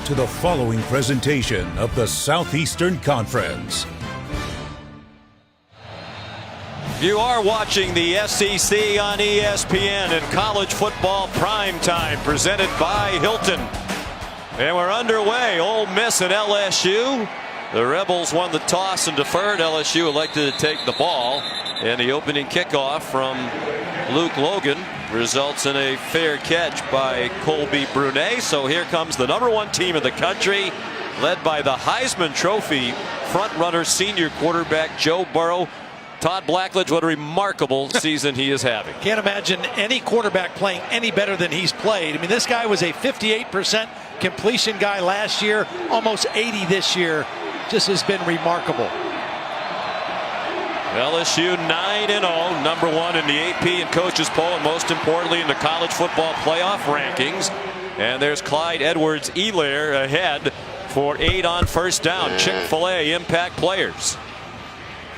to the following presentation of the Southeastern Conference. You are watching the SEC on ESPN and college football primetime presented by Hilton. And we're underway. Ole Miss and LSU. The Rebels won the toss and deferred. LSU elected to take the ball. And the opening kickoff from Luke Logan results in a fair catch by Colby Brunet. So here comes the #1 team in the country, led by the Heisman Trophy frontrunner senior quarterback Joe Burrow. Todd Blackledge, what a remarkable season he is having. Can't imagine any quarterback playing any better than he's played. I mean, this guy was a 58% completion guy last year, almost 80 this year. Just has been remarkable. LSU 9-0, #1 in the AP and coaches poll, and most importantly in the college football playoff rankings. And there's Clyde Edwards-Helaire ahead for 8 on first down. Chick-fil-A impact players.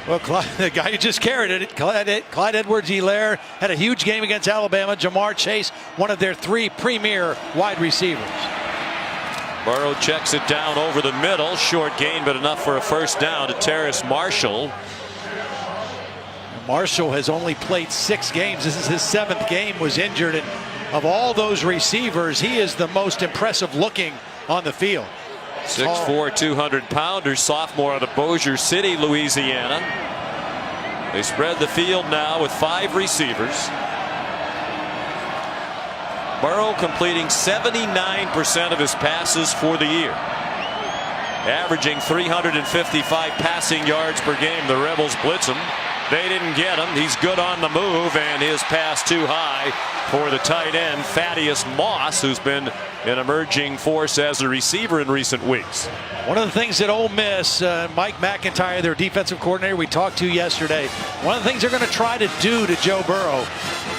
Well, the guy who just carried it, Clyde Edwards-Helaire, had a huge game against Alabama. Jamar Chase, one of their 3 premier wide receivers. Burrow checks it down over the middle. Short gain, but enough for a first down to Terrace Marshall. Marshall has only played 6 games. This is his 7th game, was injured. And of all those receivers, he is the most impressive looking on the field. 6'4", 200-pounder, sophomore out of Bossier City, Louisiana. They spread the field now with 5 receivers. Burrow completing 79% of his passes for the year, averaging 355 passing yards per game. The Rebels blitz him. They didn't get him. He's good on the move, and his pass too high for the tight end, Thaddeus Moss, who's been an emerging force as a receiver in recent weeks. One of the things that Ole Miss, Mike McIntyre, their defensive coordinator, we talked to yesterday, one of the things they're going to try to do to Joe Burrow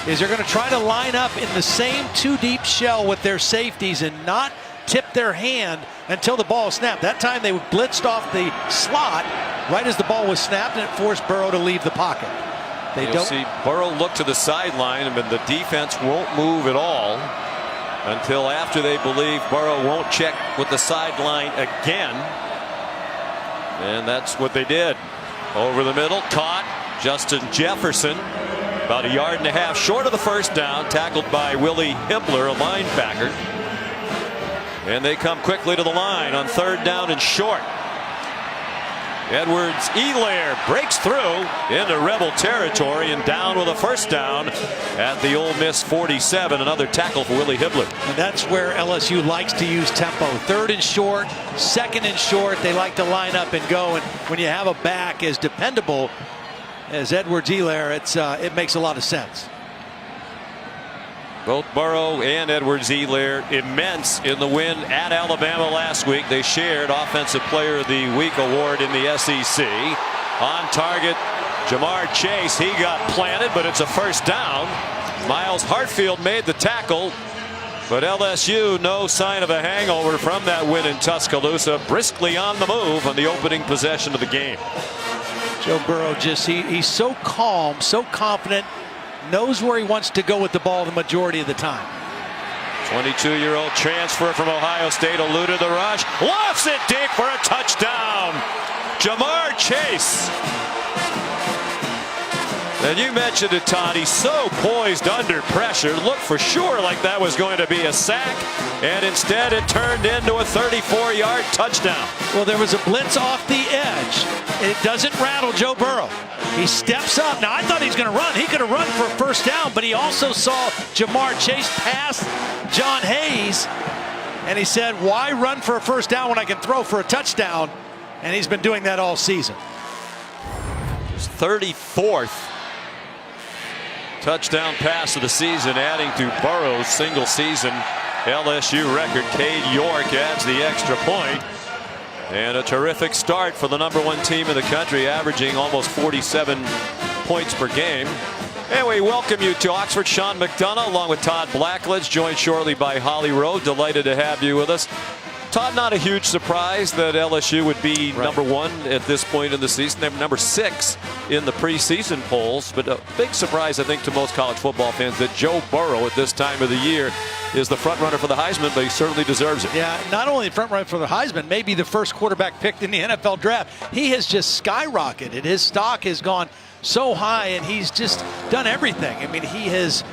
is they're going to try to line up in the same 2-deep shell with their safeties and not tip their hand until the ball is snapped. That time they blitzed off the slot right as the ball was snapped, and it forced Burrow to leave the pocket. You'll see Burrow look to the sideline, and the defense won't move at all until after they believe Burrow won't check with the sideline again. And that's what they did. Over the middle, caught Justin Jefferson, about 1.5 yards short of the first down, tackled by Willie Hibbler, a linebacker. And they come quickly to the line on 3rd down and short. Edwards-Helaire breaks through into Rebel territory and down with a first down at the Ole Miss 47. Another tackle for Willie Hibbler. And that's where LSU likes to use tempo. 3rd and short, 2nd and short. They like to line up and go. And when you have a back as dependable as Edwards-Helaire, it makes a lot of sense. Both Burrow and Edwards-Helaire immense in the win at Alabama last week. They shared Offensive Player of the Week award in the SEC. On target, Jamar Chase. He got planted, but it's a first down. Miles Hartfield made the tackle, but LSU, no sign of a hangover from that win in Tuscaloosa. Briskly on the move on the opening possession of the game. Joe Burrow he's so calm, so confident, knows where he wants to go with the ball the majority of the time. 22-year-old transfer from Ohio State eluded the rush, lofts it deep for a touchdown. Jamar Chase. And you mentioned it, Todd. He's so poised under pressure. Looked for sure like that was going to be a sack, and instead it turned into a 34-yard touchdown. Well, there was a blitz off the edge. It doesn't rattle Joe Burrow. He steps up. Now, I thought he was going to run. He could have run for a first down, but he also saw Jamar Chase pass John Hayes, and he said, why run for a first down when I can throw for a touchdown? And he's been doing that all season. His 34th touchdown pass of the season, adding to Burrow's single-season LSU record. Cade York adds the extra point. And a terrific start for the #1 team in the country, averaging almost 47 points per game. And we welcome you to Oxford. Sean McDonough along with Todd Blackledge, joined shortly by Holly Rowe. Delighted to have you with us. Todd, not a huge surprise that LSU would be #1 at this point in the season. They're #6 in the preseason polls, but a big surprise, I think, to most college football fans that Joe Burrow at this time of the year is the front runner for the Heisman, but he certainly deserves it. Yeah, not only front runner for the Heisman, maybe the first quarterback picked in the NFL draft. He has just skyrocketed. His stock has gone so high, and he's just done everything. I mean, he has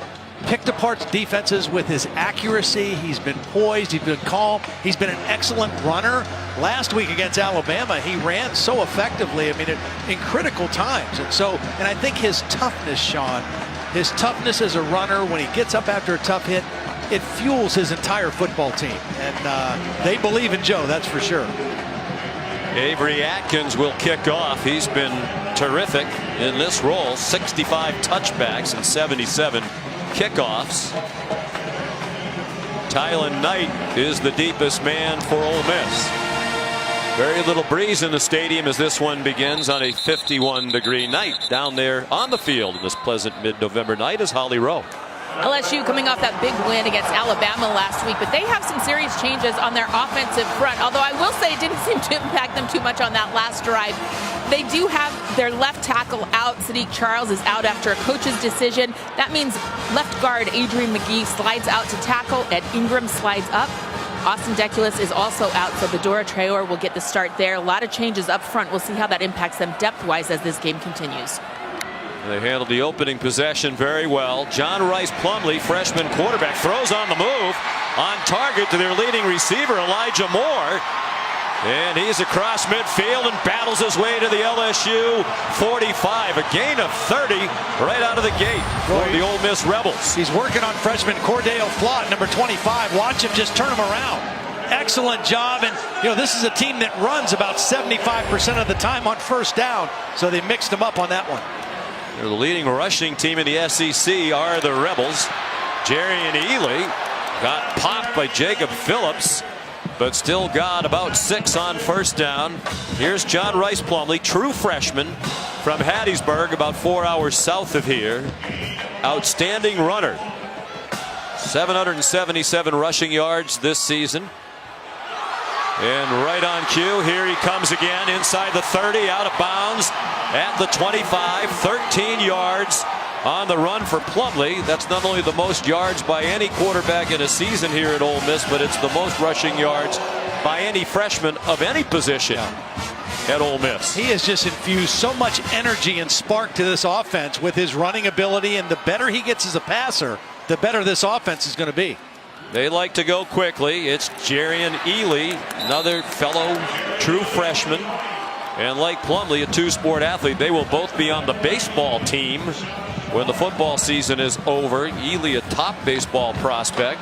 picked apart defenses with his accuracy. He's been poised. He's been calm. He's been an excellent runner. Last week against Alabama, he ran so effectively. I mean, in critical times. And I think his toughness, Sean, his toughness as a runner, when he gets up after a tough hit, it fuels his entire football team. And they believe in Joe, that's for sure. Avery Atkins will kick off. He's been terrific in this role. 65 touchbacks and 77 kickoffs. Tylen Knight is the deepest man for Ole Miss. Very little breeze in the stadium as this one begins on a 51-degree night. Down there on the field this pleasant mid-November night is Holly Rowe. LSU coming off that big win against Alabama last week, but they have some serious changes on their offensive front. Although I will say it didn't seem to impact them too much on that last drive. They do have their left tackle out. Sadiq Charles is out after a coach's decision. That means left guard Adrian McGee slides out to tackle, and Ingram slides up. Austin Deculus is also out, so Bedora Traore will get the start there. A lot of changes up front. We'll see how that impacts them depth-wise as this game continues. They handled the opening possession very well. John Rice Plumlee, freshman quarterback, throws on the move, on target to their leading receiver, Elijah Moore. And he's across midfield and battles his way to the LSU 45. A gain of 30 right out of the gate for the Ole Miss Rebels. He's working on freshman Cordale Flott, number 25. Watch him just turn him around. Excellent job. And, this is a team that runs about 75% of the time on first down. So they mixed him up on that one. The leading rushing team in the SEC are the Rebels. Jarian Ely got popped by Jacob Phillips, but still got about 6 on first down. Here's John Rice Plumlee, true freshman from Hattiesburg, about 4 hours south of here. Outstanding runner. 777 rushing yards this season. And right on cue, here he comes again inside the 30, out of bounds at the 25, 13 yards on the run for Plumlee. That's not only the most yards by any quarterback in a season here at Ole Miss, but it's the most rushing yards by any freshman of any position at Ole Miss. He has just infused so much energy and spark to this offense with his running ability, and the better he gets as a passer, the better this offense is going to be. They like to go quickly. It's Jarian Ely, another fellow true freshman. And like Plumlee, a two-sport athlete, they will both be on the baseball team when the football season is over. Ely, a top baseball prospect.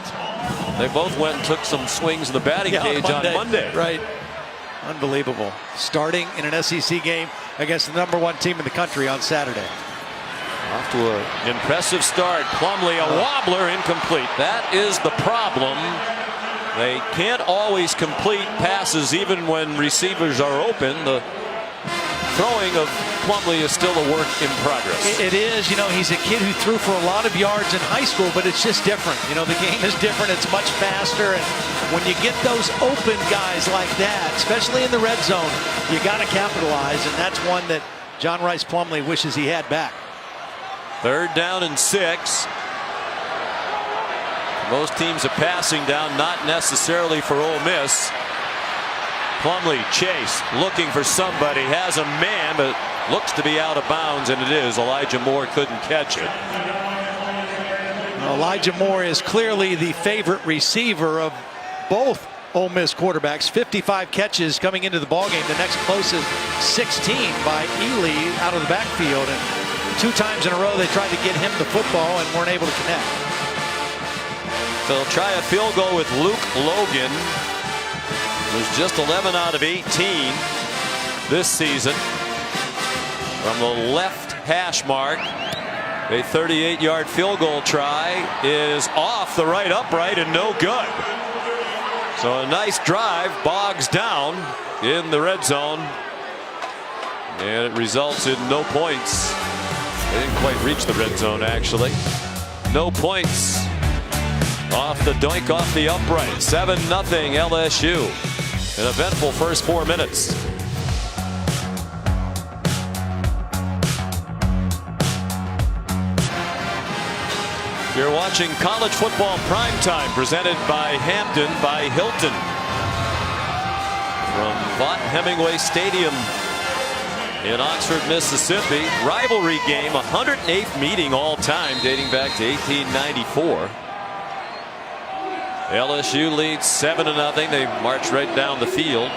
They both went and took some swings in the batting cage on Monday. Right. Unbelievable. Starting in an SEC game against the #1 team in the country on Saturday. Off to an impressive start. Plumlee, a wobbler, incomplete. That is the problem. They can't always complete passes even when receivers are open. The throwing of Plumlee is still a work in progress. It is. He's a kid who threw for a lot of yards in high school, but it's just different. The game is different. It's much faster. And when you get those open guys like that, especially in the red zone, you got to capitalize. And that's one that John Rice Plumlee wishes he had back. 3rd down and 6. Most teams are passing down, not necessarily for Ole Miss. Plumlee, chase, looking for somebody, has a man, but looks to be out of bounds, and it is. Elijah Moore couldn't catch it. Elijah Moore is clearly the favorite receiver of both Ole Miss quarterbacks. 55 catches coming into the ballgame. The next closest 16 by Ely out of the backfield. And 2 times in a row they tried to get him the football and weren't able to connect. So they'll try a field goal with Luke Logan, who's just 11 out of 18 this season. From the left hash mark, a 38-yard field goal try is off the right upright and no good. So a nice drive bogs down in the red zone, and it results in no points. They didn't quite reach the red zone, actually. No points off the doink off the upright. 7-0 LSU. An eventful first 4 minutes. You're watching college football primetime presented by Hampton by Hilton from Vaught Hemingway Stadium in Oxford, Mississippi. Rivalry game, 108th meeting all time dating back to 1894. LSU leads 7-0. They march right down the field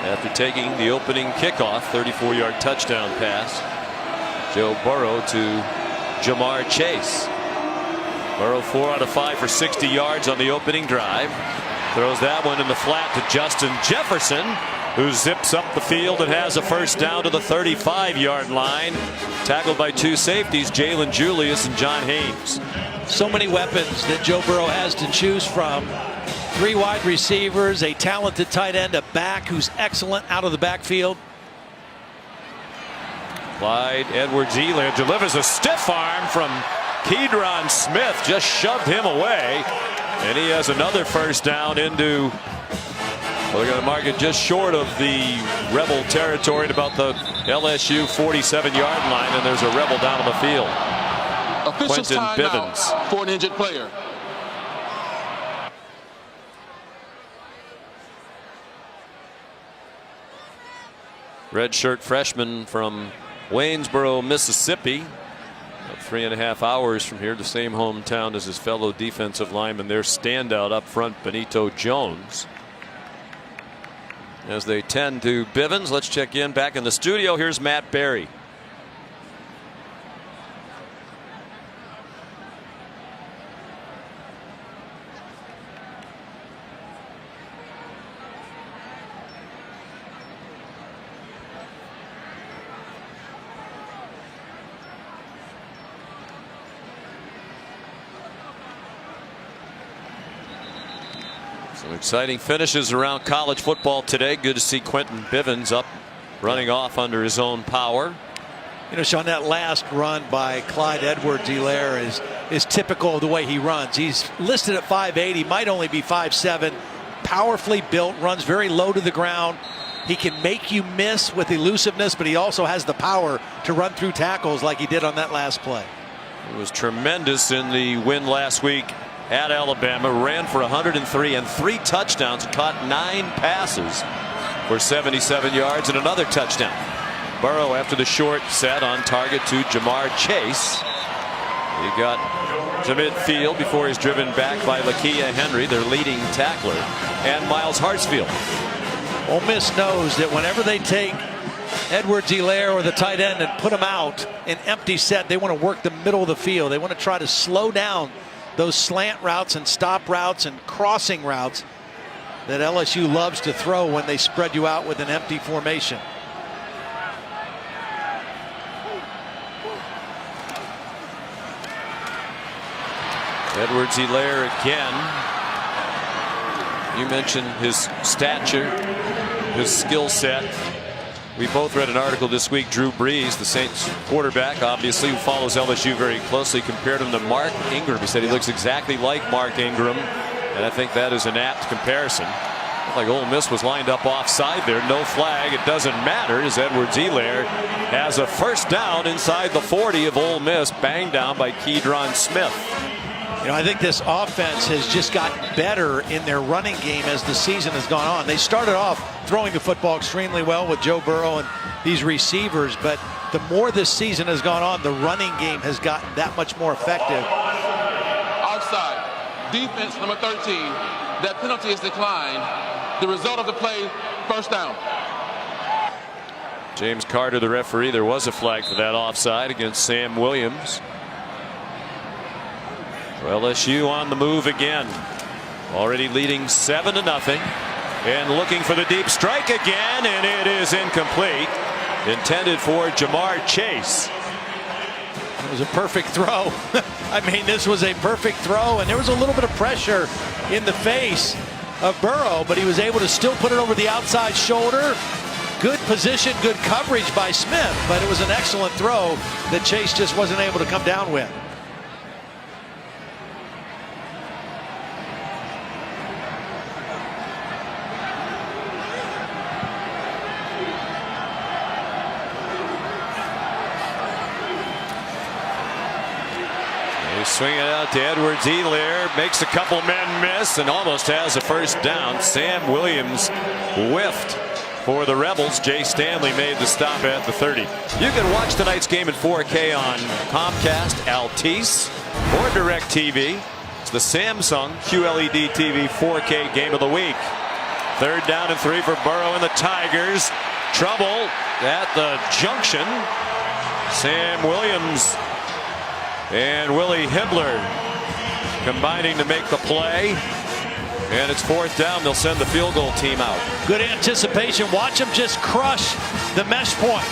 after taking the opening kickoff. 34-yard touchdown pass. Joe Burrow to Jamar Chase. Burrow 4 out of 5 for 60 yards on the opening drive. Throws that one in the flat to Justin Jefferson, who zips up the field and has a first down to the 35-yard line. Tackled by two safeties, Jalen Julius and John Haynes. So many weapons that Joe Burrow has to choose from. 3 wide receivers, a talented tight end, a back who's excellent out of the backfield. Clyde Edwards-Helaire delivers a stiff arm from Kedron Smith, just shoved him away, and he has another first down into, well, they're going to mark it just short of the Rebel territory at about the LSU 47-yard line, and there's a Rebel down on the field. Officials Quentin time Bivens out for an injured player. Redshirt freshman from Waynesboro, Mississippi. About 3.5 hours from here, the same hometown as his fellow defensive lineman, their standout up front, Benito Jones. As they tend to Bivens, let's check in back in the studio. Here's Matt Berry. Some exciting finishes around college football today. Good to see Quentin Bivens up, running off under his own power. You know, Sean, that last run by Clyde Edwards-Helaire is typical of the way he runs. He's listed at 5'8", might only be 5'7". Powerfully built, runs very low to the ground. He can make you miss with elusiveness, but he also has the power to run through tackles like he did on that last play. He was tremendous in the win last week at Alabama. Ran for 103 and 3 touchdowns, caught 9 passes for 77 yards and another touchdown. Burrow, after the short set, on target to Jamar Chase. He got to midfield before he's driven back by Lakia Henry, their leading tackler, and Miles Hartsfield. Ole Miss knows that whenever they take Edwards-Helaire or the tight end and put him out in empty set, they want to work the middle of the field. They want to try to slow down those slant routes and stop routes and crossing routes that LSU loves to throw when they spread you out with an empty formation. Edwards-Helaire again. You mentioned his stature, his skill set. We both read an article this week. Drew Brees, the Saints quarterback, obviously, who follows LSU very closely, compared him to Mark Ingram. He said he looks exactly like Mark Ingram, and I think that is an apt comparison. Like Ole Miss was lined up offside there. No flag. It doesn't matter, as Edwards-Helaire has a first down inside the 40 of Ole Miss, banged down by Kedron Smith. You know, I think this offense has just gotten better in their running game as the season has gone on. They started off throwing the football extremely well with Joe Burrow and these receivers, but the more this season has gone on, the running game has gotten that much more effective. Offside. Defense number 13. That penalty is declined. The result of the play, first down. James Carter, the referee. There was a flag for that offside against Sam Williams. LSU on the move again, already leading 7-0, and looking for the deep strike again, and it is incomplete. Intended for Jamar Chase. It was a perfect throw. I mean, this was a perfect throw, and there was a little bit of pressure in the face of Burrow, but he was able to still put it over the outside shoulder. Good position, good coverage by Smith, but it was an excellent throw that Chase just wasn't able to come down with. Swing it out to Edwards-Helaire, makes a couple men miss and almost has a first down. Sam Williams whiffed for the Rebels. Jay Stanley made the stop at the 30. You can watch tonight's game in 4K on Comcast, Altice, or DirecTV. It's the Samsung QLED TV 4K game of the week. 3rd down and 3 for Burrow and the Tigers. Trouble at the junction. Sam Williams and Willie Hibbler combining to make the play. And it's 4th down. They'll send the field goal team out. Good anticipation. Watch him just crush the mesh point.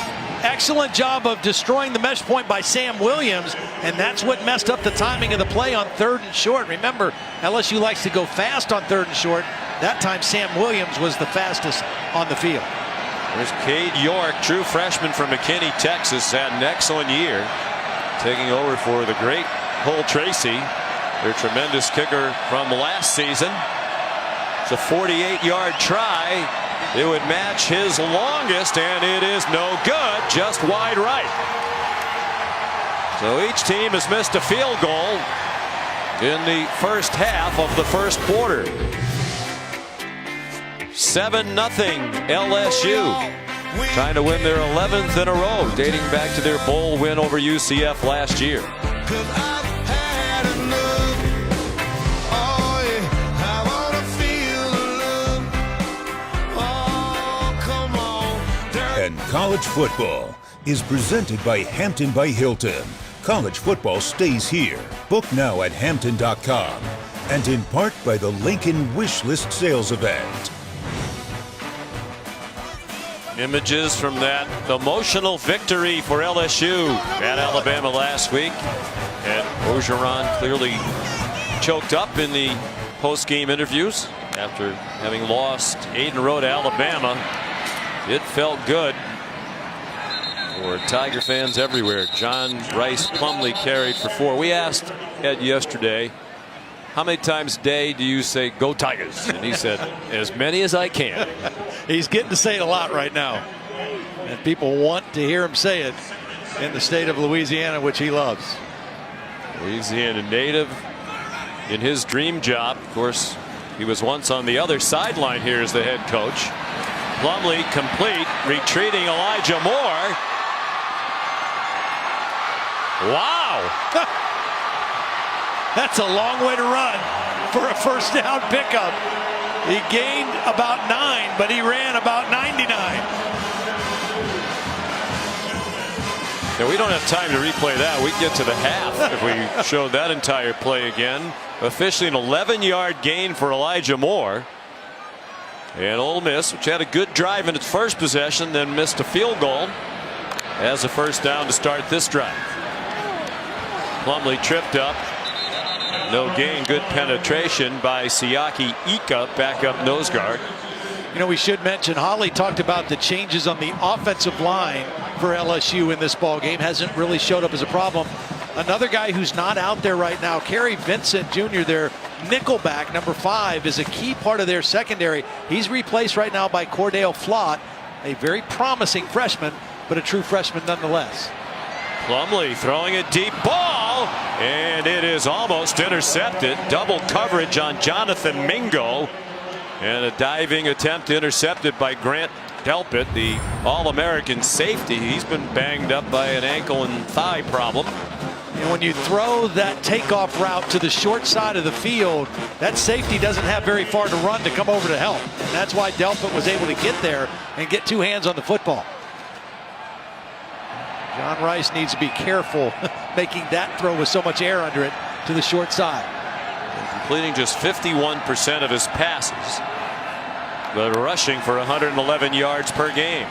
Excellent job of destroying the mesh point by Sam Williams, and that's what messed up the timing of the play on 3rd and short. Remember, LSU likes to go fast on 3rd and short. That time Sam Williams was the fastest on the field. There's Cade York, true freshman from McKinney, Texas, had an excellent year, taking over for the great Cole Tracy, their tremendous kicker from last season. It's a 48-yard try. It would match his longest, and it is no good, just wide right. So each team has missed a field goal in the first half of the first quarter. 7-0 LSU, trying to win their 11th in a row, dating back to their bowl win over UCF last year. And college football is presented by Hampton by Hilton. College football stays here. Book now at Hampton.com. And in part by the Lincoln Wish List sales event. Images from that emotional victory for LSU at Alabama last week. And Orgeron clearly choked up in the post-game interviews after having lost 8 in a row to Alabama. It felt good for Tiger fans everywhere. John Rice Plumlee carried for 4. We asked Ed yesterday, how many times a day do you say go Tigers? And he said, as many as I can. He's getting to say it a lot right now, and people want to hear him say it in the state of Louisiana, which he loves. Louisiana native in his dream job. Of course, he was once on the other sideline here as the head coach. Plumlee complete, retreating Elijah Moore. Wow. That's a long way to run for a first down pickup. He gained about 9, but he ran about 99. Now, we don't have time to replay that. We'd get to the half if we showed that entire play again. Officially an 11-yard gain for Elijah Moore. And Ole Miss, which had a good drive in its first possession, then missed a field goal, has a first down to start this drive. Plumlee tripped up. No gain. Good penetration by Siaki Ika, backup nose guard. You know, we should mention, Holly talked about the changes on the offensive line for LSU in this ball game. Hasn't really showed up as a problem. Another guy who's not out there right now, Kerry Vincent Jr., their nickelback, number 5, is a key part of their secondary. He's replaced right now by Cordell Flott, a very promising freshman, but a true freshman nonetheless. Plumlee throwing a deep ball, and it is almost intercepted. Double coverage on Jonathan Mingo, and a diving attempt intercepted by Grant Delpit, the All-American safety. He's been banged up by an ankle and thigh problem. And when you throw that takeoff route to the short side of the field, that safety doesn't have very far to run to come over to help. And that's why Delpit was able to get there and get 2 hands on the football. John Rice needs to be careful making that throw with so much air under it to the short side. Completing just 51% of his passes, but rushing for 111 yards per game.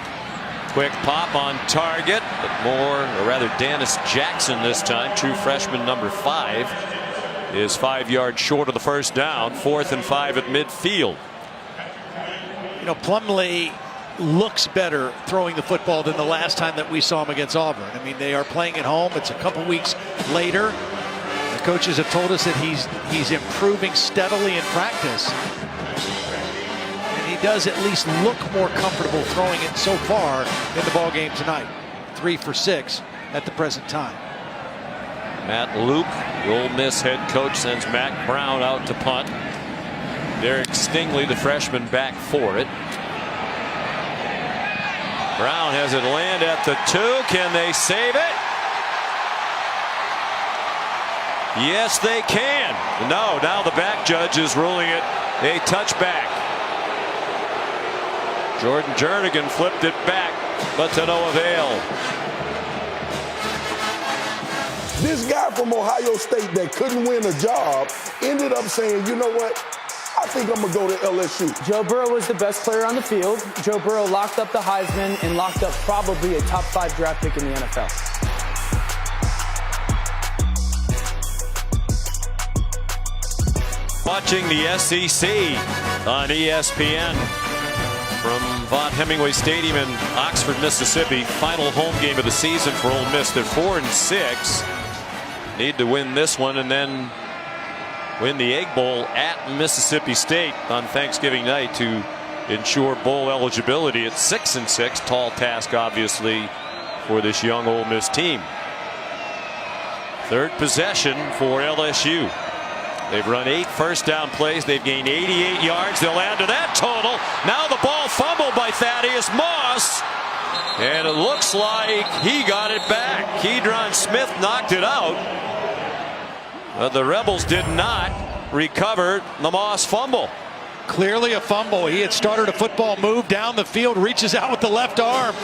Quick pop on target, but Moore, or rather Dennis Jackson this time, true freshman number 5, is 5 yards short of the first down. 4th and 5 at midfield. You know, Plumlee looks better throwing the football than the last time that we saw him against Auburn. I mean, they are playing at home. It's a couple weeks later. The coaches have told us that he's improving steadily in practice. And he does at least look more comfortable throwing it so far in the ball game tonight. 3 for 6 at the present time. Matt Luke, the Ole Miss head coach, sends Mac Brown out to punt. Derek Stingley, the freshman, back for it. Brown has it land at the 2. Can they save it? Yes, they can. No, now the back judge is ruling it a touchback. Jordan Jernigan flipped it back, but to no avail. This guy from Ohio State that couldn't win a job ended up saying, you know what? I think I'm going to go to LSU. Joe Burrow was the best player on the field. Joe Burrow locked up the Heisman and locked up probably a top 5 draft pick in the NFL. Watching the SEC on ESPN from Vaught Hemingway Stadium in Oxford, Mississippi. Final home game of the season for Ole Miss. They're 4-6. Need to win this one and then win the Egg Bowl at Mississippi State on Thanksgiving night to ensure bowl eligibility at 6-6. Tall task, obviously, for this young Ole Miss team. Third possession for LSU. They've run 8 first down plays. They've gained 88 yards. They'll add to that total. Now the ball fumbled by Thaddeus Moss. And it looks like he got it back. Keydron Smith knocked it out. But the Rebels did not recover the Moss fumble. Clearly a fumble. He had started a football move down the field, reaches out with the left arm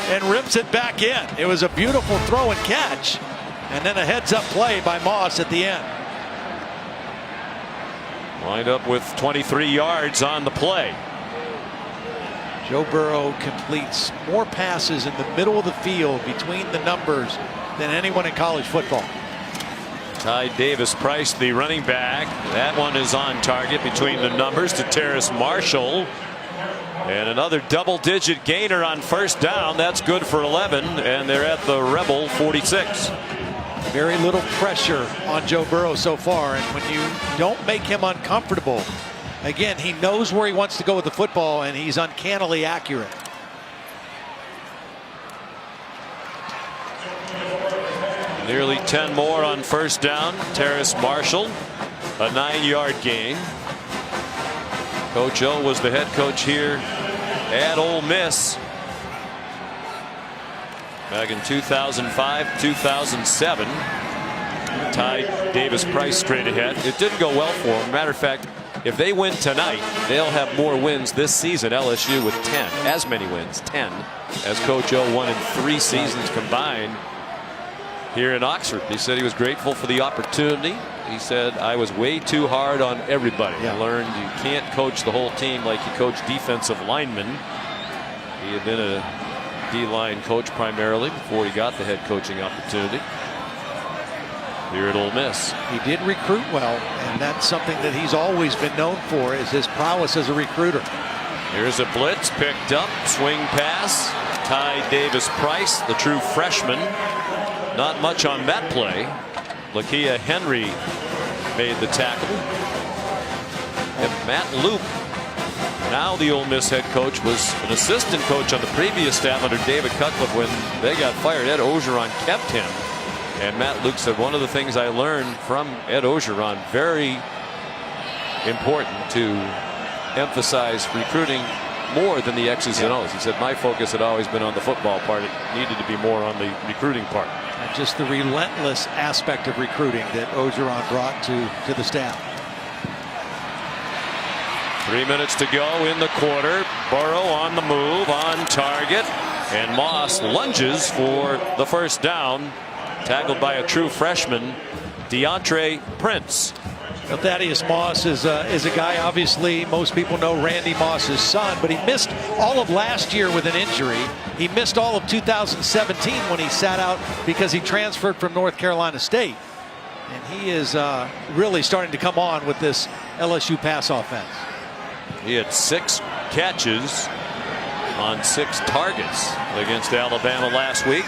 and rips it back in. It was a beautiful throw and catch. And then a heads-up play by Moss at the end. Wind up with 23 yards on the play. Joe Burrow completes more passes in the middle of the field between the numbers than anyone in college football. Ty Davis Price, the running back. That one is on target between the numbers to Terrace Marshall. And another double-digit gainer on first down. That's good for 11, and they're at the Rebel 46. Very little pressure on Joe Burrow so far, and when you don't make him uncomfortable, again, he knows where he wants to go with the football, and he's uncannily accurate. Nearly 10 more on first down. Terrace Marshall, a 9-yard gain. Coach O was the head coach here at Ole Miss back in 2005, 2007. Ty Davis Price straight ahead. It didn't go well for him. Matter of fact, if they win tonight, they'll have more wins this season. LSU with 10, as many wins, 10, as Coach O won in 3 seasons combined here in Oxford. He said he was grateful for the opportunity. He said, I was way too hard on everybody. I learned you can't coach the whole team like you coach defensive linemen. He had been a D-line coach primarily before he got the head coaching opportunity here at Ole Miss. He did recruit well, and that's something that he's always been known for, is his prowess as a recruiter. Here's a blitz picked up, swing pass. Ty Davis Price, the true freshman. Not much on that play. Lakia Henry made the tackle. And Matt Luke, now the Ole Miss head coach, was an assistant coach on the previous staff under David Cutcliffe. When they got fired, Ed Ogeron kept him. And Matt Luke said, one of the things I learned from Ed Ogeron, very important to emphasize recruiting more than the X's and O's. He said, my focus had always been on the football part. It needed to be more on the recruiting part. And just the relentless aspect of recruiting that Ogeron brought to the staff. 3 minutes to go in the quarter. Burrow on the move, on target, and Moss lunges for the first down, tackled by a true freshman, DeAndre Prince. Well, Thaddeus Moss is a guy, obviously most people know Randy Moss's son, but he missed all of last year with an injury. He missed all of 2017 when he sat out because he transferred from North Carolina State. And he is really starting to come on with this LSU pass offense. He had 6 catches on 6 targets against Alabama last week.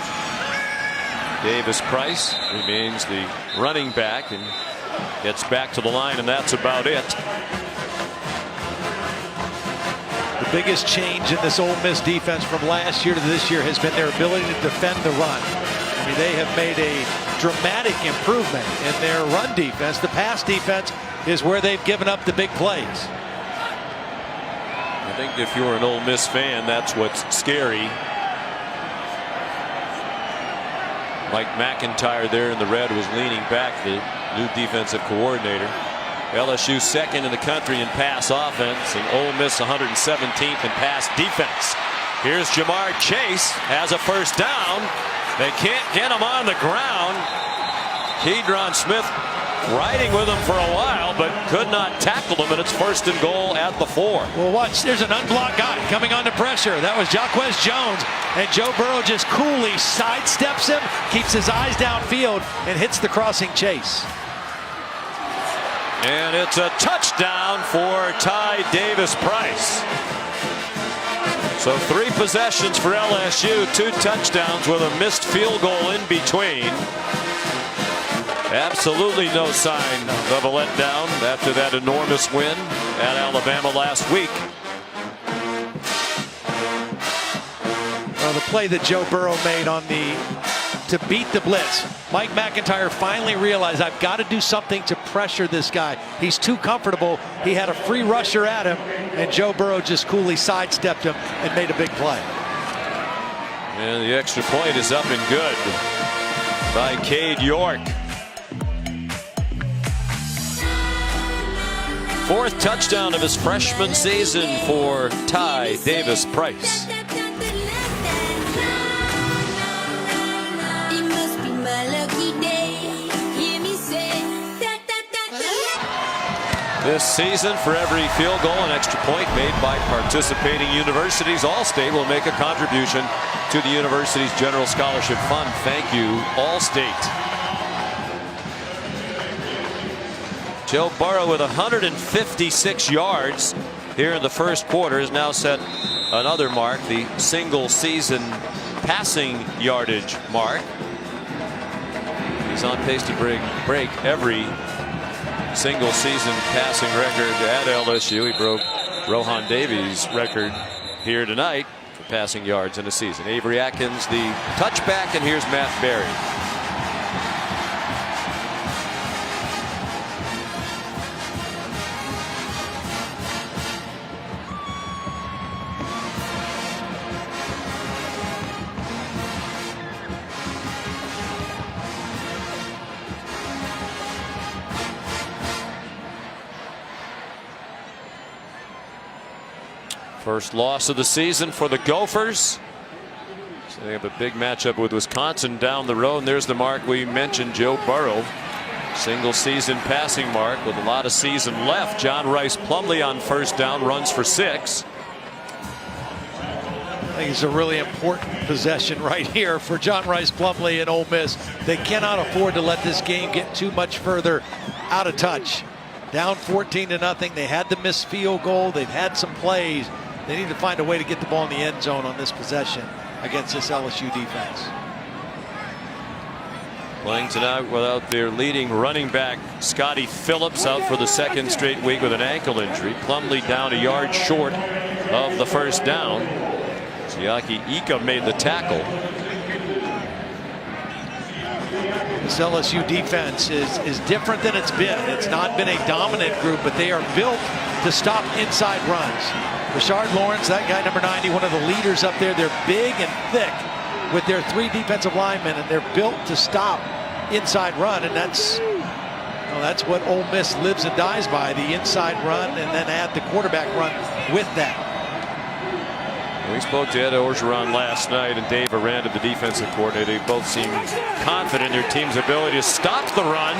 Davis Price remains the running back and gets back to the line, and that's about it. The biggest change in this Ole Miss defense from last year to this year has been their ability to defend the run. I mean, they have made a dramatic improvement in their run defense. The pass defense is where they've given up the big plays. I think if you're an Ole Miss fan, that's what's scary. Mike McIntyre there in the red was leaning back, the new defensive coordinator. LSU second in the country in pass offense, and Ole Miss 117th in pass defense. Here's Jamar Chase, has a first down. They can't get him on the ground. Kedron Smith riding with him for a while, but could not tackle him, and it's first and goal at the 4. Well, watch, there's an unblocked guy coming under pressure. That was Jaquez Jones, and Joe Burrow just coolly sidesteps him, keeps his eyes downfield, and hits the crossing Chase. And it's a touchdown for Ty Davis-Price. So 3 possessions for LSU, 2 touchdowns with a missed field goal in between. Absolutely no sign of a letdown after that enormous win at Alabama last week. Well, the play that Joe Burrow made to beat the blitz. Mike McIntyre finally realized, I've got to do something to pressure this guy. He's too comfortable. He had a free rusher at him, and Joe Burrow just coolly sidestepped him and made a big play. And the extra point is up and good by Cade York. 4th touchdown of his freshman season for Ty Davis-Price. This season, for every field goal and extra point made by participating universities, Allstate will make a contribution to the university's General Scholarship Fund. Thank you, Allstate. Joe Burrow with 156 yards here in the first quarter has now set another mark, the single season passing yardage mark. He's on pace to break every single season passing record at LSU. He broke Rohan Davies' record here tonight for passing yards in a season. Avery Atkins the touchback, and here's Matt Berry. First loss of the season for the Gophers. So they have a big matchup with Wisconsin down the road. And there's the mark we mentioned, Joe Burrow. Single season passing mark with a lot of season left. John Rice Plumlee on first down, runs for 6. I think it's a really important possession right here for John Rice Plumlee and Ole Miss. They cannot afford to let this game get too much further out of touch. Down 14-0. They had the missed field goal. They've had some plays. They need to find a way to get the ball in the end zone on this possession against this LSU defense. Playing tonight without their leading running back, Scotty Phillips, out for the 2nd straight week with an ankle injury. Plumlee down a yard short of the first down. Siaki Ika made the tackle. This LSU defense is different than it's been. It's not been a dominant group, but they are built to stop inside runs. Rashard Lawrence, that guy number 90, one of the leaders up there. They're big and thick with their 3 defensive linemen, and they're built to stop inside run, and that's what Ole Miss lives and dies by, the inside run, and then add the quarterback run with that. We spoke to Ed Orgeron last night and Dave Aranda, the defensive coordinator. They both seem confident in their team's ability to stop the run,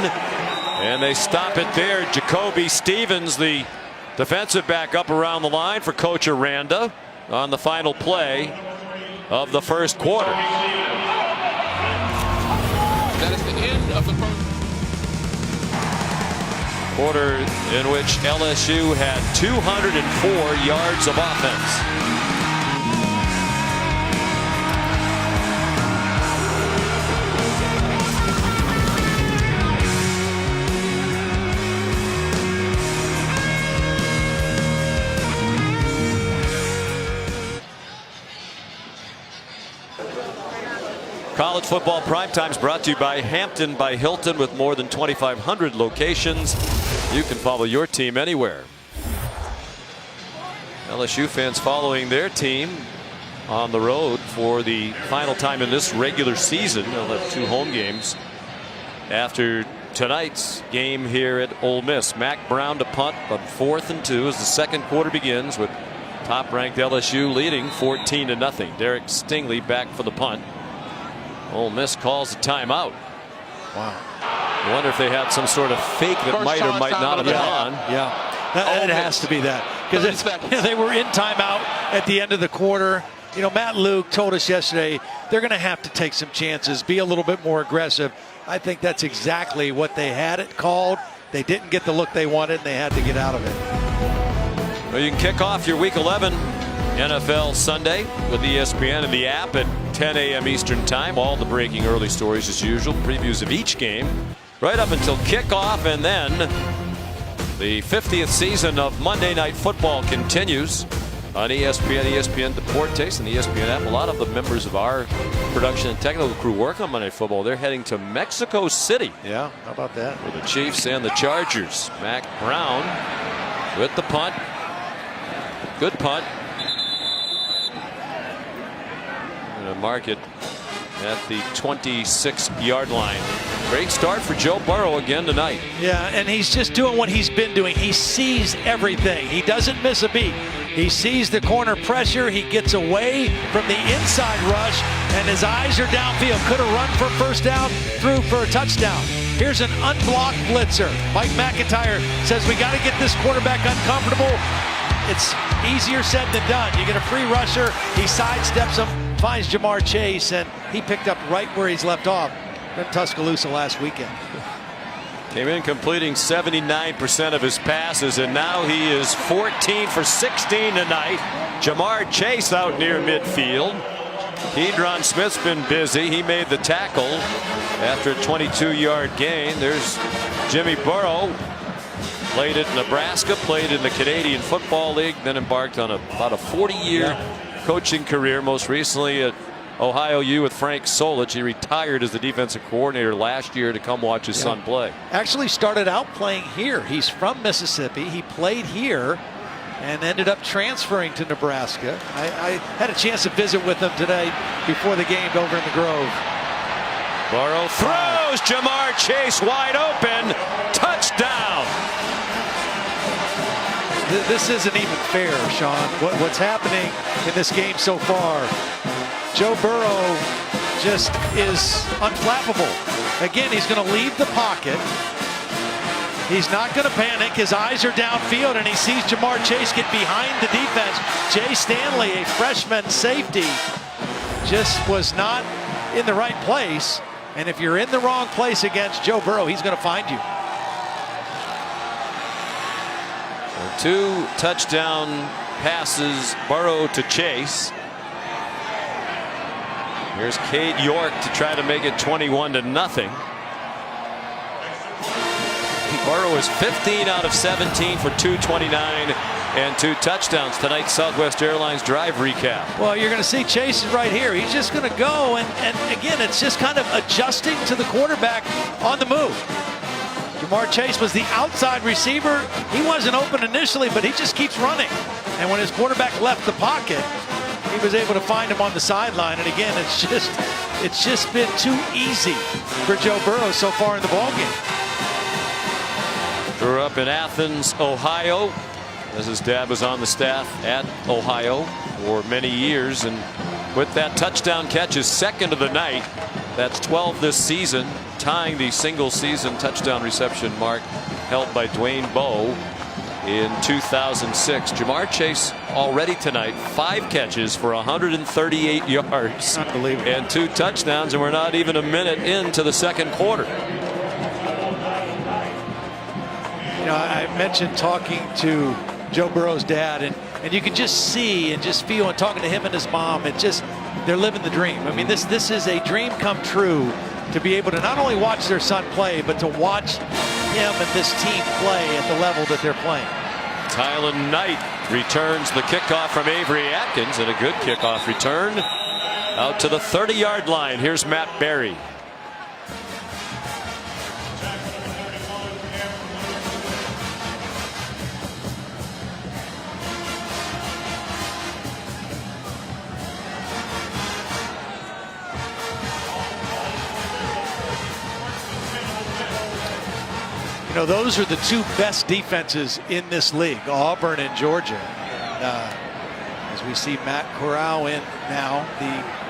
and they stop it there. Jacoby Stevens, the defensive back, up around the line for Coach Aranda on the final play of the first quarter. That is the end of the first quarter, in which LSU had 204 yards of offense. College football primetime is brought to you by Hampton by Hilton, with more than 2,500 locations. You can follow your team anywhere. LSU fans following their team on the road for the final time in this regular season. They'll have 2 home games after tonight's game here at Ole Miss. Mac Brown to punt on 4th and 2 as the second quarter begins, with top-ranked LSU leading 14-0. Derek Stingley back for the punt. Ole Miss calls a timeout. Wow. I wonder if they had some sort of fake that might or might not have been on. Yeah, it has to be that, because they were in timeout at the end of the quarter. You know, Matt Luke told us yesterday they're going to have to take some chances, be a little bit more aggressive. I think that's exactly what they had it called. They didn't get the look they wanted, and they had to get out of it. Well, you can kick off your Week 11 NFL Sunday with ESPN and the app at 10 a.m. Eastern Time. All the breaking early stories as usual, previews of each game right up until kickoff, and then the 50th season of Monday Night Football continues on ESPN, ESPN Deportes, and the ESPN app. A lot of the members of our production and technical crew work on Monday Night Football. They're heading to Mexico City. Yeah, how about that? For the Chiefs and the Chargers. Mac Brown with the punt. Good punt. Going to mark it at the 26-yard line. Great start for Joe Burrow again tonight. Yeah, and he's just doing what he's been doing. He sees everything. He doesn't miss a beat. He sees the corner pressure. He gets away from the inside rush, and his eyes are downfield. Could have run for first down, threw for a touchdown. Here's an unblocked blitzer. Mike McIntyre says we got to get this quarterback uncomfortable. It's easier said than done. You get a free rusher. He sidesteps him, finds Jamar Chase, and he picked up right where he's left off in Tuscaloosa last weekend. Came in completing 79% of his passes, and now he is 14 for 16 tonight. Jamar Chase out near midfield. Kedron Smith's been busy. He made the tackle after a 22-yard gain. There's Jimmy Burrow. Played at Nebraska, played in the Canadian Football League, then embarked on about a 40-year coaching career, most recently at Ohio U with Frank Solich. He retired as the defensive coordinator last year to come watch his son play. Actually started out playing here. He's from Mississippi. He played here and ended up transferring to Nebraska. I had a chance to visit with him today before the game over in the Grove. Burrow throws. Jamar Chase wide open. Touchdown. This isn't even fair, Sean. What's happening in this game so far? Joe Burrow just is unflappable. Again, he's going to leave the pocket. He's not going to panic. His eyes are downfield, and he sees Jamar Chase get behind the defense. Jay Stanley, a freshman safety, just was not in the right place. And if you're in the wrong place against Joe Burrow, he's going to find you. 2 touchdown passes, Burrow to Chase. Here's Cade York to try to make it 21-0. Burrow is 15 out of 17 for 229 and 2 touchdowns. Tonight's Southwest Airlines drive recap. Well, you're going to see Chase is right here. He's just going to go, and again, it's just kind of adjusting to the quarterback on the move. Jamar Chase was the outside receiver. He wasn't open initially, but he just keeps running. And when his quarterback left the pocket, he was able to find him on the sideline. And again, it's just been too easy for Joe Burrow so far in the ballgame. Grew up in Athens, Ohio, as his dad was on the staff at Ohio for many years. And with that touchdown catch, his second of the night, that's 12 this season, tying the single season touchdown reception mark held by Dwayne Bowe in 2006. Jamar Chase already tonight 5 catches for 138 yards and 2 touchdowns, and we're not even a minute into the second quarter. You know, I mentioned talking to Joe Burrow's dad, and you can just see and just feel, and talking to him and his mom, they're living the dream. I mean, this is a dream come true, to be able to not only watch their son play, but to watch him and this team play at the level that they're playing. Tylen Knight returns the kickoff from Avery Atkins, and a good kickoff return Out to the 30-yard line. Here's Matt Berry. You know, those are the two best defenses in this league, Auburn and Georgia. And, as we see Matt Corral in now, the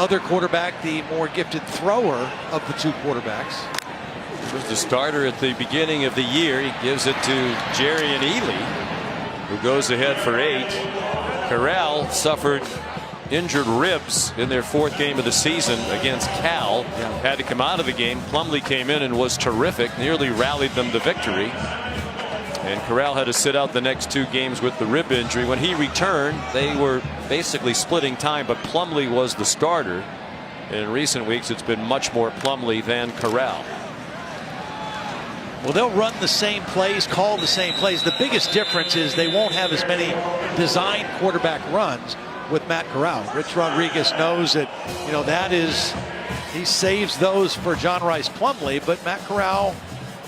other quarterback, the more gifted thrower of the two quarterbacks. He was the starter at the beginning of the year. He gives it to Jerry and Ely, who goes ahead for 8. Corral suffered injured ribs in their 4th game of the season against Cal. Had to come out of the game. Plumlee came in and was terrific, nearly rallied them to victory. And Corral had to sit out the next 2 games with the rib injury. When he returned, they were basically splitting time, but Plumlee was the starter. And in recent weeks, it's been much more Plumlee than Corral. Well, they'll run the same plays, call the same plays. The biggest difference is they won't have as many designed quarterback runs with Matt Corral. Rich Rodriguez knows that, you know, that is, he saves those for John Rice Plumlee, but Matt Corral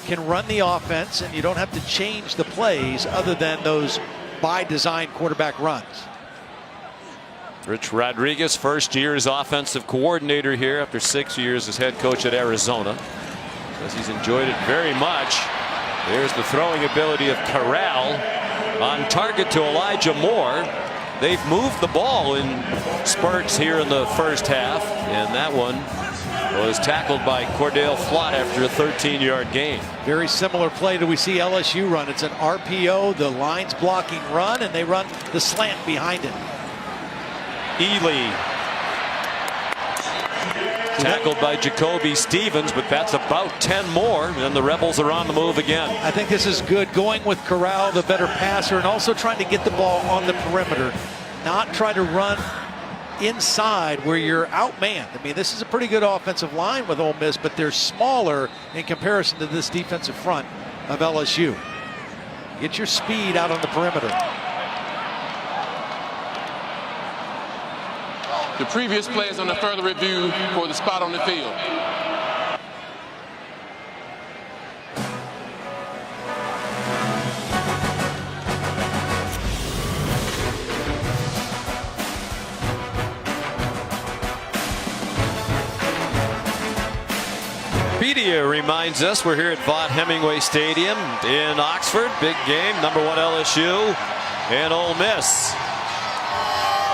can run the offense and you don't have to change the plays other than those by design quarterback runs. Rich Rodriguez, first year as offensive coordinator here after 6 years as head coach at Arizona. Says he's enjoyed it very much. There's the throwing ability of Corral on target to Elijah Moore. They've moved the ball in spurts here in the first half, and that one was tackled by Cordell Flott after a 13-yard gain. Very similar play to we see LSU run. It's an RPO, the line's blocking run, and they run the slant behind it. Ely tackled by Jacoby Stevens, but that's about 10 more, and the Rebels are on the move again. I think this is good, going with Corral, the better passer, and also trying to get the ball on the perimeter, not try to run inside where you're outmanned. I mean, this is a pretty good offensive line with Ole Miss, but they're smaller in comparison to this defensive front of LSU. Get your speed out on the perimeter. The previous play is under further review for the spot on the field. Media reminds us we're here at Vaught Hemingway Stadium in Oxford. Big game, number 1 LSU and Ole Miss.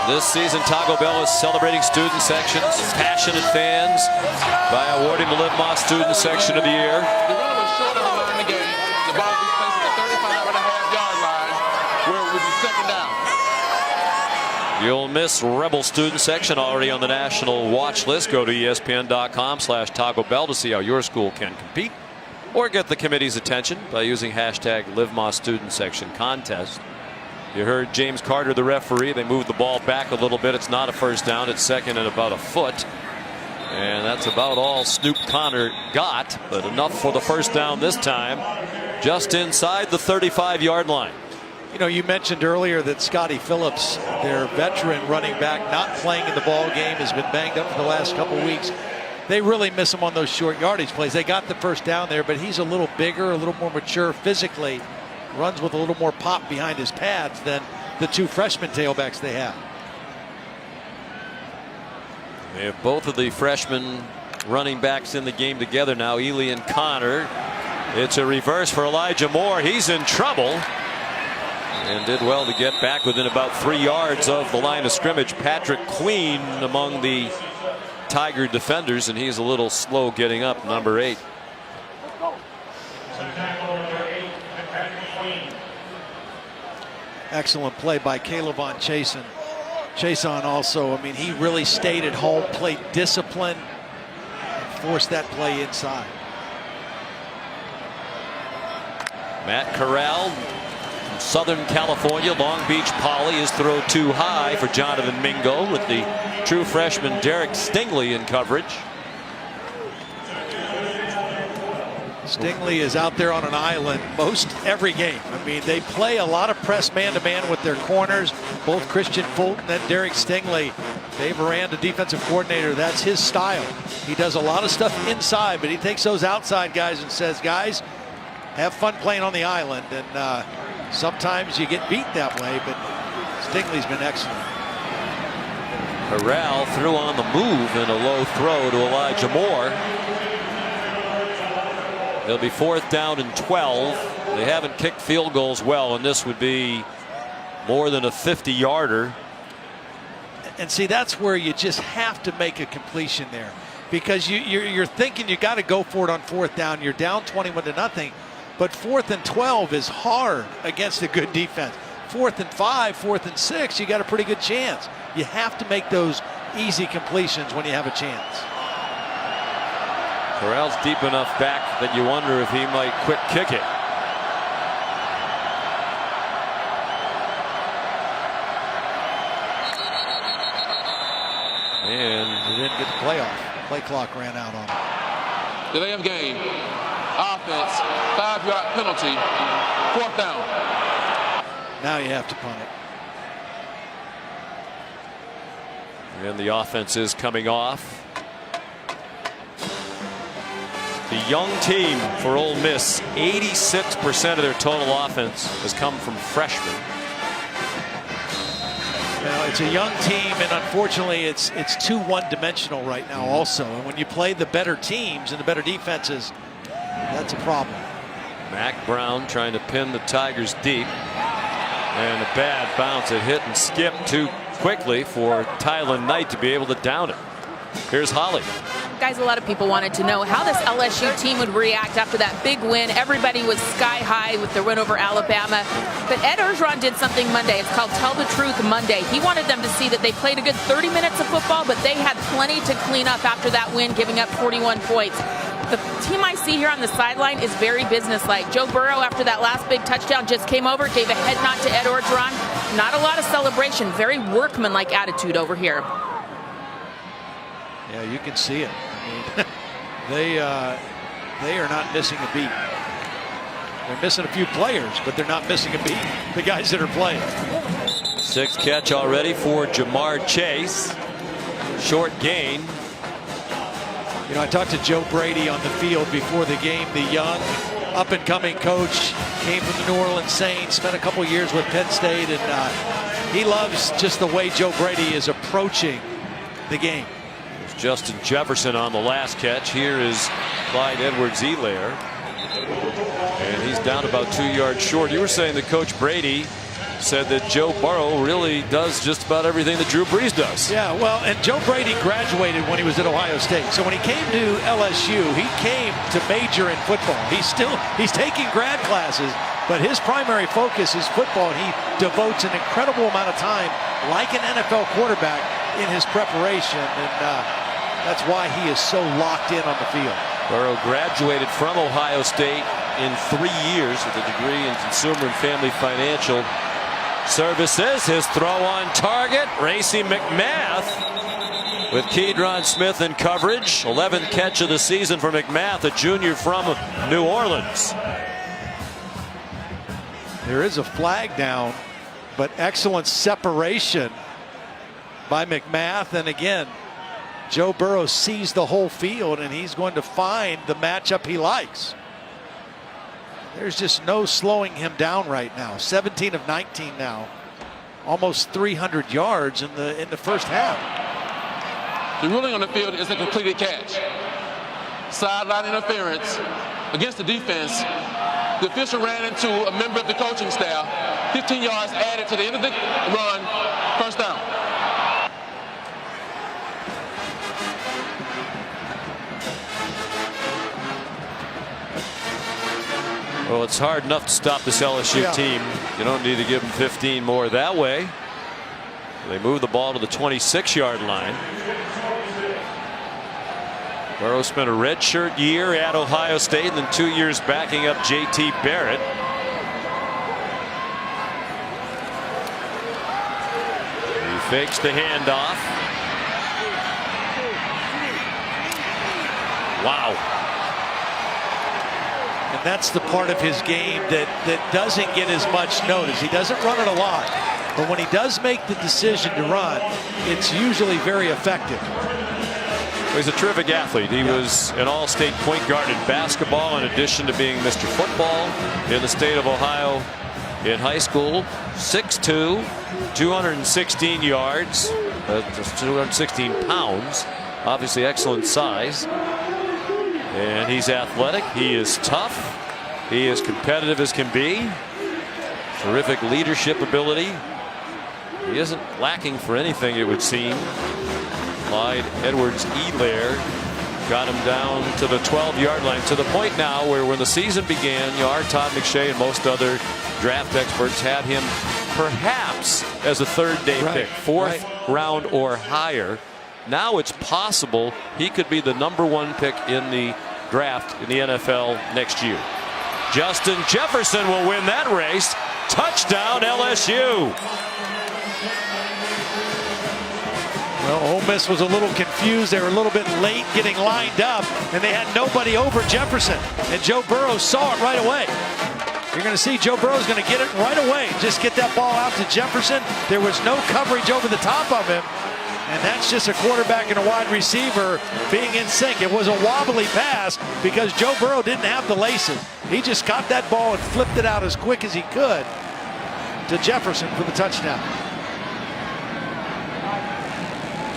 This season, Taco Bell is celebrating student sections, passionate fans, by awarding the Live Moss Student Section of the Year. The runner was short of the game. The ball will be placed at the 35.5-yard line, where it would be second down. The Ole Miss Rebel Student Section already on the national watch list. Go to ESPN.com/Taco Bell to see how your school can compete, or get the committee's attention by using hashtag Live Moss Student Section Contest. You heard James Carter, the referee. They moved the ball back a little bit. It's not a first down. It's second and about a foot. And that's about all Snoop Connor got, but enough for the first down this time, just inside the 35-yard line. You know, you mentioned earlier that Scotty Phillips, their veteran running back, not playing in the ball game, has been banged up for the last couple weeks. They really miss him on those short yardage plays. They got the first down there, but he's a little bigger, a little more mature physically. Runs with a little more pop behind his pads than the 2 freshman tailbacks they have. They have both of the freshman running backs in the game together now, Ely and Connor. It's a reverse for Elijah Moore. He's in trouble and did well to get back within about 3 yards of the line of scrimmage. Patrick Queen among the Tiger defenders, and he's a little slow getting up, number 8. Excellent play by Caleb Chason. Chason also, I mean, he really stayed at home, played discipline, and forced that play inside. Matt Corral from Southern California, Long Beach Poly. His throw too high for Jonathan Mingo, with the true freshman Derek Stingley in coverage. Stingley is out there on an island most every game. I mean, they play a lot of press man-to-man with their corners. Both Christian Fulton and Derek Stingley. Dave Aranda, defensive coordinator, that's his style. He does a lot of stuff inside, but he takes those outside guys and says, guys, have fun playing on the island. And sometimes you get beat that way, but Stingley's been excellent. Corral threw on the move and a low throw to Elijah Moore. It'll be 4th down and 12. They haven't kicked field goals well, and this would be more than a 50-yarder. And see, that's where you just have to make a completion there, because you're thinking you got to go for it on 4th down. You're down 21-0, but 4th and 12 is hard against a good defense. 4th and 5, 4th and 6, you got a pretty good chance. You have to make those easy completions when you have a chance. Corral's deep enough back that you wonder if he might quick kick it. And he didn't get the playoff. Play clock ran out on him. Delay of game. Offense. 5-yard penalty. 4th down. Now you have to punt it. And the offense is coming off. The young team for Ole Miss, 86% of their total offense has come from freshmen. Well, it's a young team, and unfortunately it's too one-dimensional right now also. And when you play the better teams and the better defenses, that's a problem. Mac Brown trying to pin the Tigers deep. And a bad bounce. It hit and skipped too quickly for Tylen Knight to be able to down it. Here's Holly. Guys, a lot of people wanted to know how this LSU team would react after that big win. Everybody was sky high with the win over Alabama. But Ed Orgeron did something Monday. It's called Tell the Truth Monday. He wanted them to see that they played a good 30 minutes of football, but they had plenty to clean up after that win, giving up 41 points. The team I see here on the sideline is very businesslike. Joe Burrow, after that last big touchdown, just came over, gave a head nod to Ed Orgeron. Not a lot of celebration. Very workmanlike attitude over here. Yeah, you can see it. I mean, they are not missing a beat. They're missing a few players, but they're not missing a beat. The guys that are playing. 6th catch already for Jamar Chase. Short gain. You know, I talked to Joe Brady on the field before the game. The young, up-and-coming coach, came from the New Orleans Saints, spent a couple years with Penn State, and he loves just the way Joe Brady is approaching the game. There's Justin Jefferson on the last catch. Here is Clyde Edwards-Helaire. And he's down about 2 yards short. You were saying that Coach Brady said that Joe Burrow really does just about everything that Drew Brees does. Yeah, well, and Joe Brady graduated when he was at Ohio State. So when he came to LSU, he came to major in football. He's taking grad classes, but his primary focus is football, and he devotes an incredible amount of time, like an NFL quarterback, in his preparation, and that's why he is so locked in on the field. Burrow graduated from Ohio State in 3 years with a degree in consumer and family financial services. His throw on target. Racey McMath with Keydron Smith in coverage. 11th catch of the season for McMath, a junior from New Orleans. There is a flag down, but excellent separation by McMath. And again, Joe Burrow sees the whole field, and he's going to find the matchup he likes. There's just no slowing him down right now. 17 of 19 now. Almost 300 yards in the first half. The ruling on the field is a completed catch. Sideline interference against the defense. The official ran into a member of the coaching staff. 15 yards added to the end of the run. First down. Well, it's hard enough to stop this LSU team. You don't need to give them 15 more that way. They move the ball to the 26-yard line. Burrow spent a redshirt year at Ohio State and then 2 years backing up J.T. Barrett. He fakes the handoff. Wow. that's the part of his game that doesn't get as much notice. He doesn't run it a lot, but when he does make the decision to run, it's usually very effective. He's a terrific athlete. He was an all-state point guard in basketball in addition to being Mr. Football in the state of Ohio in high school. 6'2", 216 yards, 216 pounds. Obviously excellent size. And he's athletic. He is tough. He is competitive as can be. Terrific leadership ability. He isn't lacking for anything, it would seem. Clyde Edwards-Helaire got him down to the 12-yard line, to the point now where when the season began, our Todd McShay and most other draft experts had him perhaps as a third-day pick, fourth round or higher. Now it's possible he could be the #1 pick in the draft in the NFL next year. Justin Jefferson will win that race. Touchdown LSU. Well, Ole Miss was a little confused. They were a little bit late getting lined up, and they had nobody over Jefferson. And Joe Burrow saw it right away. You're going to see Joe Burrow's going to get it right away. Just get that ball out to Jefferson. There was no coverage over the top of him. And that's just a quarterback and a wide receiver being in sync. It was a wobbly pass because Joe Burrow didn't have the laces. He just caught that ball and flipped it out as quick as he could to Jefferson for the touchdown.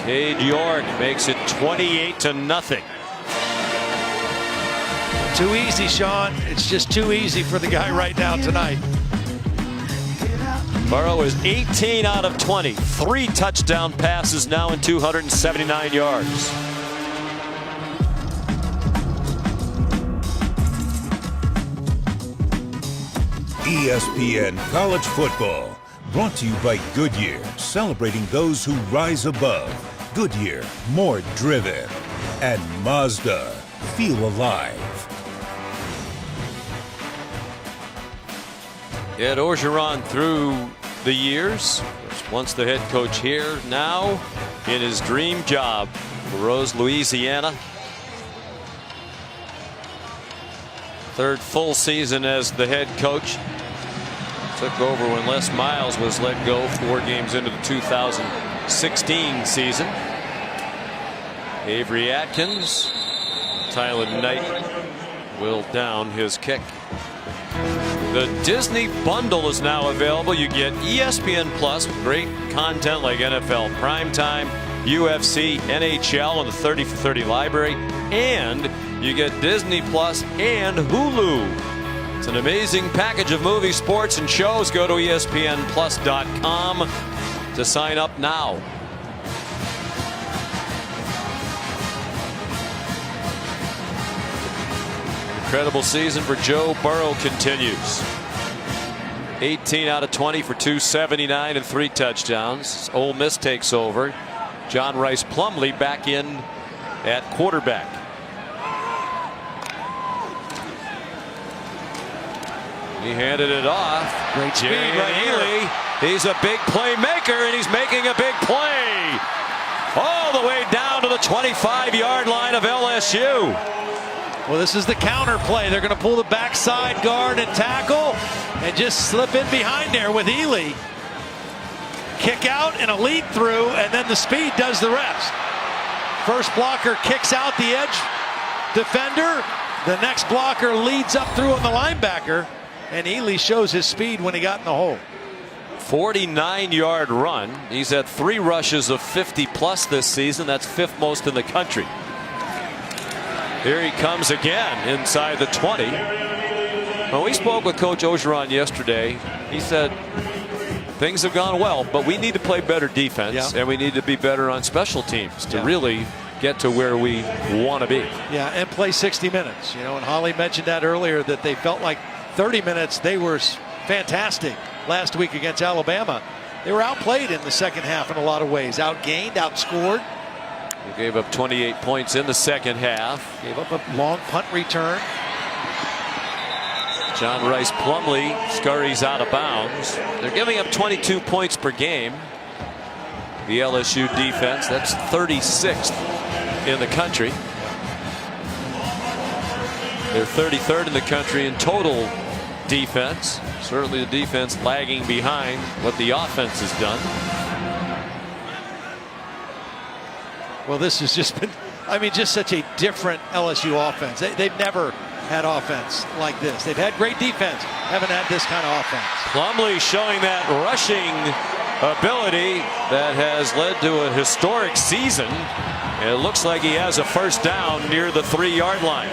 Cade York makes it 28-0. Too easy, Sean. It's just too easy for the guy right now tonight. Burrow is 18 out of 20. 3 touchdown passes now in 279 yards. ESPN College Football, brought to you by Goodyear, celebrating those who rise above. Goodyear, more driven. And Mazda, feel alive. Ed Orgeron through the years, was once the head coach here, now in his dream job for Rose, Louisiana. Third full season as the head coach. Took over when Les Miles was let go 4 games into the 2016 season. Avery Atkins, Tyler Knight will down his kick. The Disney bundle is now available. You get ESPN Plus, great content like NFL Primetime, UFC, NHL, and the 30 for 30 library, and you get Disney Plus and Hulu. It's an amazing package of movies, sports, and shows. Go to ESPNplus.com to sign up now. Incredible season for Joe Burrow continues. 18 out of 20 for 279 and 3 touchdowns. Ole Miss takes over. John Rice Plumlee back in at quarterback. He handed it off. Great speed right here. He's a big playmaker, and he's making a big play. All the way down to the 25-yard line of LSU. Well, this is the counter play. They're going to pull the backside guard and tackle and just slip in behind there with Ely. Kick out and a lead through, and then the speed does the rest. First blocker kicks out the edge defender. The next blocker leads up through on the linebacker, and Ely shows his speed when he got in the hole. 49-yard run. He's had 3 rushes of 50+ this season. That's 5th most in the country. Here he comes again inside the 20. When we spoke with Coach Orgeron yesterday, he said things have gone well, but we need to play better defense, and we need to be better on special teams to really get to where we want to be. Yeah, and play 60 minutes. You know, and Holly mentioned that earlier, that they felt like 30 minutes they were fantastic last week against Alabama. They were outplayed in the second half in a lot of ways. Outgained, outscored. They gave up 28 points in the second half. Gave up a long punt return. John Rice Plumlee scurries out of bounds. They're giving up 22 points per game. The LSU defense, that's 36th in the country. They're 33rd in the country in total defense. Certainly the defense lagging behind what the offense has done. Well, this has just been, I mean, just such a different LSU offense. They've never had offense like this. They've had great defense, haven't had this kind of offense. Plumlee showing that rushing ability that has led to a historic season. And it looks like he has a first down near the 3-yard line.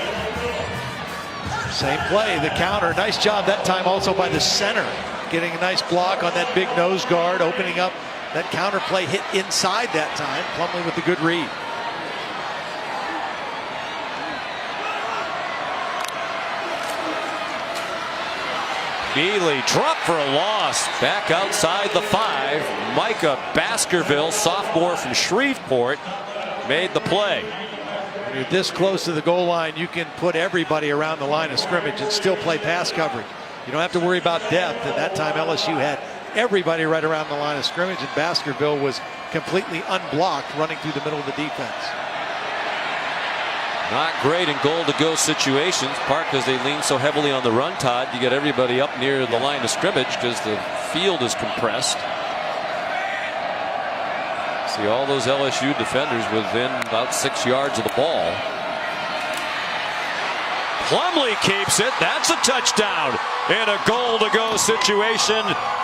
Same play, the counter. Nice job that time also by the center. Getting a nice block on that big nose guard, opening up that counter play, hit inside that time. Plumlee with the good read. Ely dropped for a loss. Back outside the 5. Micah Baskerville, sophomore from Shreveport, made the play. When you're this close to the goal line, you can put everybody around the line of scrimmage and still play pass coverage. You don't have to worry about depth. And that time LSU had everybody right around the line of scrimmage, and Baskerville was completely unblocked running through the middle of the defense. Not great in goal-to-go situations, part because they lean so heavily on the run, Todd. You get everybody up near the line of scrimmage because the field is compressed. See all those LSU defenders within about 6 yards of the ball. Plumlee keeps it. That's a touchdown in a goal-to-go situation.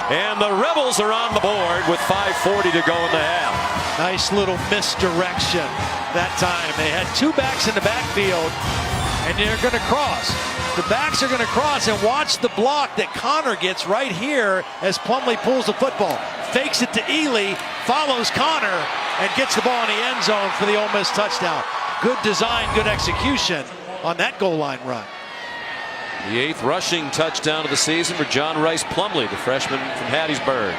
And the Rebels are on the board with 5:40 to go in the half. Nice little misdirection that time. They had 2 backs in the backfield, and they're going to cross. The backs are going to cross, and watch the block that Connor gets right here as Plumlee pulls the football. Fakes it to Ely, follows Connor, and gets the ball in the end zone for the Ole Miss touchdown. Good design, good execution on that goal line run. The 8th rushing touchdown of the season for John Rice Plumlee, the freshman from Hattiesburg.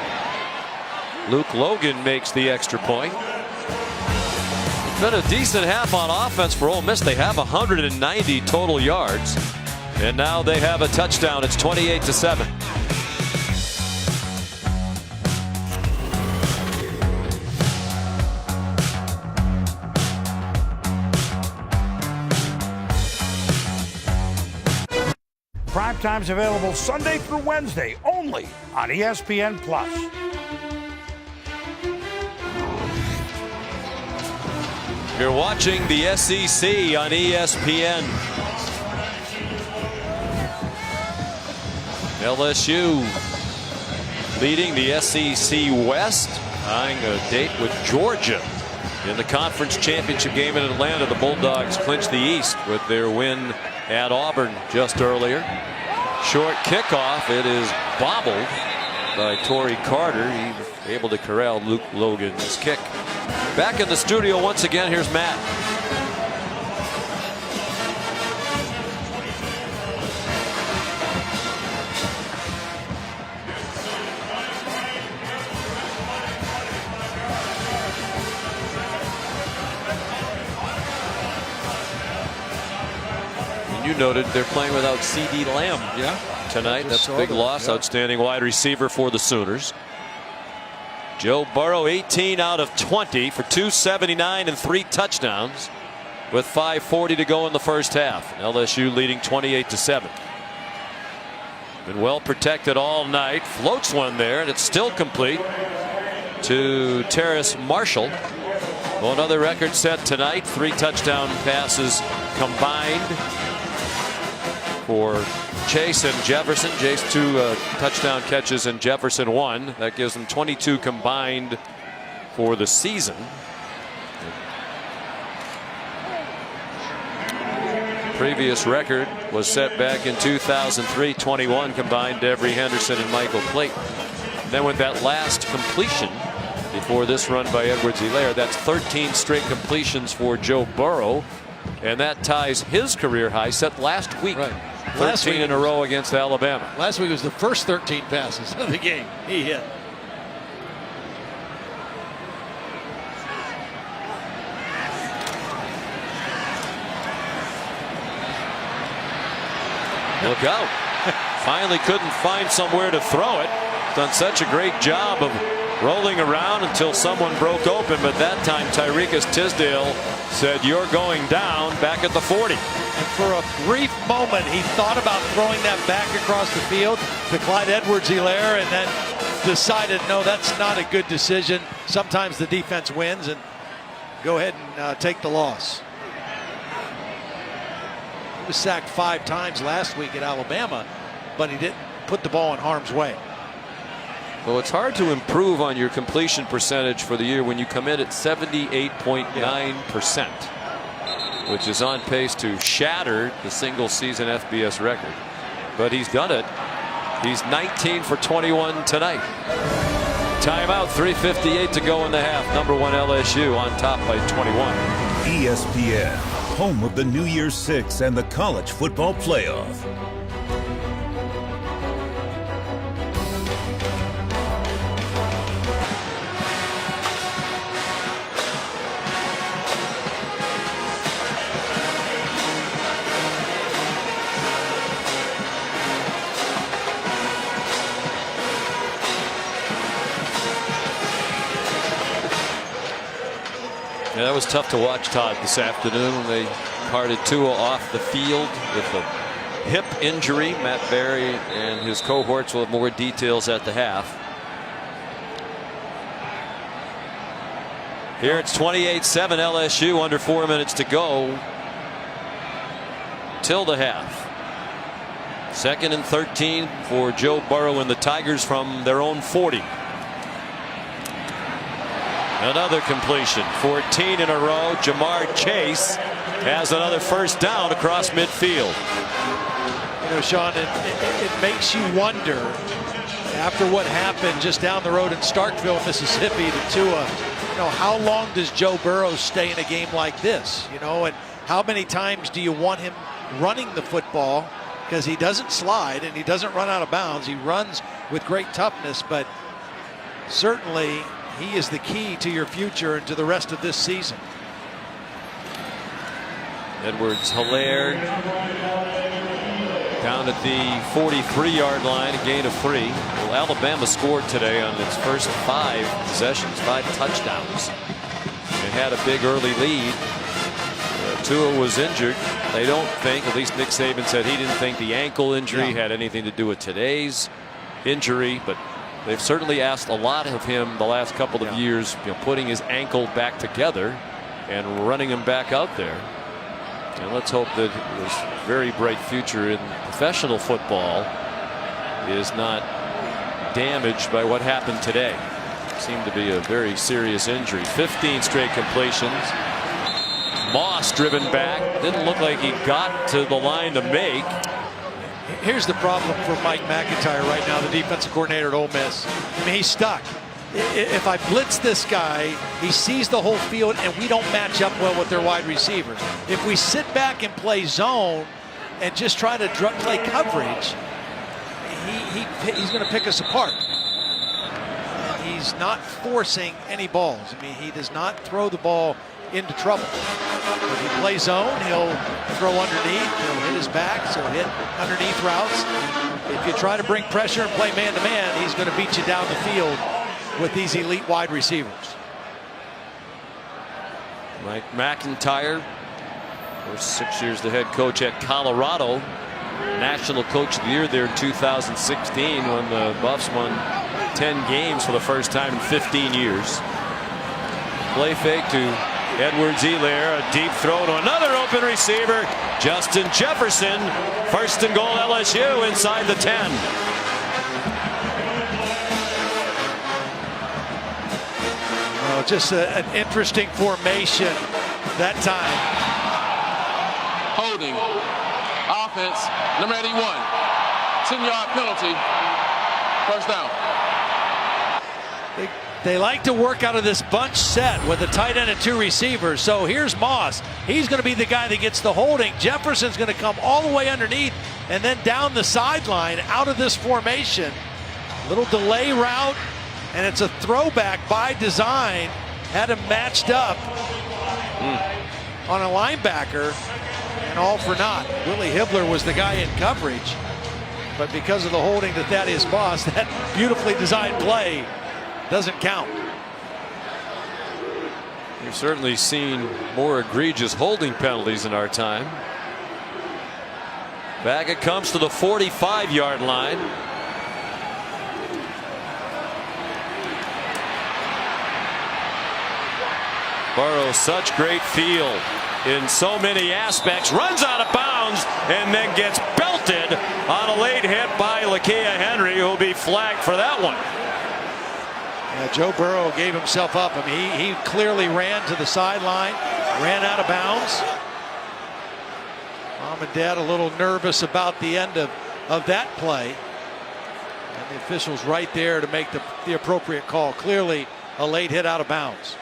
Luke Logan makes the extra point. It's been a decent half on offense for Ole Miss. They have 190 total yards, and now they have a touchdown. It's 28-7. Prime time's available Sunday through Wednesday only on ESPN+. You're watching the SEC on ESPN. LSU leading the SEC West, tying a date with Georgia in the conference championship game in Atlanta. The Bulldogs clinched the East with their win at Auburn just earlier. Short kickoff. It is bobbled by Torrey Carter. He was able to corral Luke Logan's kick. Back in the studio once again, here's Matt. You noted they're playing without C.D. Lamb tonight. That's a big loss. Outstanding wide receiver for the Sooners. Joe Burrow 18 out of 20 for 279 and 3 touchdowns with 5:40 to go in the first half. LSU leading 28-7. Been well protected all night. Floats one there, and it's still complete to Terrace Marshall. Well, another record set tonight. 3 touchdown passes combined for Chase and Jefferson. Chase 2 touchdown catches and Jefferson 1. That gives them 22 combined for the season. Previous record was set back in 2003. 21 combined, Devery Henderson and Michael Clayton. Then with that last completion before this run by Edwards-Helaire, that's 13 straight completions for Joe Burrow, and that ties his career high set last week. Right. 13 in a row against Alabama. Last week was the first 13 passes of the game he hit. Look out. Finally couldn't find somewhere to throw it. Done such a great job of rolling around until someone broke open, but that time Tyrekus Tisdale said, "You're going down," back at the 40. And for a brief moment, he thought about throwing that back across the field to Clyde Edwards-Helaire, and then decided, no, that's not a good decision. Sometimes the defense wins, and go ahead and take the loss. He was sacked 5 times last week at Alabama, but he didn't put the ball in harm's way. Well, it's hard to improve on your completion percentage for the year when you come in at 78.9%, which is on pace to shatter the single season FBS record. But he's done it. He's 19 for 21 tonight. Timeout, 3:58 to go in the half. Number 1 LSU on top by 21. ESPN, home of the New Year's Six and the college football playoff. Yeah, that was tough to watch, Todd, this afternoon when they carted Tua off the field with a hip injury. Matt Berry and his cohorts will have more details at the half. Here it's 28-7 LSU, under 4 minutes to go till the half. 2nd and 13 for Joe Burrow and the Tigers from their own 40. Another completion, 14 in a row. Jamar Chase has another first down across midfield. You know, Sean, it makes you wonder, after what happened just down the road in Starkville, Mississippi, to Tua, you know, how long does Joe Burrow stay in a game like this? You know, and how many times do you want him running the football? Because he doesn't slide and he doesn't run out of bounds. He runs with great toughness, but certainly he is the key to your future and to the rest of this season. Edwards-Helaire down at the 43-yard line, a gain of 3. Well, Alabama scored today on its first 5 possessions, 5 touchdowns. It had a big early lead. Tua was injured. They don't think, at least Nick Saban said he didn't think the ankle injury had anything to do with today's injury, but they've certainly asked a lot of him the last couple of years, you know, putting his ankle back together and running him back out there. And let's hope that his very bright future in professional football is not damaged by what happened today. Seemed to be a very serious injury. 15 straight completions. Moss driven back. Didn't look like he got to the line to make. Here's the problem for Mike McIntyre right now, the defensive coordinator at Ole Miss. I mean, he's stuck. If I blitz this guy, he sees the whole field, and we don't match up well with their wide receivers. If we sit back and play zone and just try to play coverage, he's going to pick us apart. He's not forcing any balls. I mean, he does not throw the ball into trouble. If he plays zone, he'll throw underneath, he'll hit his backs, he'll hit underneath routes. If you try to bring pressure and play man-to-man, he's going to beat you down the field with these elite wide receivers. Mike McIntyre, for 6 years the head coach at Colorado, National Coach of the Year there in 2016 when the Buffs won 10 games for the first time in 15 years. Play fake to Edwards-Helaire, a deep throw to another open receiver, Justin Jefferson. 1st and goal LSU inside the 10. Oh, just an interesting formation that time. Holding. Offense, number 81. 10-yard penalty. First down. They like to work out of this bunch set with a tight end and 2 receivers. So here's Moss. He's going to be the guy that gets the holding. Jefferson's going to come all the way underneath and then down the sideline out of this formation. Little delay route, and it's a throwback by design. Had him matched up on a linebacker, and all for naught. Willie Hibbler was the guy in coverage, but because of the holding to Thaddeus Moss, that beautifully designed play doesn't count. We've certainly seen more egregious holding penalties in our time. Back it comes to the 45-yard line. Burrow, such great feel in so many aspects, runs out of bounds and then gets belted on a late hit by Lakia Henry, who will be flagged for that one. Yeah, Joe Burrow gave himself up. I mean, he clearly ran to the sideline, ran out of bounds. Mom and Dad a little nervous about the end of that play. And the officials right there to make the appropriate call. Clearly a late hit out of bounds.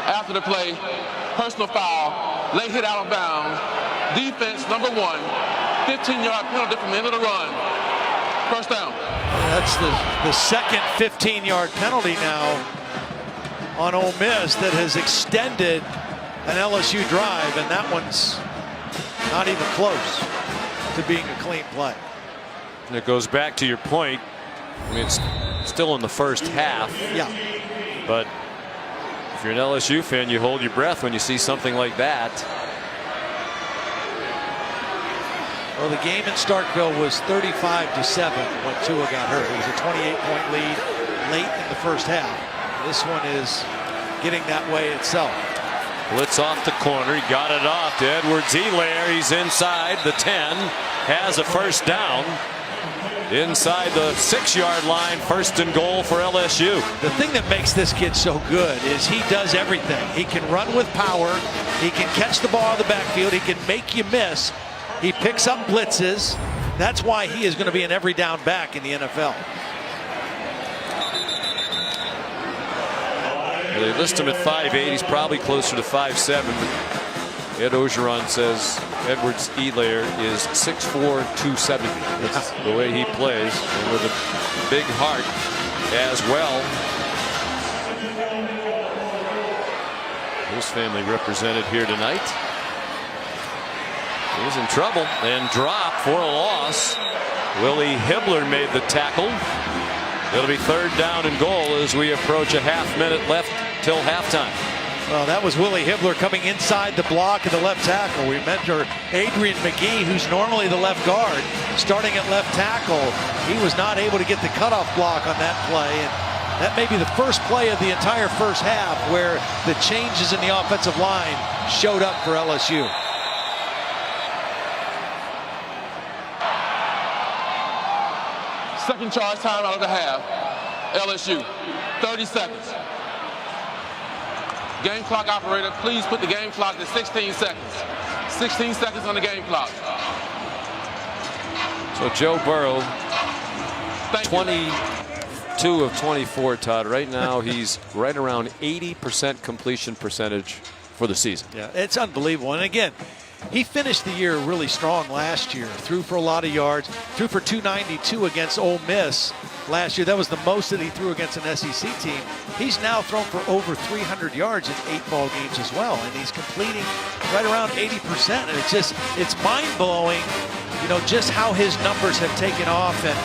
After the play, personal foul, late hit out of bounds, defense number 1, 15-yard penalty from the end of the run. First down. That's the second 15-yard penalty now on Ole Miss that has extended an LSU drive, and that one's not even close to being a clean play. And it goes back to your point. I mean, it's still in the first half. Yeah. But if you're an LSU fan, you hold your breath when you see something like that. Well, the game in Starkville was 35-7 when Tua got hurt. It was a 28-point lead late in the first half. This one is getting that way itself. Blitz off the corner. He got it off to Edwards-Helaire. He's inside the 10. Has a first down. Inside the 6-yard line, first and goal for LSU. The thing that makes this kid so good is he does everything. He can run with power. He can catch the ball out of the backfield. He can make you miss. He picks up blitzes. That's why he is going to be an every down back in the NFL. Well, they list him at 5'8". He's probably closer to 5'7". But Ed Ogeron says Edwards-Helaire is 6'4", 270. That's the way he plays, and with a big heart as well. His family represented here tonight. He's in trouble and dropped for a loss. Willie Hibbler made the tackle. It'll be third down and goal as we approach a half-minute left till halftime. Well, that was Willie Hibbler coming inside the block of the left tackle. We mentor Adrian McGee, who's normally the left guard, starting at left tackle. He was not able to get the cutoff block on that play, and that may be the first play of the entire first half where the changes in the offensive line showed up for LSU. Second charge time out of the half. LSU, 30 seconds. Game clock operator, please put the game clock to 16 seconds. 16 seconds on the game clock. So Joe Burrow, 22 of 24, Todd. Right now he's right around 80% completion percentage for the season. Yeah, it's unbelievable. And again, he finished the year really strong last year. Threw for a lot of yards. Threw for 292 against Ole Miss last year. That was the most that he threw against an SEC team. He's now thrown for over 300 yards in 8 ball games as well. And he's completing right around 80%. And it's mind-blowing, you know, just how his numbers have taken off. And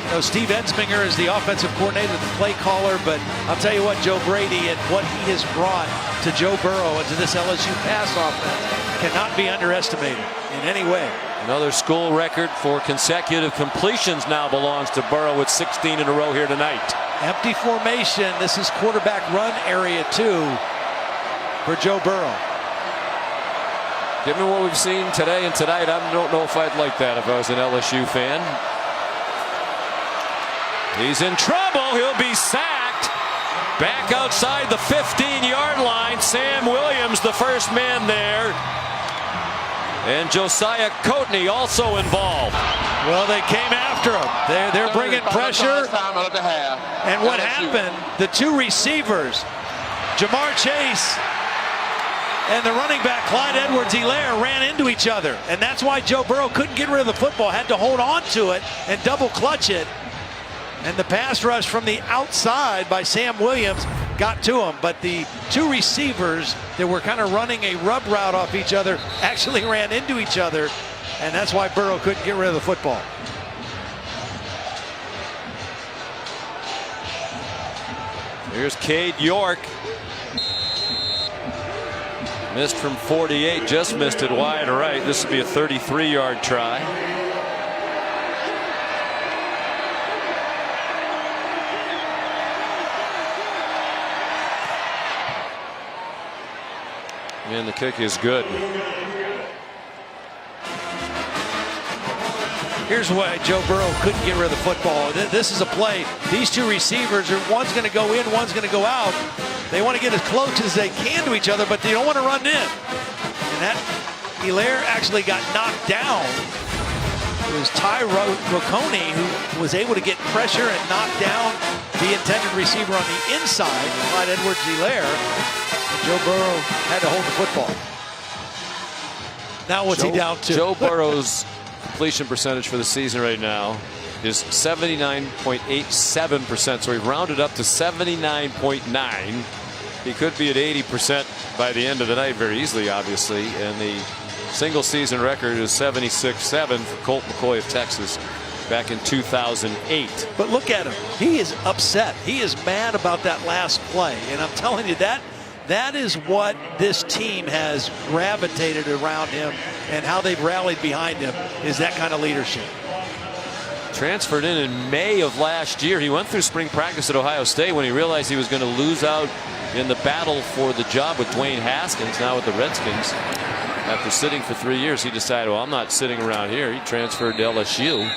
you know, Steve Ensminger is the offensive coordinator, the play caller, but I'll tell you what, Joe Brady and what he has brought to Joe Burrow and to this LSU pass offense cannot be underestimated in any way. Another school record for consecutive completions now belongs to Burrow with 16 in a row here tonight. Empty formation. This is quarterback run area 2 for Joe Burrow. Given what we've seen today and tonight, I don't know if I'd like that if I was an LSU fan. He's in trouble. He'll be sacked. Back outside the 15-yard line. Sam Williams, the first man there. And Josiah Coatney also involved. Well, they came after him. They're bringing pressure. And what happened, the two receivers, Jamar Chase and the running back, Clyde Edwards-Helaire, ran into each other. And that's why Joe Burrow couldn't get rid of the football, had to hold on to it and double clutch it. And the pass rush from the outside by Sam Williams got to him, but the two receivers that were kind of running a rub route off each other actually ran into each other, and that's why Burrow couldn't get rid of the football. Here's Cade York. Missed from 48, just missed it wide right. This will be a 33-yard try. And the kick is good. Here's why Joe Burrow couldn't get rid of the football. This is a play. These two receivers, one's going to go in, one's going to go out. They want to get as close as they can to each other, but they don't want to run in. And that Hilaire actually got knocked down. It was Ty Rocconi who was able to get pressure and knock down the intended receiver on the inside, Clyde Edwards-Hilaire. And Joe Burrow had to hold the football. Now what's he down to? Joe Burrow's completion percentage for the season right now is 79.87%. So we've rounded up to 79.9. He could be at 80% by the end of the night very easily, obviously. And the single season record is 76.7 for Colt McCoy of Texas back in 2008. But look at him. He is upset. He is mad about that last play. And I'm telling you, that is what this team has gravitated around him, and how they've rallied behind him is that kind of leadership. Transferred in May of last year. He went through spring practice at Ohio State when he realized he was going to lose out in the battle for the job with Dwayne Haskins, now with the Redskins. After sitting for 3 years, he decided, well, I'm not sitting around here. He transferred to LSU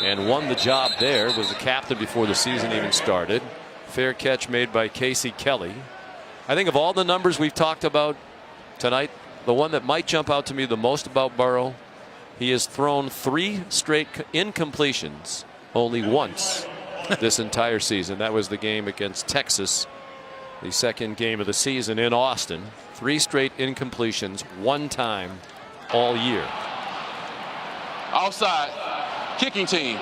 and won the job there. Was the captain before the season even started. Fair catch made by Casey Kelly. I think of all the numbers we've talked about tonight, the one that might jump out to me the most about Burrow, he has thrown 3 straight incompletions only once this entire season. That was the game against Texas, the second game of the season in Austin. 3 straight incompletions, 1 time all year. Offside, kicking team.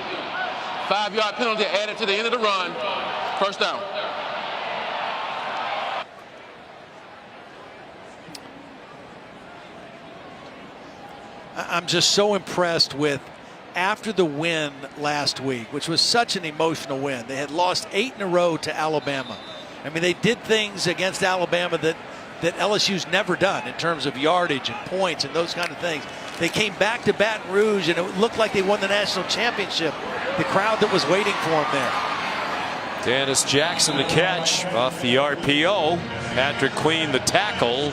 5-yard penalty added to the end of the run. First down. I'm just so impressed with, after the win last week, which was such an emotional win. They had lost 8 in a row to Alabama. I mean, they did things against Alabama that LSU's never done in terms of yardage and points and those kind of things. They came back to Baton Rouge, and it looked like they won the national championship. The crowd that was waiting for them there. Dennis Jackson the catch off the RPO. Patrick Queen the tackle.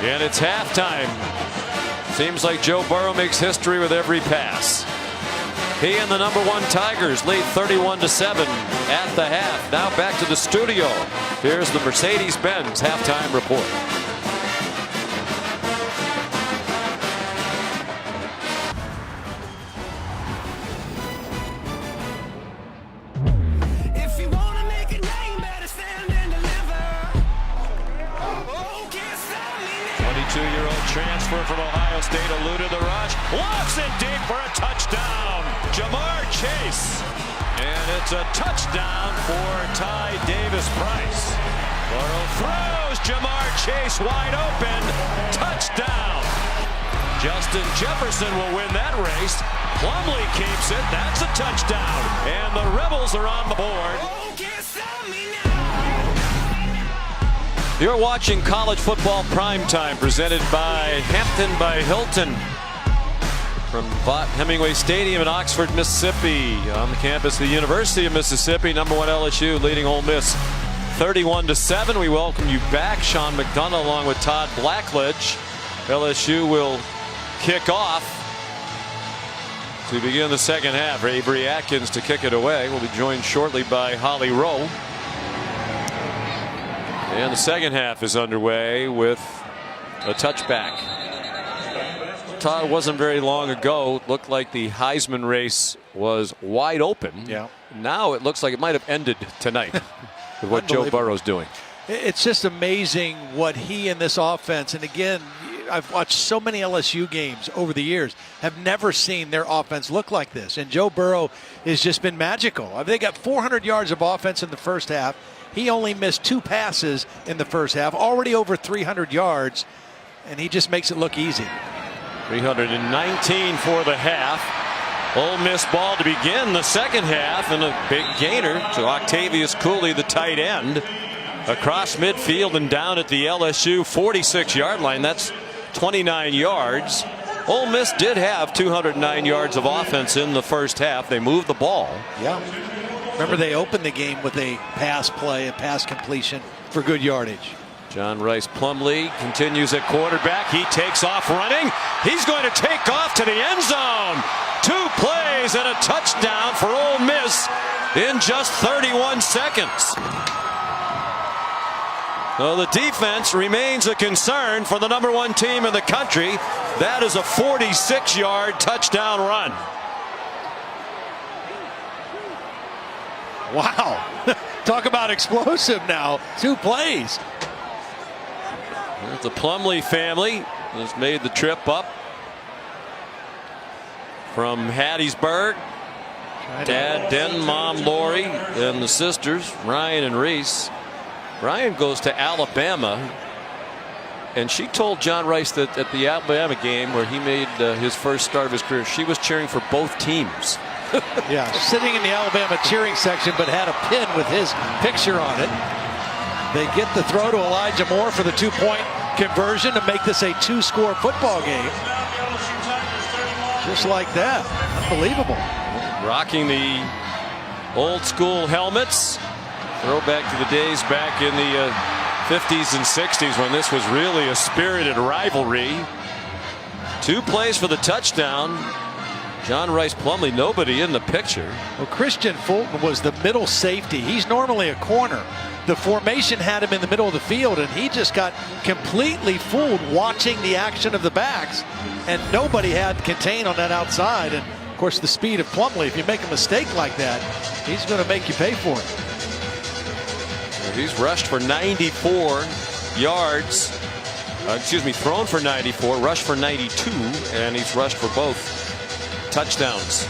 And it's halftime. Seems like Joe Burrow makes history with every pass. He and the #1 Tigers lead 31-7 at the half. Now back to the studio. Here's the Mercedes-Benz halftime report. If you wanna make a name, better stand and deliver. Oh, can't stop me now. 22-year-old transfer from Ohio State eluded the rush. Lofts it deep for a touchdown. Jamar Chase. And it's a touchdown for Ty Davis-Price. Burrow throws. Jamar Chase wide open. Touchdown. Justin Jefferson will win that race. Plumlee keeps it. That's a touchdown. And the Rebels are on the board. Oh, can't stop me now. You're watching College Football Primetime, presented by Hampton by Hilton. From Vaught Hemingway Stadium in Oxford, Mississippi, on the campus of the University of Mississippi. #1 LSU leading Ole Miss 31-7. We welcome you back. Sean McDonough along with Todd Blackledge. LSU will kick off to begin the second half. Avery Atkins to kick it away. We'll be joined shortly by Holly Rowe. And the second half is underway with a touchback. Todd, wasn't very long ago, it looked like the Heisman race was wide open. Yeah. Now it looks like it might have ended tonight with what Joe Burrow's doing. It's just amazing what he and this offense, and again, I've watched so many LSU games over the years, have never seen their offense look like this. And Joe Burrow has just been magical. I mean, they got 400 yards of offense in the first half, He only missed 2 passes in the first half, already over 300 yards, and he just makes it look easy. 319 for the half. Ole Miss ball to begin the second half, and a big gainer to Octavius Cooley, the tight end, across midfield and down at the LSU 46-yard line. That's 29 yards. Ole Miss did have 209 yards of offense in the first half. They moved the ball. Yeah. Remember, they opened the game with a pass play, a pass completion for good yardage. John Rice Plumlee continues at quarterback. He takes off running. He's going to take off to the end zone. 2 plays and a touchdown for Ole Miss in just 31 seconds. So the defense remains a concern for the #1 team in the country. That is a 46-yard touchdown run. Wow. Talk about explosive now. 2 plays. The Plumlee family has made the trip up from Hattiesburg. Dad, Den, Mom, Lori, and the sisters, Ryan and Reese. Ryan goes to Alabama, and she told John Rice that at the Alabama game where he made his first start of his career, she was cheering for both teams. Yeah, sitting in the Alabama cheering section, but had a pin with his picture on it. They get the throw to Elijah Moore for the 2-point conversion to make this a 2-score football game. Just like that. Unbelievable. Rocking the old school helmets. Throwback to the days back in the 50s and 60s when this was really a spirited rivalry. 2 plays for the touchdown. John Rice Plumlee, nobody in the picture. Well, Christian Fulton was the middle safety. He's normally a corner. The formation had him in the middle of the field, and he just got completely fooled watching the action of the backs, and nobody had contain on that outside. And of course, the speed of Plumlee, if you make a mistake like that, he's going to make you pay for it. He's rushed for 94 yards. Thrown for 94, rushed for 92, and he's rushed for both touchdowns.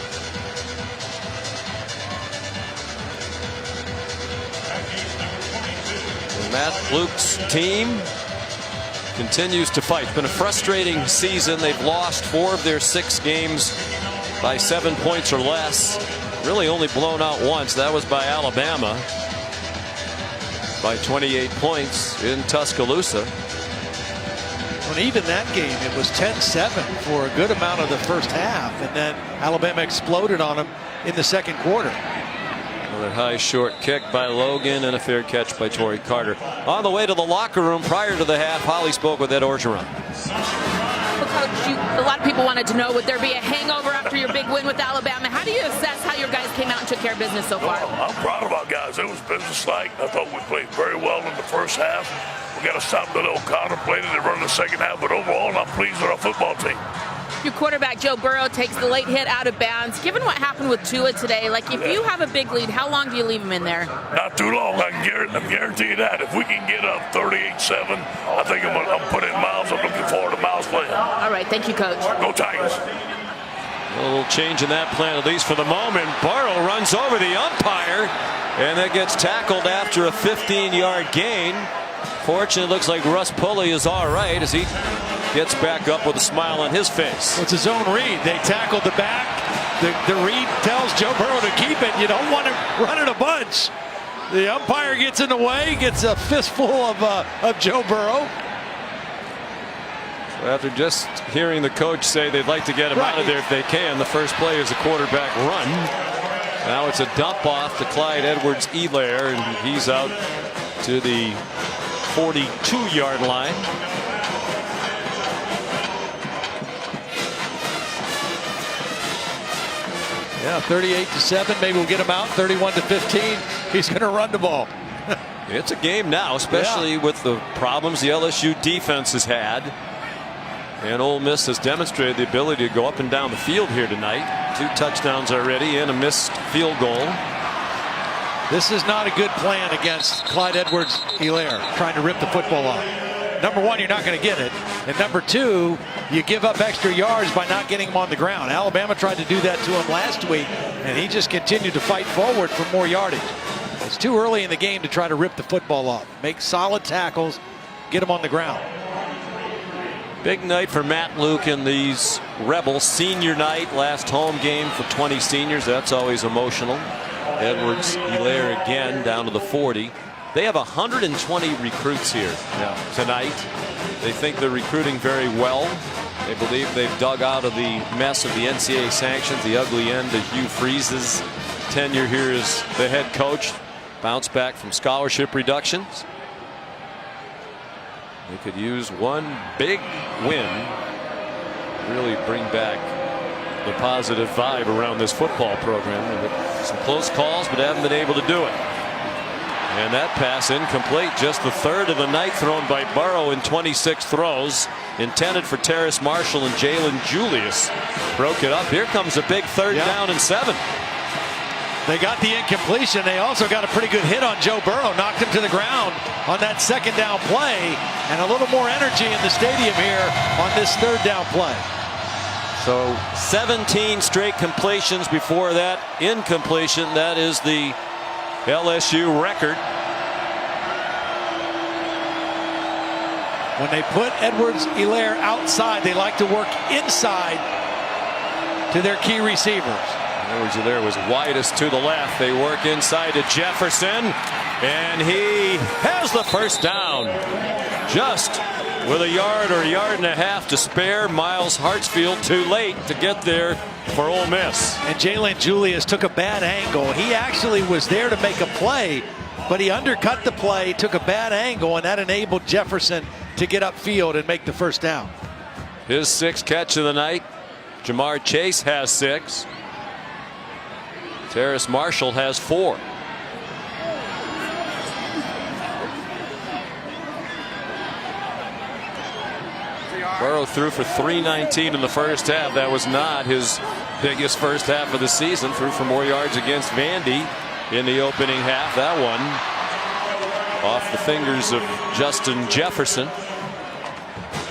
And Matt Luke's team continues to fight. It's been a frustrating season. They've lost 4 of their 6 games by 7 points or less. Really only blown out once. That was by Alabama by 28 points in Tuscaloosa. When even that game, it was 10-7 for a good amount of the first half, and then Alabama exploded on them in the second quarter. Another high short kick by Logan and a fair catch by Torrey Carter. On the way to the locker room prior to the half, Holly spoke with Ed Orgeron. Well, Coach, a lot of people wanted to know, would there be a hangover after your big win with Alabama? How do you assess how your guys came out and took care of business so far? I'm proud of our guys. It was business-like. I thought we played very well in the first half. We got to stop the little contemplated and run the second half, but overall, I'm pleased with our football team. Your quarterback, Joe Burrow, takes the late hit out of bounds. Given what happened with Tua today, like if you have a big lead, how long do you leave him in there? Not too long. I can guarantee you that. If we can get up 38-7, I think I'm putting Miles. I'm looking forward to Miles playing. All right. Thank you, Coach. Go Tigers. A little change in that plan, at least for the moment. Burrow runs over the umpire, and that gets tackled after a 15-yard gain. Fortunately, it looks like Russ Pulley is all right as he gets back up with a smile on his face. Well, it's a zone read. They tackled the back. The read tells Joe Burrow to keep it. You don't want to run it a bunch. The umpire gets in the way, gets a fistful of Joe Burrow. So after just hearing the coach say they'd like to get him out of there if they can, the first play is a quarterback run. Now it's a dump off to Clyde Edwards-Helaire, and he's out to the 42-yard line. Yeah, 38-7. Maybe we'll get him out. 31-15. He's going to run the ball. It's a game now, especially with the problems the LSU defense has had. And Ole Miss has demonstrated the ability to go up and down the field here tonight. 2 touchdowns already and a missed field goal. This is not a good plan against Clyde Edwards-Helaire, trying to rip the football off. Number one, you're not going to get it. And number two, you give up extra yards by not getting him on the ground. Alabama tried to do that to him last week, and he just continued to fight forward for more yardage. It's too early in the game to try to rip the football off. Make solid tackles, get them on the ground. Big night for Matt Luke and these Rebels. Senior night, last home game for 20 seniors. That's always emotional. Edwards-Helaire again down to the 40. They have 120 recruits here tonight. They think they're recruiting very well. They believe they've dug out of the mess of the NCAA sanctions, the ugly end of Hugh Freeze's tenure here as the head coach. Bounced back from scholarship reductions. They could use one big win, really bring back the positive vibe around this football program. Some close calls, but haven't been able to do it. And that pass incomplete, just the third of the night thrown by Burrow in 26 throws. Intended for Terrace Marshall, and Jalen Julius broke it up. Here comes a big third down and 7. They got the incompletion. They also got a pretty good hit on Joe Burrow. Knocked him to the ground on that second down play. And a little more energy in the stadium here on this third down play. So 17 straight completions before that incompletion. That is the LSU record. When they put Edwards-Helaire outside, they like to work inside to their key receivers. Edwards-Helaire was widest to the left. They work inside to Jefferson, and he has the first down. Just with a yard or a yard and a half to spare. Miles Hartsfield too late to get there for Ole Miss. And Jalen Julius took a bad angle. He actually was there to make a play, but he undercut the play, took a bad angle, and that enabled Jefferson to get upfield and make the first down. His 6th catch of the night. Jamar Chase has 6. Terrace Marshall has 4. Burrow threw for 319 in the first half. That was not his biggest first half of the season. Threw for more yards against Vandy in the opening half. That one off the fingers of Justin Jefferson.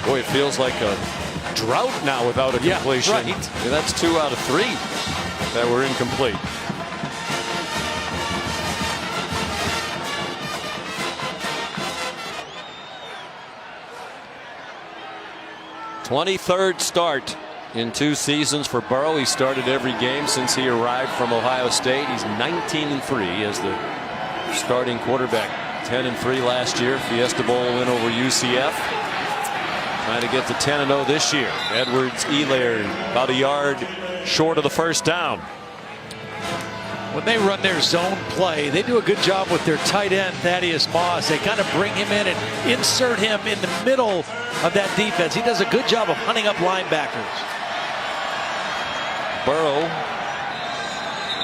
Boy, it feels like a drought now without a completion. Right. Yeah, that's 2 out of 3 that were incomplete. '23rd start in 2 seasons for Burrow. He started every game since he arrived from Ohio State. He's 19-3 as the starting quarterback. 10-3 last year. Fiesta Bowl win over UCF. Trying to get to 10-0 this year. Edwards-Helaire about a yard short of the first down. When they run their zone play, they do a good job with their tight end, Thaddeus Moss. They kind of bring him in and insert him in the middle of that defense. He does a good job of hunting up linebackers.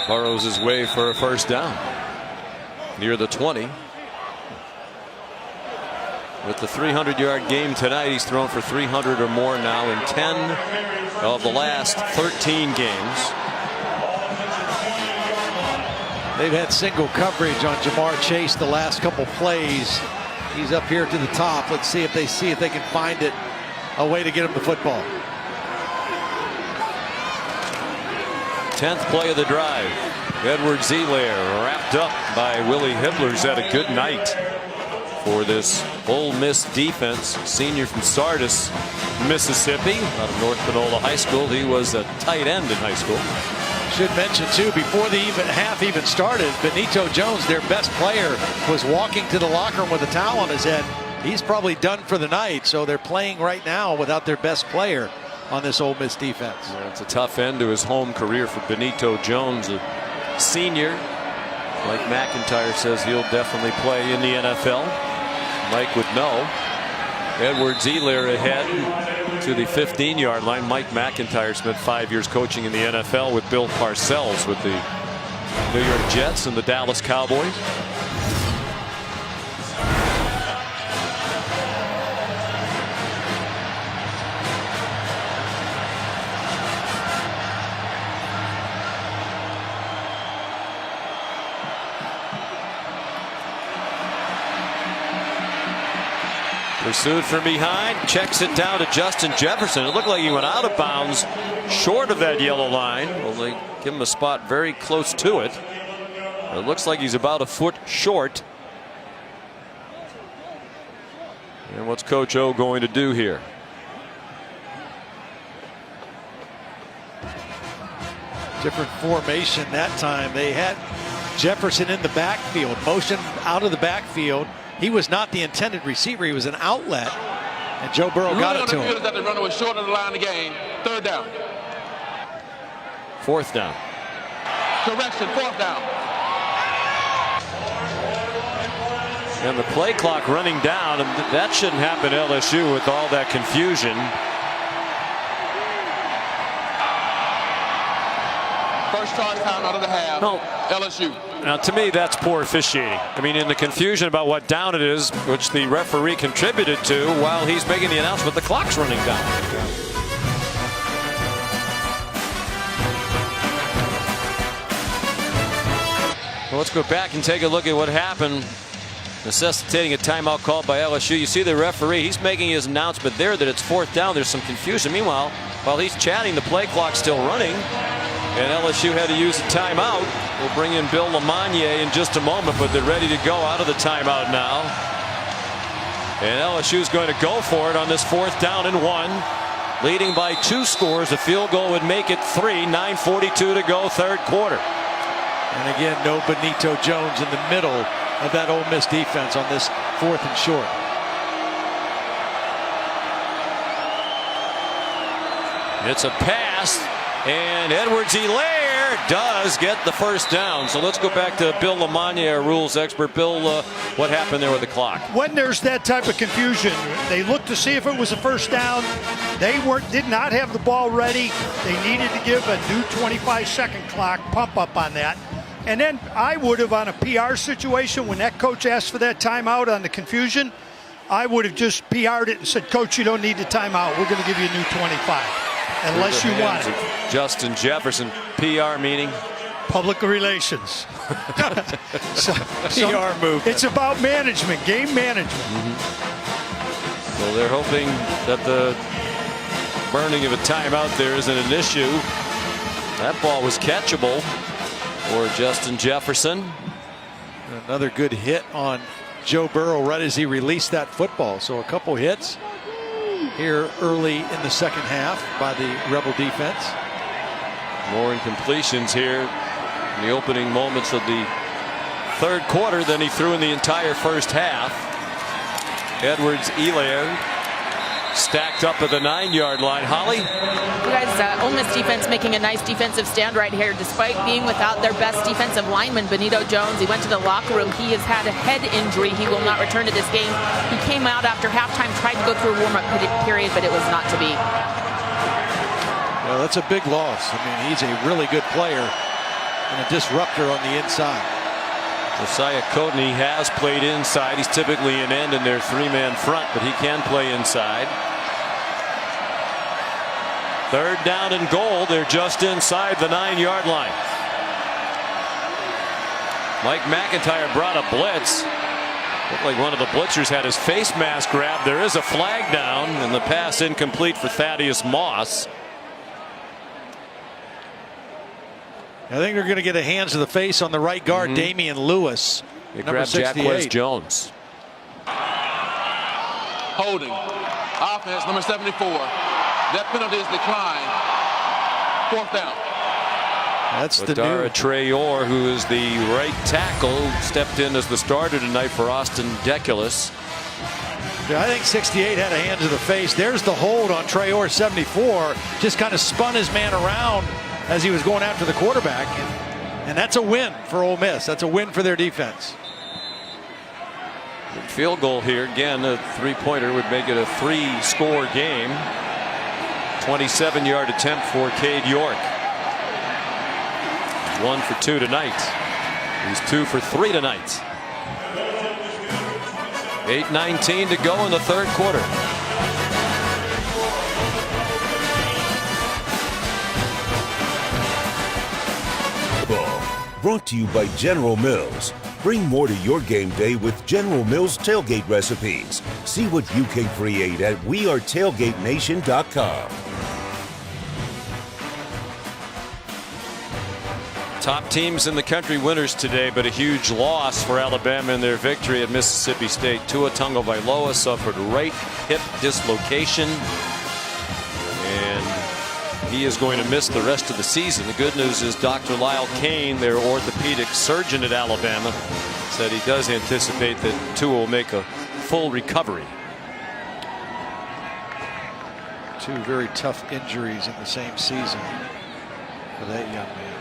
Burrows his way for a first down near the 20. With the 300-yard game tonight, he's thrown for 300 or more now in 10 of the last 13 games. They've had single coverage on Jamar Chase the last couple plays. He's up here to the top. Let's see if they can find it a way to get him the football. 10th play of the drive. Edwards-Helaire wrapped up by Willie Hibbler's had a good night for this Ole Miss defense. Senior from Sardis, Mississippi, out of North Panola High School. He was a tight end in high school. Should mention too, before the half even started, Benito Jones, their best player, was walking to the locker room with a towel on his head. He's probably done for the night, so they're playing right now without their best player on this Ole Miss defense. Yeah, it's a tough end to his home career for Benito Jones, a senior. Mike McIntyre says he'll definitely play in the NFL. Mike would know. Edwards-Helaire ahead to the 15-yard line. Mike McIntyre spent 5 years coaching in the NFL with Bill Parcells with the New York Jets and the Dallas Cowboys. Pursued from behind, checks it down to Justin Jefferson. It looked like he went out of bounds short of that yellow line. Well, they give him a spot very close to it. It looks like he's about a foot short. And what's Coach O going to do here? Different formation that time. They had Jefferson in the backfield, motion out of the backfield. He was not the intended receiver. He was an outlet. And Joe Burrow got it to him. That the runner was short of the line of the game. Third down. Fourth down. Correction, fourth down. And the play clock running down, and that shouldn't happen at LSU with all that confusion. First charge time out of the half. No. LSU. Now, to me, that's poor officiating. I mean, in the confusion about what down it is, which the referee contributed to while he's making the announcement, the clock's running down. Well, let's go back and take a look at what happened, necessitating a timeout called by LSU. You see the referee, he's making his announcement there that it's fourth down. There's some confusion. Meanwhile, while he's chatting, the play clock's still running, and LSU had to use a timeout. We'll bring in Bill LeMonnier in just a moment, but they're ready to go out of the timeout now. And LSU's going to go for it on this fourth down and 1, leading by 2 scores. A field goal would make it 3. 9:42 to go, third quarter. And again, no Benito Jones in the middle of that Ole Miss defense on this fourth and short. It's a pass, and Edwards-Helaire does get the first down. So let's go back to Bill LeMonnier, our rules expert. Bill, what happened there with the clock? When there's that type of confusion, they look to see if it was a first down. They did not have the ball ready. They needed to give a new 25-second clock pump up on that. And then I would have, on a PR situation, when that coach asked for that timeout on the confusion, I would have just PR'd it and said, Coach, you don't need the timeout. We're going to give you a new 25, unless you want it. Justin Jefferson, PR meaning? Public relations. PR move. It's about management, game management. So they're hoping that the burning of a timeout there isn't an issue. That ball was catchable for Justin Jefferson. Another good hit on Joe Burrow right as he released that football. So a couple hits here early in the second half by the Rebel defense. More incompletions here in the opening moments of the third quarter than he threw in the entire first half. Edwards-Helaire stacked up at the 9-yard line. Holly? You guys, Ole Miss defense making a nice defensive stand right here, despite being without their best defensive lineman, Benito Jones. He went to the locker room. He has had a head injury. He will not return to this game. He came out after halftime, tried to go through a warm-up period, but it was not to be. Well, that's a big loss. I mean, he's a really good player and a disruptor on the inside. Josiah Coatney has played inside. He's typically an end in their 3-man front, but he can play inside. Third down and goal. They're just inside the 9-yard line. Mike McIntyre brought a blitz. Looked like one of the blitzers had his face mask grabbed. There is a flag down, and the pass incomplete for Thaddeus Moss. I think they're going to get a hands to the face on the right guard, Damian Lewis. They grabbed Jacquez Jones. Holding. Offense, number 74. That penalty is declined. Fourth down. That's the Dara new. Traore, who is the right tackle, stepped in as the starter tonight for Austin Deculus. I think 68 had a hand to the face. There's the hold on Traore. 74 just kind of spun his man around as he was going after the quarterback, and that's a win for Ole Miss. That's a win for their defense. Good field goal here. Again, a 3-pointer would make it a 3-score game. 27-yard attempt for Cade York. 1 for 2 tonight. He's 2 for 3 tonight. 8:19 to go in the third quarter. Brought to you by General Mills. Bring more to your game day with General Mills tailgate recipes. See what you can create at wearetailgatenation.com. Top teams in the country winners today, but a huge loss for Alabama in their victory at Mississippi State. Tua Tagovailoa suffered right hip dislocation, and he is going to miss the rest of the season. The good news is Dr. Lyle Kane, their orthopedic surgeon at Alabama, said he does anticipate that Tua will make a full recovery. Two very tough injuries in the same season for that young man.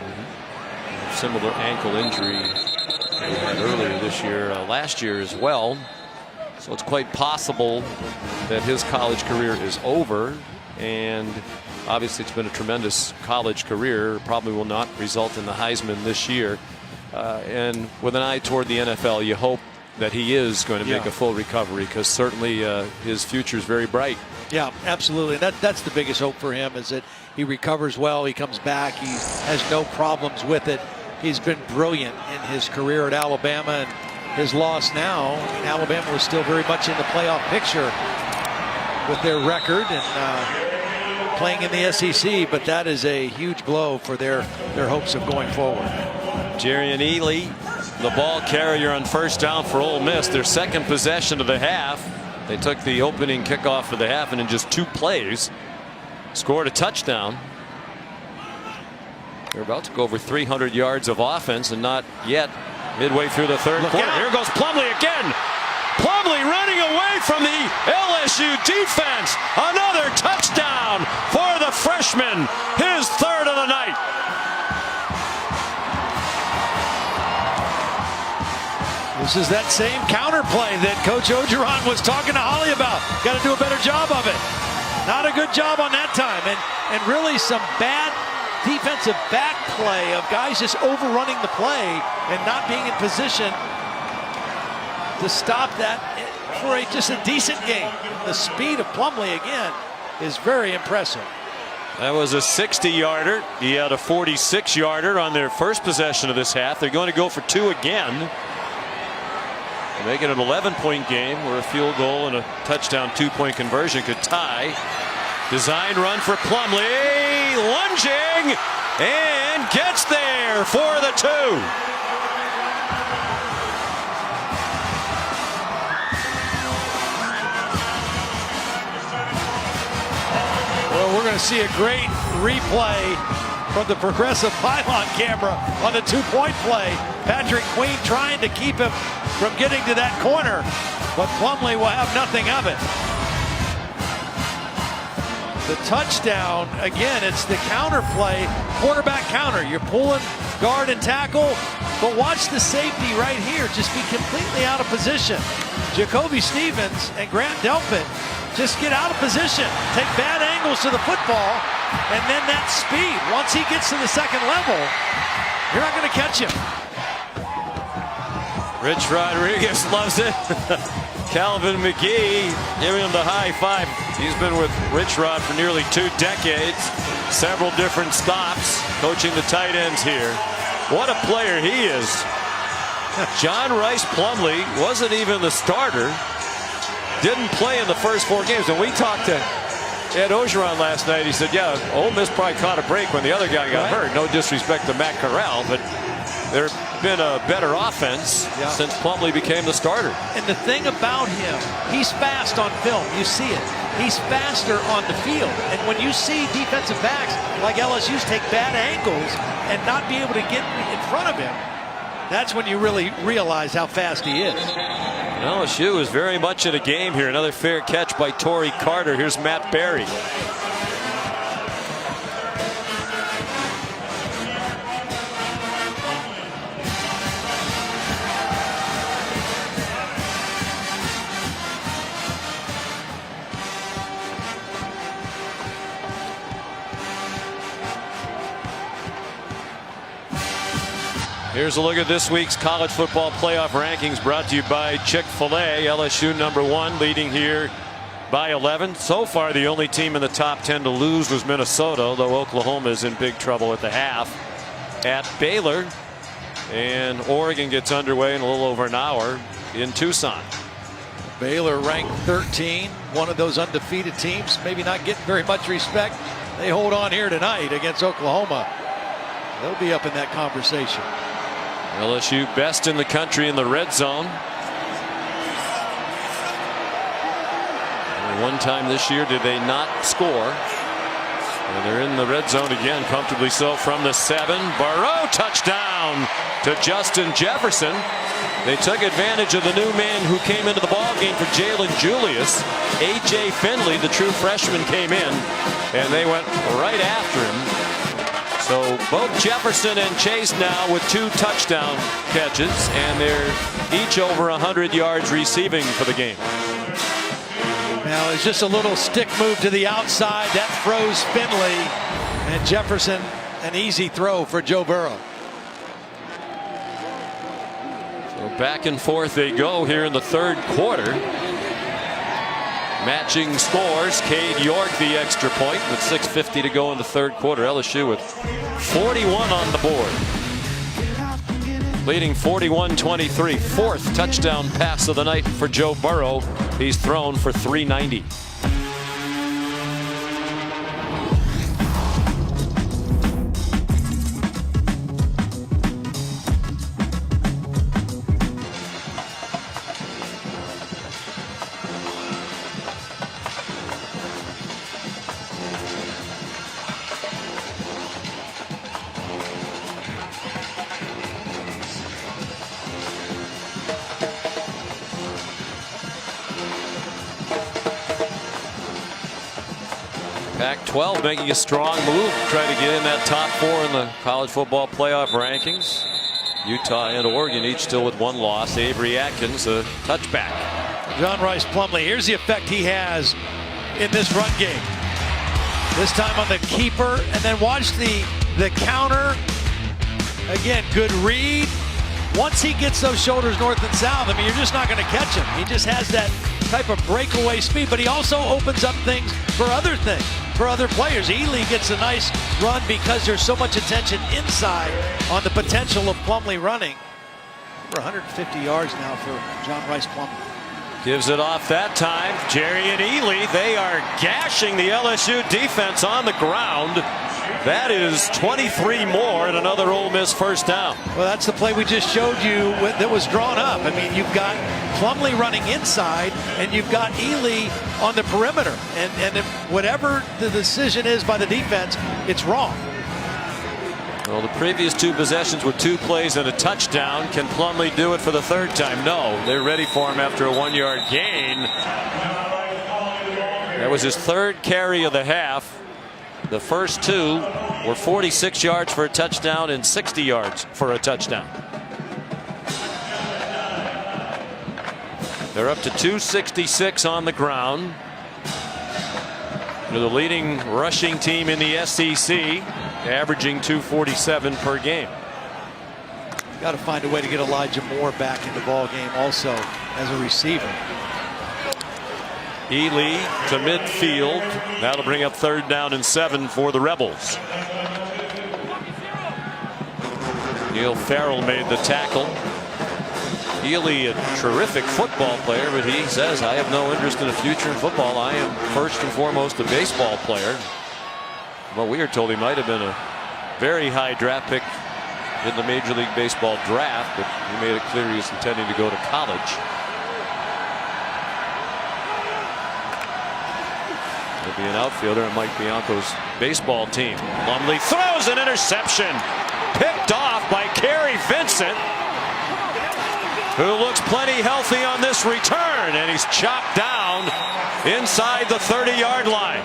Similar ankle injury earlier this year, last year as well. So it's quite possible that his college career is over, and obviously it's been a tremendous college career. Probably will not result in the Heisman this year, and with an eye toward the NFL, you hope that he is going to make a full recovery, because certainly his future is very bright. Yeah, absolutely. That's the biggest hope for him, is that he recovers well, he comes back, he has no problems with it. He's been brilliant in his career at Alabama, and his loss now, I mean, Alabama was still very much in the playoff picture with their record and playing in the SEC, but that is a huge blow for their hopes of going forward. Jerrion Ealy, the ball carrier on first down for Ole Miss, their second possession of the half. They took the opening kickoff of the half, and in just 2 plays scored a touchdown. They're about to go over 300 yards of offense, and not yet midway through the third quarter. Here goes Plumlee again. Plumlee running away from the LSU defense. Another touchdown for the freshman, his third of the night. This is that same counterplay that Coach Orgeron was talking to Holly about. Got to do a better job of it. Not a good job on that time, and really some bad defensive back play of guys just overrunning the play and not being in position to stop that for just a decent game. The speed of Plumlee again is very impressive. That was a 60-yarder. He had a 46-yarder on their first possession of this half. They're going to go for 2 again. Make it an 11-point game where a field goal and a touchdown 2-point conversion could tie. Design run for Plumlee, lunging, and gets there for the 2. Well, we're going to see a great replay from the progressive pylon camera on the 2-point play. Patrick Queen trying to keep him from getting to that corner, but Plumlee will have nothing of it. The touchdown, again, it's the counter play, quarterback counter. You're pulling guard and tackle, but watch the safety right here just be completely out of position. Jacoby Stevens and Grant Delpit just get out of position, take bad angles to the football, and then that speed. Once he gets to the second level, you're not going to catch him. Rich Rodriguez loves it. Calvin McGee giving him the high five. He's been with Rich Rod for nearly 2 decades. Several different stops coaching the tight ends here. What a player he is. John Rice Plumlee wasn't even the starter. Didn't play in the first 4 games. And we talked to Ed Orgeron last night. He said, yeah, Ole Miss probably caught a break when the other guy got hurt. No disrespect to Matt Corral, but there's been a better offense since Plumlee became the starter. And the thing about him, he's fast on film. You see it. He's faster on the field. And when you see defensive backs like LSU's take bad angles and not be able to get in front of him, that's when you really realize how fast he is. LSU is very much in a game here. Another fair catch by Torrey Carter. Here's Matt Berry. Here's a look at this week's college football playoff rankings brought to you by Chick-fil-A. LSU #1, leading here by 11. So far, the only team in the top 10 to lose was Minnesota, though Oklahoma is in big trouble at the half at Baylor. And Oregon gets underway in a little over an hour in Tucson. Baylor ranked 13, one of those undefeated teams, maybe not getting very much respect. They hold on here tonight against Oklahoma. They'll be up in that conversation. LSU best in the country in the red zone. Only one time this year did they not score. And they're in the red zone again, comfortably so from the 7. Burrow, touchdown to Justin Jefferson. They took advantage of the new man who came into the ball game for Jalen Julius. A.J. Finley, the true freshman, came in, and they went right after him. So both Jefferson and Chase now with 2 touchdown catches, and they're each over 100 yards receiving for the game. Now it's just a little stick move to the outside that froze Finley, and Jefferson an easy throw for Joe Burrow. So back and forth they go here in the third quarter. Matching scores. Cade York the extra point with 6:50 to go in the third quarter. LSU with 41 on the board, leading 41-23. 4th touchdown pass of the night for Joe Burrow. He's thrown for 390. Pac-12 making a strong move, try to get in that top 4 in the college football playoff rankings. Utah and Oregon each still with 1 loss. Avery Atkins a touchback. John Rice Plumlee, here's the effect he has in this run game. This time on the keeper, and then watch the counter. Again, good read. Once he gets those shoulders north and south, I mean, you're just not going to catch him. He just has that type of breakaway speed, but he also opens up things for other things, for other players. Ely gets a nice run because there's so much attention inside on the potential of Plumlee running. Over 150 yards now for John Rice Plumlee. Gives it off that time. Jerry and Ely, they are gashing the LSU defense on the ground. That is 23 more and another Ole Miss first down. Well, that's the play we just showed you that was drawn up. I mean, you've got Plumlee running inside, and you've got Ely on the perimeter. And if whatever the decision is by the defense, it's wrong. Well, the previous 2 possessions were 2 plays and a touchdown. Can Plumlee do it for the 3rd time? No. They're ready for him after a 1-yard gain. That was his 3rd carry of the half. The first 2 were 46 yards for a touchdown and 60 yards for a touchdown. They're up to 266 on the ground. They're the leading rushing team in the SEC, averaging 247 per game. Got to find a way to get Elijah Moore back in the ball game also as a receiver. Ely to midfield. That'll bring up 3rd down and 7 for the Rebels. Neil Farrell made the tackle. Ely, a terrific football player, but he says, I have no interest in a future in football. I am first and foremost a baseball player. Well, we are told he might have been a very high draft pick in the Major League Baseball draft, but he made it clear he was intending to go to college. He'll be an outfielder in Mike Bianco's baseball team. Plumlee throws an interception. Picked off by Kerry Vincent, who looks plenty healthy on this return, and he's chopped down inside the 30-yard line.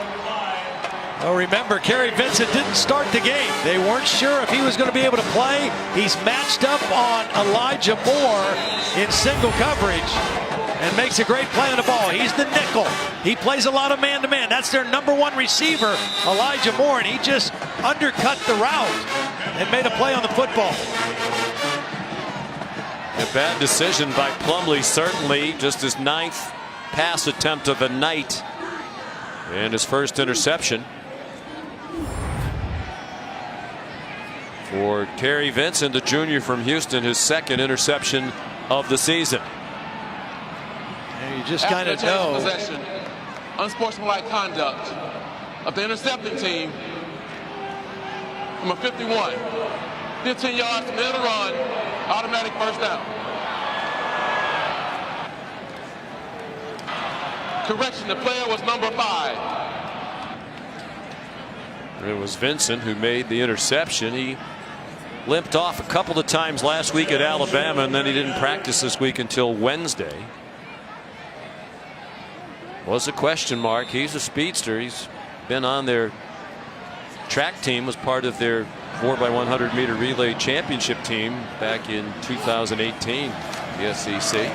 Well, remember, Kerry Vincent didn't start the game. They weren't sure if he was going to be able to play. He's matched up on Elijah Moore in single coverage and makes a great play on the ball. He's the nickel. He plays a lot of man-to-man. That's their #1 receiver, Elijah Moore, and he just undercut the route and made a play on the football. A bad decision by Plumlee, certainly. Just his 9th pass attempt of the night and his first interception. For Kerry Vincent, the junior from Houston, his 2nd interception of the season. And you just kind of know. Possession, unsportsmanlike conduct of the intercepting team. Number 51. 15 yards from the end of the run. Automatic first down. Correction, the player was number 5. It was Vincent who made the interception. He limped off a couple of times last week at Alabama, and then he didn't practice this week until Wednesday. Was a question mark. He's a speedster. He's been on their track team, was part of their 4x100 meter relay championship team back in 2018, the SEC.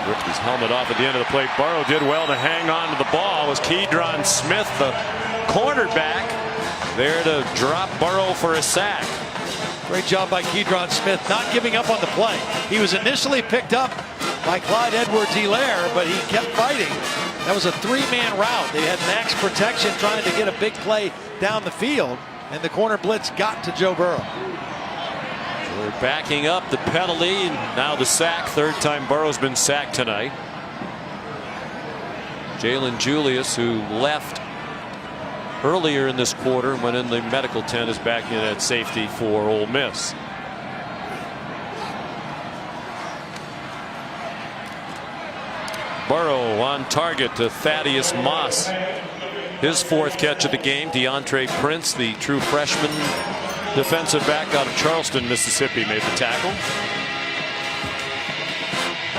Ripped his helmet off at the end of the play. Burrow did well to hang on to the ball. It was Keydron Smith, the cornerback, there to drop Burrow for a sack. Great job by Keydron Smith, not giving up on the play. He was initially picked up by Clyde Edwards-Helaire, but he kept fighting. That was a 3-man route. They had max protection trying to get a big play down the field, and the corner blitz got to Joe Burrow. We're backing up the penalty, and now the sack. Third time Burrow's been sacked tonight. Jalen Julius, who left earlier in this quarter, went in the medical tent, is back in at safety for Ole Miss. Burrow on target to Thaddeus Moss. His 4th catch of the game. DeAndre Prince, the true freshman defensive back out of Charleston, Mississippi, made the tackle.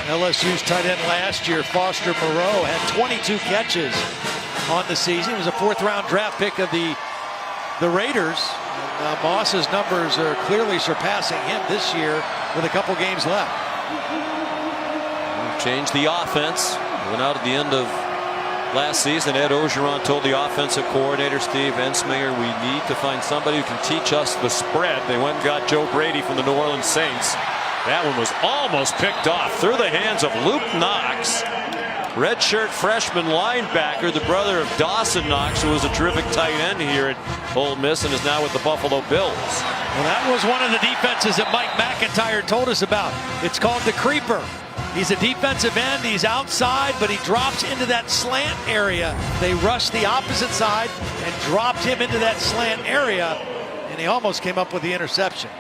LSU's tight end last year, Foster Moreau, had 22 catches on the season. He was a 4th-round draft pick of the Raiders. Moss's numbers are clearly surpassing him this year with a couple games left. Changed the offense. Went out at the end of last season. Ed Orgeron told the offensive coordinator Steve Ensminger, we need to find somebody who can teach us the spread. They went and got Joe Brady from the New Orleans Saints. That one was almost picked off through the hands of Luke Knox, redshirt freshman linebacker, the brother of Dawson Knox, who was a terrific tight end here at Ole Miss and is now with the Buffalo Bills. Well, that was one of the defenses that Mike McIntyre told us about. It's called the creeper. He's a defensive end. He's outside, but he drops into that slant area. They rushed the opposite side and dropped him into that slant area, and he almost came up with the interception.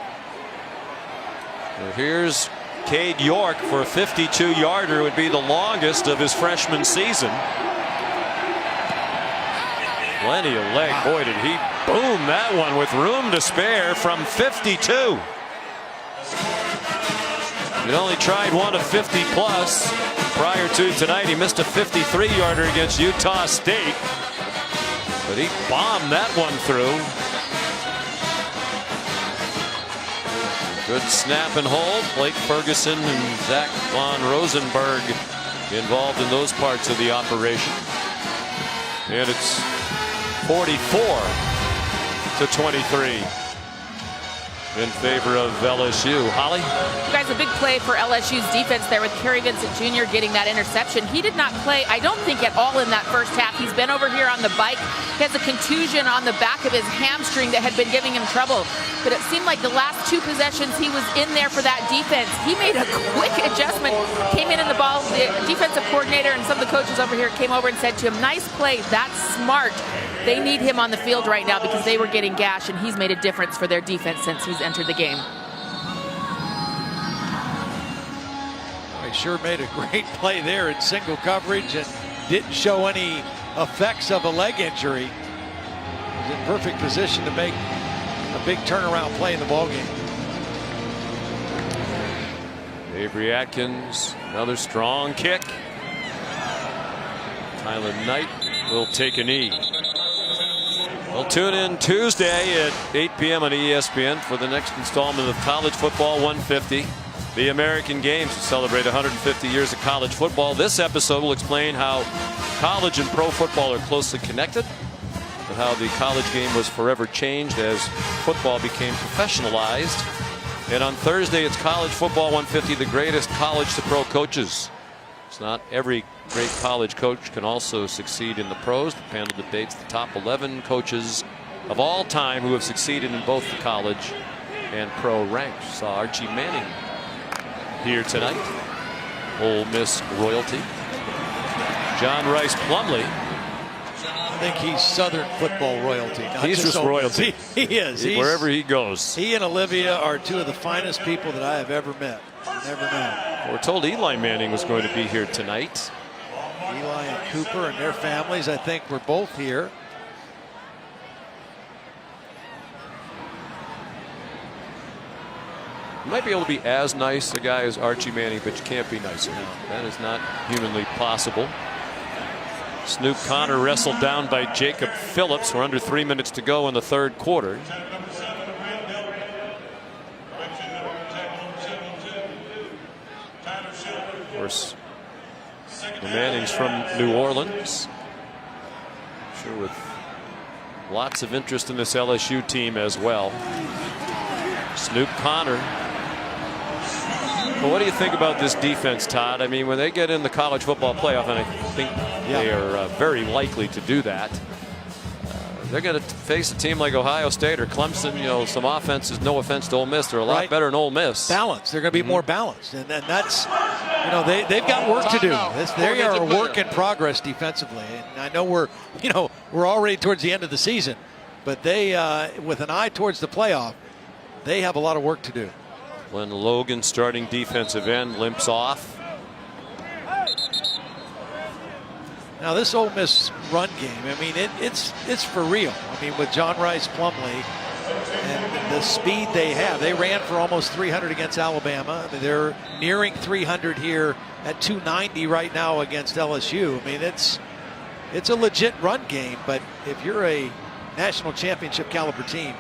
Well, here's Cade York for a 52-yarder. Would be the longest of his freshman season. Plenty of leg. Boy, did he boom that one with room to spare from 52. He'd only tried one of 50 plus prior to tonight. He missed a 53-yarder against Utah State, but he bombed that one through. Good snap and hold. Blake Ferguson and Zach Von Rosenberg involved in those parts of the operation. And it's 44-23. In favor of LSU. Holly? You guys, a big play for LSU's defense there with Kerry Vincent Jr. getting that interception. He did not play, I don't think, at all in that first half. He's been over here on the bike. He has a contusion on the back of his hamstring that had been giving him trouble. But it seemed like the last 2 possessions he was in there for that defense. He made a quick adjustment, came in the ball. The defensive coordinator and some of the coaches over here came over and said to him, nice play, that's smart. They need him on the field right now because they were getting gashed, and he's made a difference for their defense since he's entered the game. He sure made a great play there in single coverage and didn't show any effects of a leg injury. He was in perfect position to make a big turnaround play in the ballgame. Avery Atkins, another strong kick. Tylen Knight will take a knee. We'll tune in Tuesday at 8 p.m. on ESPN for the next installment of College Football 150. The American Games to celebrate 150 years of college football. This episode will explain how college and pro football are closely connected, and how the college game was forever changed as football became professionalized. And on Thursday, it's College Football 150, the greatest college to pro coaches. It's not every great college coach can also succeed in the pros. The panel debates the top 11 coaches of all time who have succeeded in both the college and pro ranks. Saw Archie Manning here tonight, Ole Miss royalty. John Rice Plumlee I think he's Southern football royalty. He's just royalty. He is. Wherever he goes. He and Olivia are two of the finest people that I have ever met. Never known. We're told Eli Manning was going to be here tonight. Eli and Cooper and their families, I think, were both here. You might be able to be as nice a guy as Archie Manning, but you can't be nicer. No, that is not humanly possible. Snoop Connor wrestled down by Jacob Phillips. We're under 3 minutes to go in the third quarter. Of course, the Mannings from New Orleans. I'm sure with lots of interest in this LSU team as well. Snoop Connor. Well, what do you think about this defense, Todd? I mean, when they get in the college football playoff, and I think they are very likely to do that, they're going to face a team like Ohio State or Clemson. You know, some offenses, no offense to Ole Miss, they're a lot better than Ole Miss. Balanced. They're going to be more balanced. And that's, you know, they've got work to do. They are a work in progress defensively. And I know we're already towards the end of the season, but they, with an eye towards the playoff, they have a lot of work to do. When Logan, starting defensive end, limps off. Now this Ole Miss run game, I mean, it's for real. I mean, with John Rice Plumlee and the speed they have, they ran for almost 300 against Alabama. They're nearing 300 here at 290 right now against LSU. I mean, it's a legit run game, but if you're a national championship caliber team,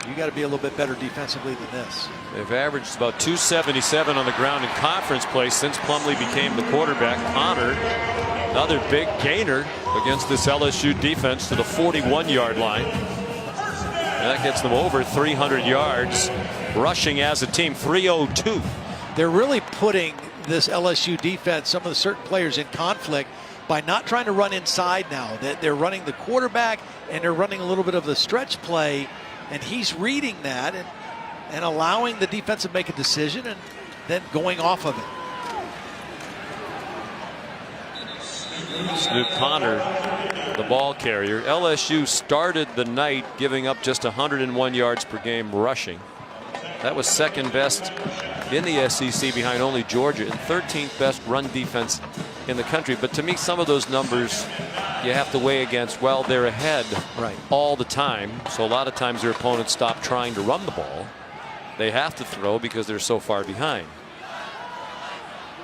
you got to be a little bit better defensively than this. They've averaged about 277 on the ground in conference play since Plumlee became the quarterback. Connor, another big gainer against this LSU defense to the 41-yard line. And that gets them over 300 yards rushing as a team. 302. They're really putting this LSU defense, some of the certain players, in conflict by not trying to run inside now. They're running the quarterback and they're running a little bit of the stretch play. And he's reading that and allowing the defense to make a decision and then going off of it. Snoop Connor, the ball carrier. LSU started the night giving up just 101 yards per game rushing. That was second best in the SEC behind only Georgia and 13th best run defense in the country. But to me, some of those numbers you have to weigh against, well, they're ahead all the time. So a lot of times their opponents stop trying to run the ball. They have to throw because they're so far behind.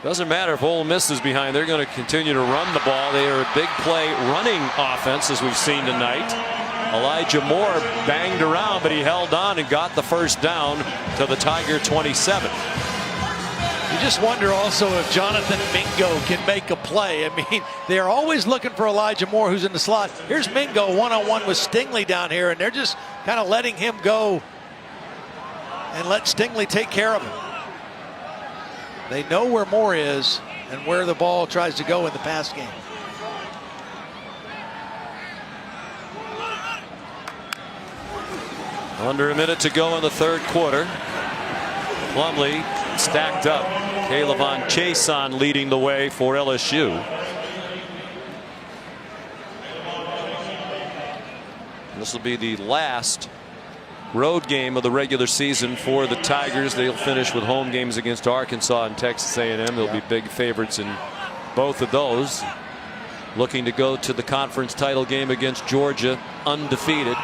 Doesn't matter if Ole Miss is behind. They're going to continue to run the ball. They are a big play running offense, as we've seen tonight. Elijah Moore banged around, but he held on and got the first down to the Tiger 27. You just wonder also if Jonathan Mingo can make a play. I mean, they're always looking for Elijah Moore, who's in the slot. Here's Mingo one-on-one with Stingley down here, and they're just kind of letting him go and let Stingley take care of him. They know where Moore is and where the ball tries to go in the pass game. Under a minute to go in the third quarter. Plumlee stacked up. Calebon Chason leading the way for LSU. This will be the last road game of the regular season for the Tigers. They'll finish with home games against Arkansas and Texas A&M. They'll be big favorites in both of those. Looking to go to the conference title game against Georgia undefeated.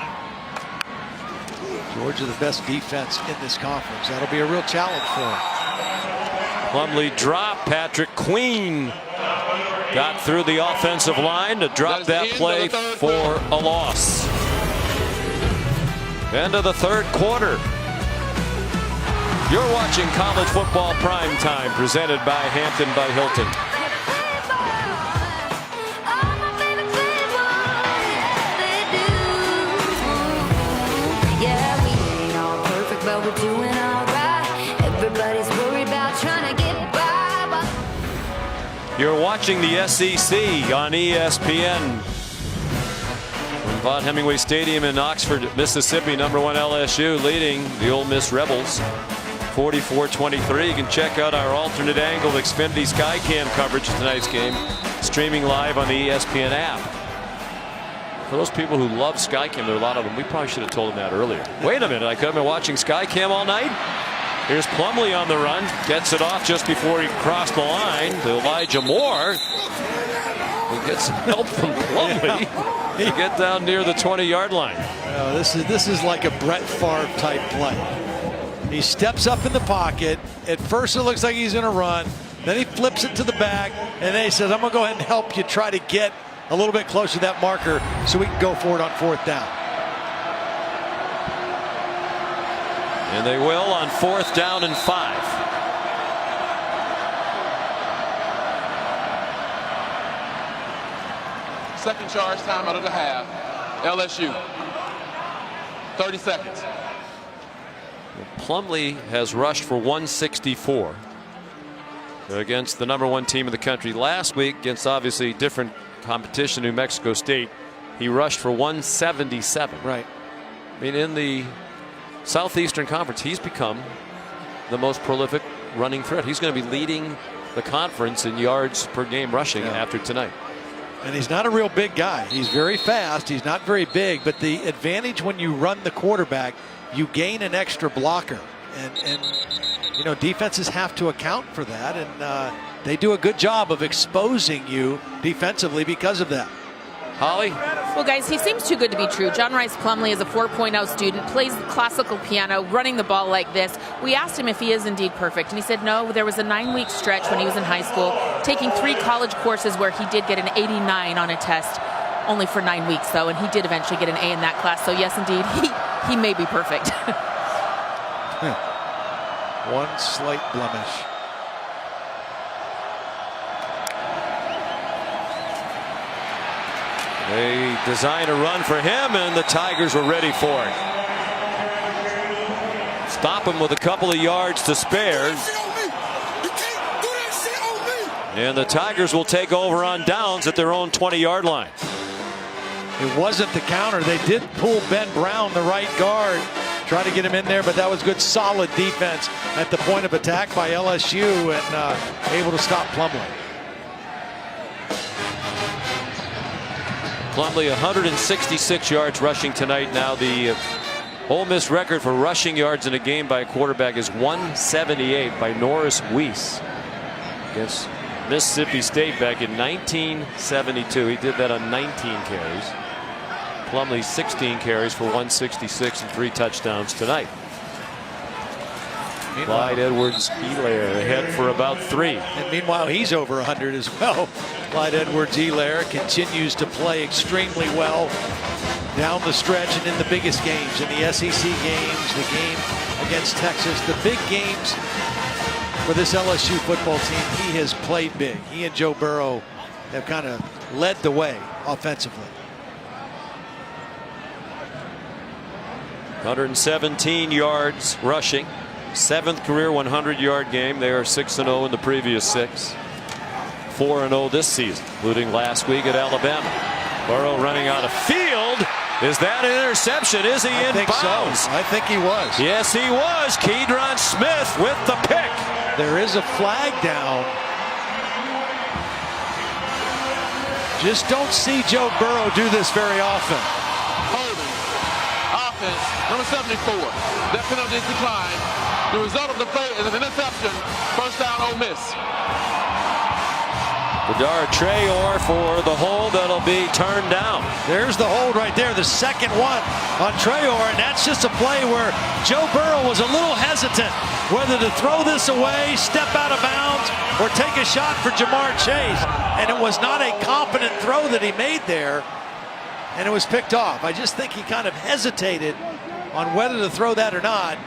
Georgia the best defense in this conference. That'll be a real challenge for them. Plumlee drop. Patrick Queen got through the offensive line to drop that play for a loss. End of the third quarter. You're watching College Football Prime Time, presented by Hampton by Hilton. Yeah, we ain't all perfect, but we're doing all right. Everybody's worried about trying to get by. You're watching the SEC on ESPN. From Vaught Hemingway Stadium in Oxford, Mississippi. #1 LSU leading the Ole Miss Rebels 44-23. You can check out our alternate angle Xfinity Skycam coverage of tonight's game, streaming live on the ESPN app. For those people who love Skycam, there are a lot of them. We probably should have told them that earlier. Wait a minute, I could have been watching Skycam all night. Here's Plumlee on the run. Gets it off just before he crossed the line to Elijah Moore. He gets some help from Plumlee. He get down near the 20-yard line. This is like a Brett Favre type play. He steps up in the pocket. At first it looks like he's going to run. Then he flips it to the back. And then he says, I'm going to go ahead and help you try to get a little bit closer to that marker so we can go for it on 4th down. And they will on 4th down and 5. Second charge time out of the half. LSU. 30 seconds. Plumlee has rushed for 164 against the #1 team in the country. Last week, against obviously different competition, New Mexico State, he rushed for 177. Right. I mean, in the Southeastern Conference, he's become the most prolific running threat. He's going to be leading the conference in yards per game rushing after tonight. And he's not a real big guy. He's very fast. He's not very big. But the advantage when you run the quarterback, you gain an extra blocker. And you know, defenses have to account for that. And they do a good job of exposing you defensively because of that. Holly? Well, guys, he seems too good to be true. John Rice Plumlee is a 4.0 student, plays classical piano, running the ball like this. We asked him if he is indeed perfect, and he said no. There was a 9-week stretch when he was in high school, taking 3 college courses where he did get an 89 on a test, only for 9 weeks, though, and he did eventually get an A in that class. So, yes, indeed, he may be perfect. One slight blemish. They designed a run for him, and the Tigers were ready for it. Stop him with a couple of yards to spare. And the Tigers will take over on downs at their own 20-yard line. It wasn't the counter. They did pull Ben Brown, the right guard, try to get him in there, but that was good, solid defense at the point of attack by LSU, and able to stop Plumlee. Plumlee 166 yards rushing tonight. Now the Ole Miss record for rushing yards in a game by a quarterback is 178 by Norris Weiss against Mississippi State back in 1972. He did that on 19 carries. Plumlee 16 carries for 166 and 3 touchdowns tonight. Clyde Edwards-Helaire ahead for about 3. And meanwhile, he's over 100 as well. Clyde Edwards-Helaire continues to play extremely well down the stretch and in the biggest games, in the SEC games, the game against Texas, the big games for this LSU football team. He has played big. He and Joe Burrow have kind of led the way offensively. 117 yards rushing. 7th career 100-yard game. They are 6-0 in the previous 6. 4-0 this season, including last week at Alabama. Burrow running out of field. Is that an interception? Is he in bounds? So. I think he was. Yes, he was. Keydron Smith with the pick. There is a flag down. Just don't see Joe Burrow do this very often. Holding. Offense, number 74. That penalty is declined. The result of the play is an interception. First down, Ole Miss. Badara Traore for the hold that'll be turned down. There's the hold right there, the second one on Traore, and that's just a play where Joe Burrow was a little hesitant whether to throw this away, step out of bounds, or take a shot for Jamar Chase. And it was not a competent throw that he made there, and it was picked off. I just think he kind of hesitated on whether to throw that or not.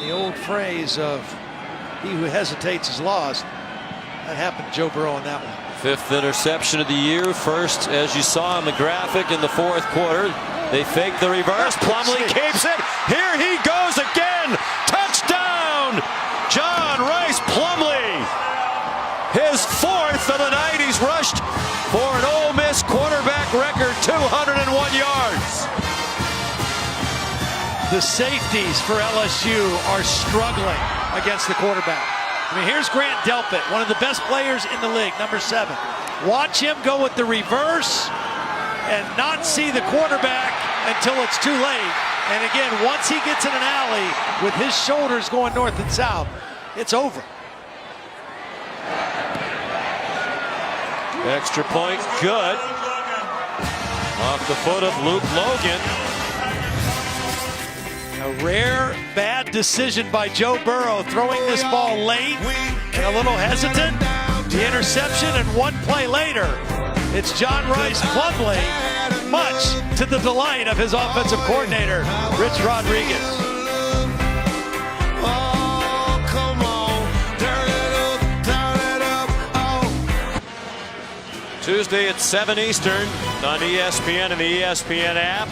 The old phrase of he who hesitates is lost. That happened to Joe Burrow on that one. 5th interception of the year. First, as you saw in the graphic, in the 4th quarter. They fake the reverse. Plumlee keeps it. Here he goes again. Touchdown! John Rice Plumlee. His 4th of the night. He's rushed for an Ole Miss quarterback record 201 yards. The safeties for LSU are struggling against the quarterback. I mean, here's Grant Delpit, one of the best players in the league, number 7. Watch him go with the reverse, and not see the quarterback until it's too late. And again, once he gets in an alley with his shoulders going north and south, it's over. Extra point, good. Off the foot of Luke Logan. A rare bad decision by Joe Burrow, throwing this ball late and a little hesitant. The interception, and one play later, it's John Rice Plumlee, much to the delight of his offensive coordinator, Rich Rodriguez. Tuesday at 7 Eastern on ESPN and the ESPN app.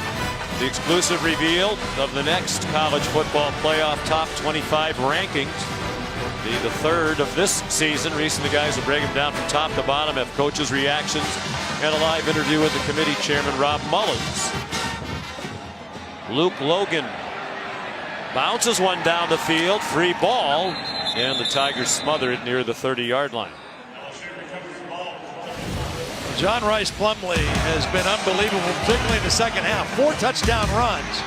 The exclusive reveal of the next college football playoff top 25 rankings. Be the third of this season. Recently, guys will break them down from top to bottom, have coaches' reactions, and a live interview with the committee chairman, Rob Mullins. Luke Logan bounces one down the field, free ball, and the Tigers smother it near the 30-yard line. John Rice Plumlee has been unbelievable, particularly in the second half. 4 touchdown runs.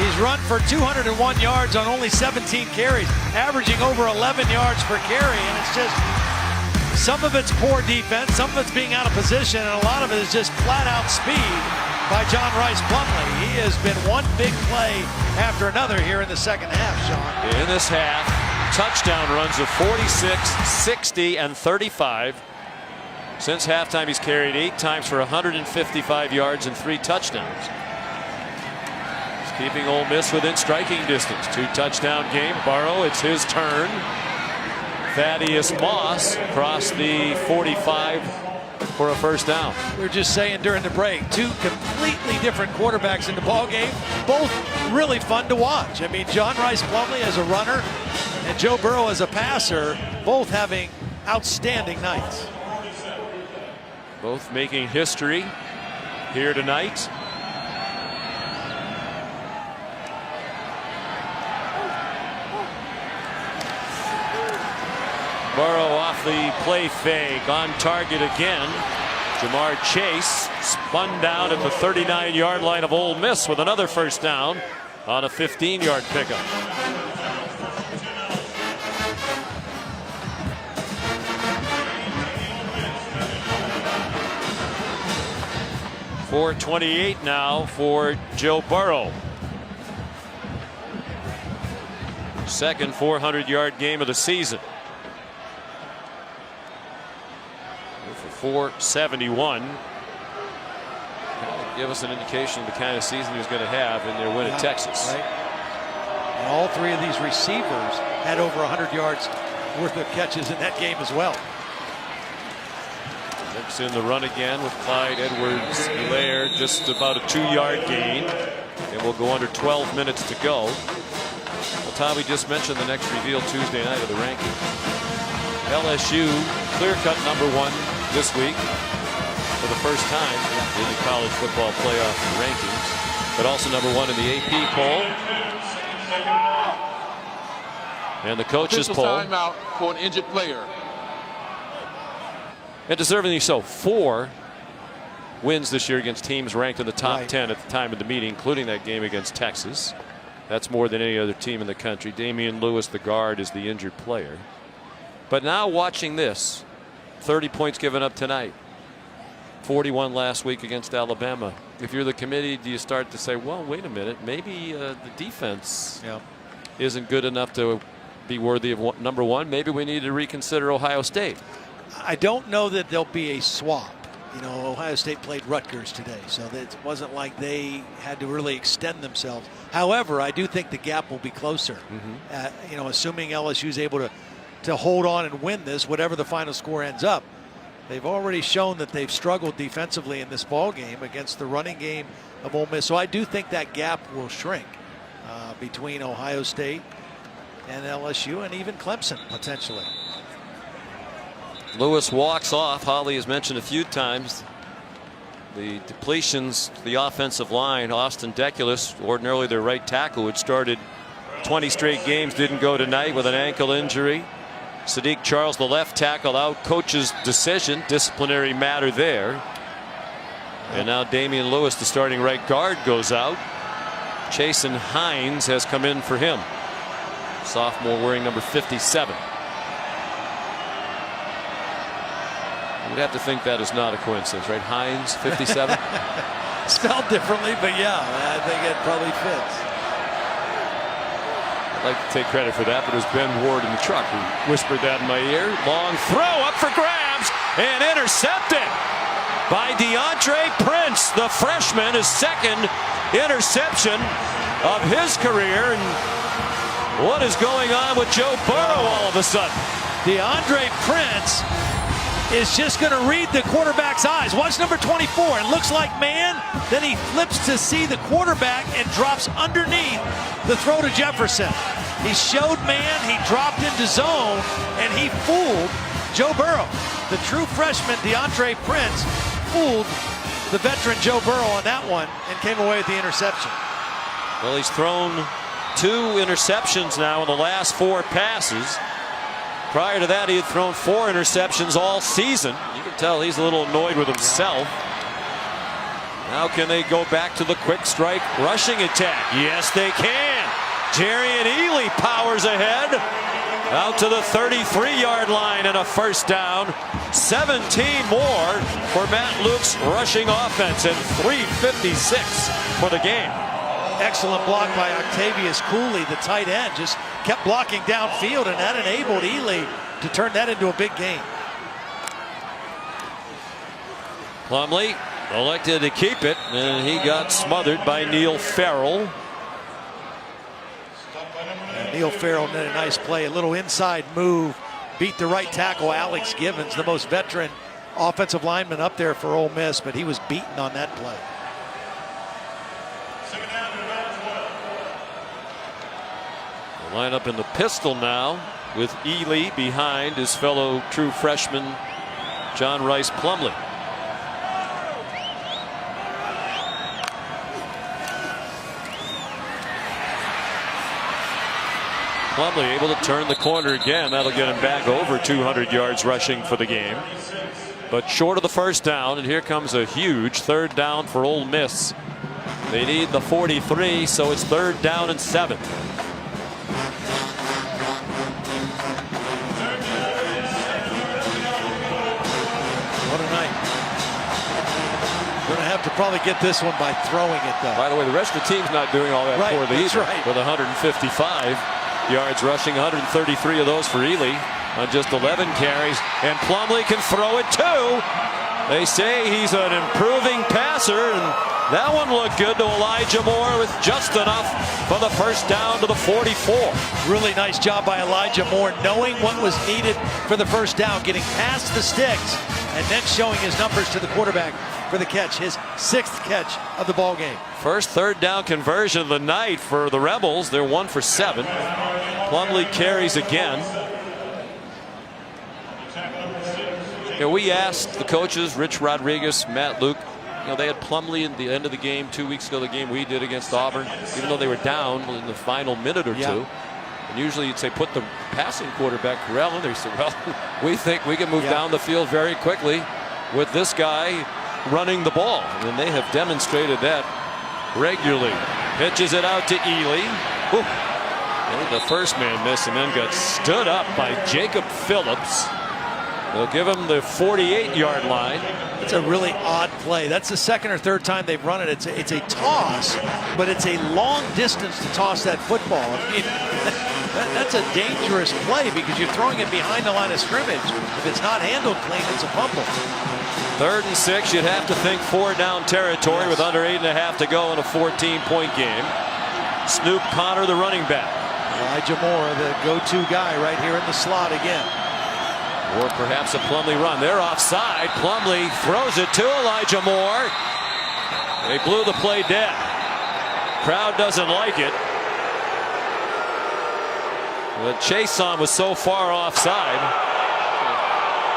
He's run for 201 yards on only 17 carries, averaging over 11 yards per carry. And it's just, some of it's poor defense, some of it's being out of position, and a lot of it is just flat out speed by John Rice Plumlee. He has been one big play after another here in the second half, Sean. In this half, touchdown runs of 46, 60, and 35. Since halftime, he's carried 8 times for 155 yards and 3 touchdowns. He's keeping Ole Miss within striking distance. 2-touchdown game. Burrow, it's his turn. Thaddeus Moss crossed the 45 for a first down. We were just saying during the break, 2 completely different quarterbacks in the ball game, both really fun to watch. I mean, John Rice Plumlee as a runner and Joe Burrow as a passer, both having outstanding nights. Both making history here tonight. Burrow off the play fake, on target again. Jamar Chase spun down at the 39-yard line of Ole Miss with another first down on a 15-yard pickup. .428 now for Joe Burrow. Second 400-yard game of the season. For 471. Give us an indication of the kind of season he was going to have in their win at Texas. Right. And all 3 of these receivers had over 100 yards worth of catches in that game as well. Looks in the run again with Clyde Edwards-Helaire, just about a 2-yard gain, and we'll go under 12 minutes to go. Well, Tom, we just mentioned the next reveal Tuesday night of the rankings. LSU clear-cut #1 this week for the first time in the college football playoff rankings, but also #1 in the AP poll and the coaches poll. Timeout for an injured player. And deservingly so. 4 wins this year against teams ranked in the top 10 at the time of the meeting, including that game against Texas. That's more than any other team in the country. Damian Lewis, the guard, is the injured player. But now watching this, 30 points given up tonight, 41 last week against Alabama. If you're the committee, do you start to say, well, wait a minute, maybe the defense isn't good enough to be worthy of #1. Maybe we need to reconsider Ohio State. I don't know that there'll be a swap. You know, Ohio State played Rutgers today, so it wasn't like they had to really extend themselves. However, I do think the gap will be closer. You know, assuming LSU is able to hold on and win this, whatever the final score ends up. They've already shown that they've struggled defensively in this ball game against the running game of Ole Miss. So I do think that gap will shrink between Ohio State and LSU and even Clemson potentially. Lewis walks off. Holly has mentioned a few times the depletions to the offensive line. Austin Deculus, ordinarily their right tackle, who had started 20 straight games, didn't go tonight with an ankle injury. Sadiq Charles, the left tackle, out. Coach's decision, disciplinary matter there. And now Damian Lewis, the starting right guard, goes out. Chasen Hines has come in for him. Sophomore wearing number 57. You'd have to think that is not a coincidence, right? Hines, 57. Spelled differently, but yeah, I think it probably fits. I'd like to take credit for that, but it was Ben Ward in the truck who whispered that in my ear. Long throw up for grabs and intercepted by DeAndre Prince, the freshman, his second interception of his career. And what is going on with Joe Burrow all of a sudden? DeAndre Prince is just going to read the quarterback's eyes. Watch number 24. It looks like man. Then he flips to see the quarterback and drops underneath the throw to Jefferson. He showed man. He dropped into zone, and he fooled Joe Burrow. The true freshman, DeAndre Prince, fooled the veteran Joe Burrow on that one and came away with the interception. Well, he's thrown 2 interceptions now in the last 4 passes. Prior to that, he had thrown 4 interceptions all season. You can tell he's a little annoyed with himself. Now can they go back to the quick strike rushing attack? Yes, they can. Jerry and Ely powers ahead out to the 33-yard line and a first down. 17 more for Matt Luke's rushing offense and 3:56 for the game. Excellent block by Octavius Cooley, the tight end. Just kept blocking downfield, and that enabled Ely to turn that into a big gain. Plumlee elected to keep it, and he got smothered by Neil Farrell. Neil Farrell did a nice play, a little inside move, beat the right tackle Alex Givens, the most veteran offensive lineman up there for Ole Miss, but he was beaten on that play. Line up in the pistol now with Ely behind his fellow true freshman John Rice Plumlee. Plumlee able to turn the corner again. That'll get him back over 200 yards rushing for the game. But short of the first down, and here comes a huge 3rd down for Ole Miss. They need the 43, so it's 3rd down and 7. What a night. Going to have to probably get this one by throwing it, though. By the way, the rest of the team's not doing all that poorly either. Right. With 155 yards rushing, 133 of those for Ely on just 11 carries. And Plumlee can throw it too. They say he's an improving passer, and that one looked good to Elijah Moore with just enough for the first down to the 44. Really nice job by Elijah Moore, knowing what was needed for the first down, getting past the sticks, and then showing his numbers to the quarterback for the catch, his 6th catch of the ball game. First 3rd down conversion of the night for the Rebels. They're 1 for 7. Plumlee carries again. We asked the coaches, Rich Rodriguez, Matt Luke, they had Plumlee at the end of the game 2 weeks ago, the game we did against Auburn, even though they were down in the final minute or two. And usually you'd say put the passing quarterback Corral in there. He said, well, we think we can move down the field very quickly with this guy running the ball. And they have demonstrated that regularly. Pitches it out to Ely. The first man missed and then got stood up by Jacob Phillips. They'll give him the 48-yard line. It's a really odd play. That's the 2nd or 3rd time they've run it. It's a toss, but it's a long distance to toss that football. I mean, that's a dangerous play because you're throwing it behind the line of scrimmage. If it's not handled clean, it's a fumble. 3rd and 6, you'd have to think 4 down territory with under 8.5 to go in a 14-point game. Snoop Connor, the running back. Elijah Moore, the go-to guy right here in the slot again. Or perhaps a Plumlee run. They're offside. Plumlee throws it to Elijah Moore. They blew the play dead. Crowd doesn't like it. But Chason was so far offside.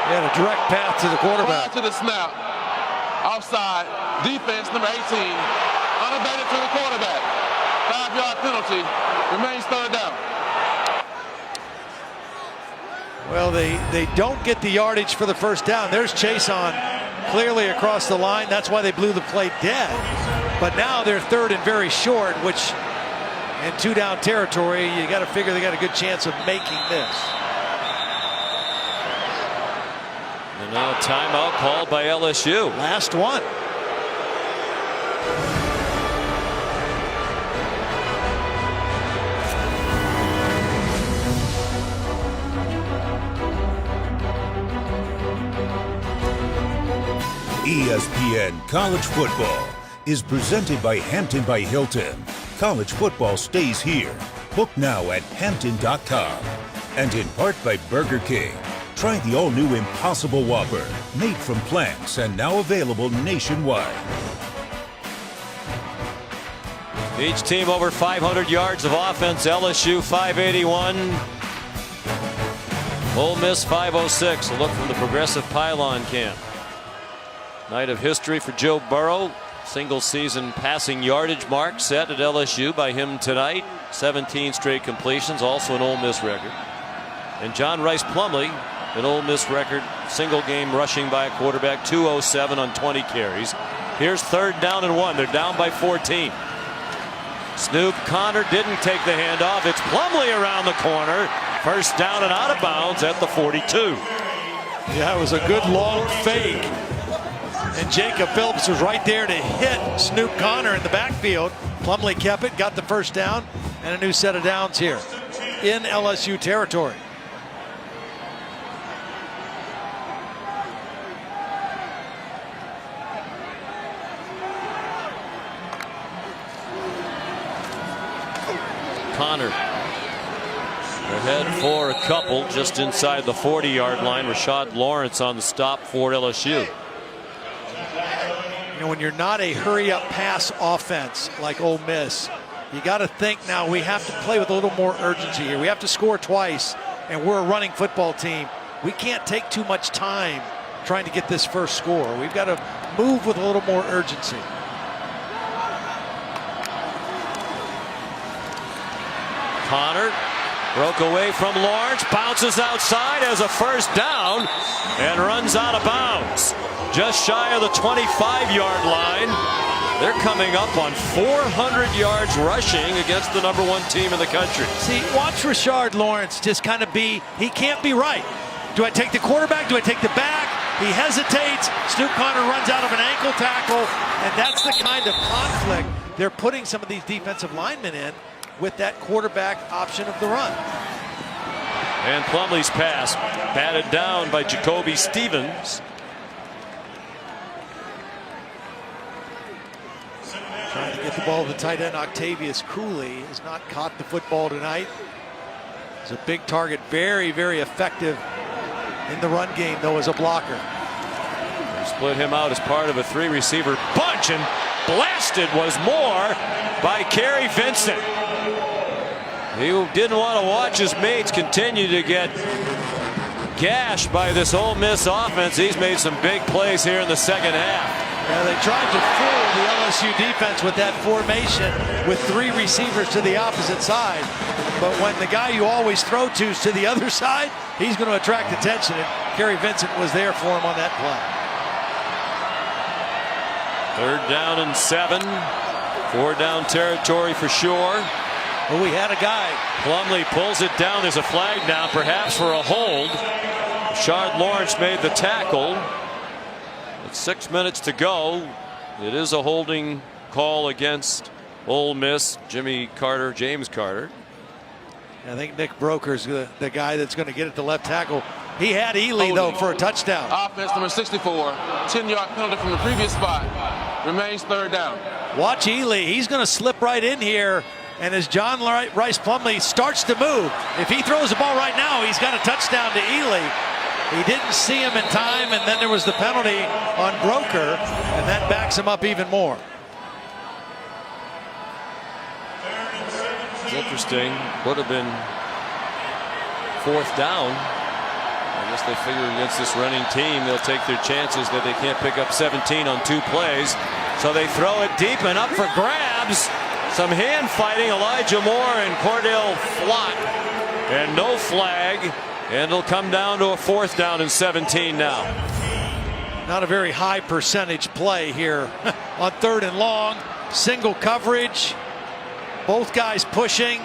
He had a direct path to the quarterback. Prior to the snap, offside, defense number 18, unabated to the quarterback. 5-yard penalty, remains 3rd down. Well, they don't get the yardage for the first down. There's Chason clearly across the line. That's why they blew the play dead. But now they're third and very short, which in 2-down territory, you got to figure they got a good chance of making this. And now a timeout called by LSU. Last one. ESPN College Football is presented by Hampton by Hilton. College football stays here. Book now at Hampton.com. And in part by Burger King. Try the all-new Impossible Whopper, made from planks and now available nationwide. Each team over 500 yards of offense. LSU 581. Ole Miss 506. A look from the Progressive Pylon Cam. Night of history for Joe Burrow. Single season passing yardage mark set at LSU by him tonight. 17 straight completions, also an Ole Miss record. And John Rice Plumlee, an Ole Miss record, single game rushing by a quarterback, 207 on 20 carries. Here's 3rd down and 1. They're down by 14. Snoop Connor didn't take the handoff. It's Plumlee around the corner. 1st down and out of bounds at the 42. Yeah, it was a good long fake. And Jacob Phillips was right there to hit Snoop Connor in the backfield. Plumlee kept it, got the 1st down, and a new set of downs here in LSU territory. Connor ahead for a couple just inside the 40-yard line. Rashad Lawrence on the stop for LSU. You know, when you're not a hurry-up pass offense like Ole Miss, you got to think now we have to play with a little more urgency here. We have to score twice, and we're a running football team. We can't take too much time trying to get this first score. We've got to move with a little more urgency. Connor broke away from Lawrence, bounces outside as a 1st down, and runs out of bounds. Just shy of the 25-yard line. They're coming up on 400 yards rushing against the #1 team in the country. See, watch Rashard Lawrence just kind of he can't be right. Do I take the quarterback? Do I take the back? He hesitates. Snoop Connor runs out of an ankle tackle, and that's the kind of conflict they're putting some of these defensive linemen in with that quarterback option of the run. And Plumlee's pass batted down by Jacoby Stevens. Trying to get the ball to the tight end. Octavius Cooley has not caught the football tonight. He's a big target, very, very effective in the run game, though, as a blocker. They split him out as part of a 3-receiver bunch, and blasted was more by Kerry Vincent. He didn't want to watch his mates continue to get gashed by this Ole Miss offense. He's made some big plays here in the 2nd half. Yeah, they tried to fool the LSU defense with that formation with 3 receivers to the opposite side. But when the guy you always throw to is to the other side, he's going to attract attention. And Kerry Vincent was there for him on that play. 3rd down and 7. 4-down territory for sure. Well, we had a guy. Plumlee pulls it down. There's a flag now, perhaps for a hold. Rashard Lawrence made the tackle. With 6 minutes to go, it is a holding call against Ole Miss. James Carter. I think Nick Broker's the guy that's going to get it to left tackle. He had Ely, though, for a touchdown. Offense number 64, 10-yard penalty from the previous spot. Remains 3rd down. Watch Ely. He's going to slip right in here. And as John Rice Plumlee starts to move, if he throws the ball right now, he's got a touchdown to Ely. He didn't see him in time, and then there was the penalty on Broker, and that backs him up even more. It's interesting. Would have been 4th down. I guess they figure against this running team, they'll take their chances that they can't pick up 17 on 2 plays. So they throw it deep and up for grabs. Some hand fighting, Elijah Moore and Cordell Flott. And no flag. And it'll come down to a 4th down and 17 now. Not a very high percentage play here on 3rd and long. Single coverage. Both guys pushing.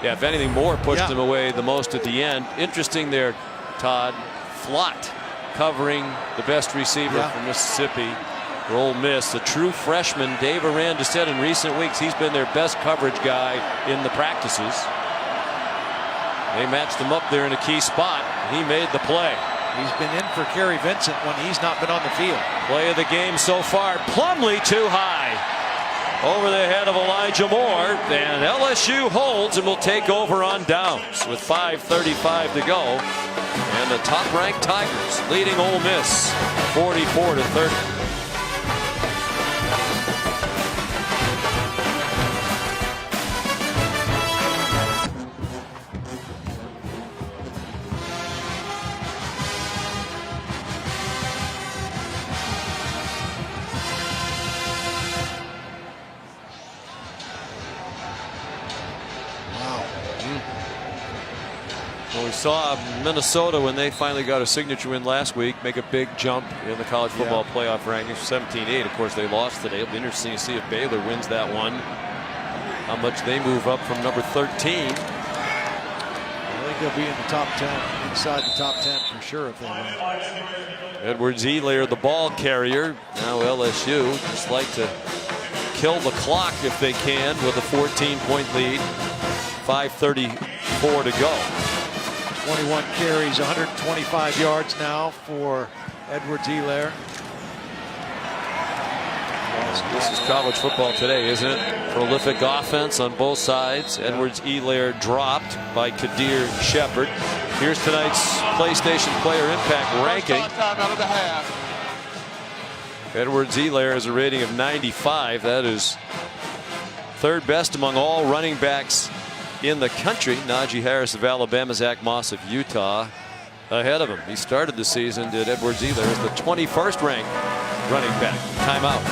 Yeah, if anything, Moore pushed him away the most at the end. Interesting there, Todd. Flott covering the best receiver from Mississippi for Ole Miss. The true freshman, Dave Aranda, said in recent weeks he's been their best coverage guy in the practices. They matched him up there in a key spot. He made the play. He's been in for Kerry Vincent when he's not been on the field. Play of the game so far. Plumlee too high. Over the head of Elijah Moore. And LSU holds and will take over on downs with 5:35 to go. And the top-ranked Tigers leading Ole Miss 44-30. Well, we saw Minnesota when they finally got a signature win last week make a big jump in the college football playoff rankings. 17-8. Of course, they lost today. It'll be interesting to see if Baylor wins that one. How much they move up from number 13. I think they'll be in the top 10, inside the top 10 for sure if they win. Edwards-Helaire, the ball carrier. Now LSU just like to kill the clock if they can with a 14-point lead. 5:34 to go. 21 carries, 125 yards now for Edwards-Helaire. This is college football today, isn't it? Prolific offense on both sides. Edwards-Helaire dropped by Kadir Shepard. Here's tonight's PlayStation Player Impact ranking. Edwards-Helaire has a rating of 95. That is 3rd best among all running backs in the country. Najee Harris of Alabama, Zach Moss of Utah ahead of him. He started the season, did Edwards-Helaire, as the 21st ranked running back. Timeout.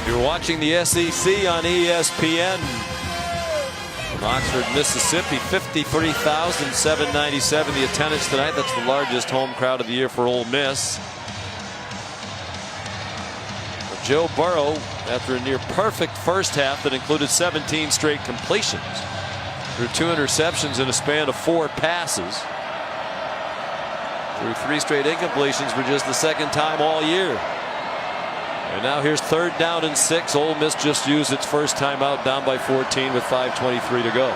You're watching the SEC on ESPN. From Oxford, Mississippi, 53,797 the attendance tonight. That's the largest home crowd of the year for Ole Miss. Joe Burrow, after a near perfect first half that included 17 straight completions, threw 2 interceptions in a span of 4 passes, threw 3 straight incompletions for just the 2nd time all year. And now here's 3rd down and 6. Ole Miss just used its first timeout, down by 14 with 5:23 to go.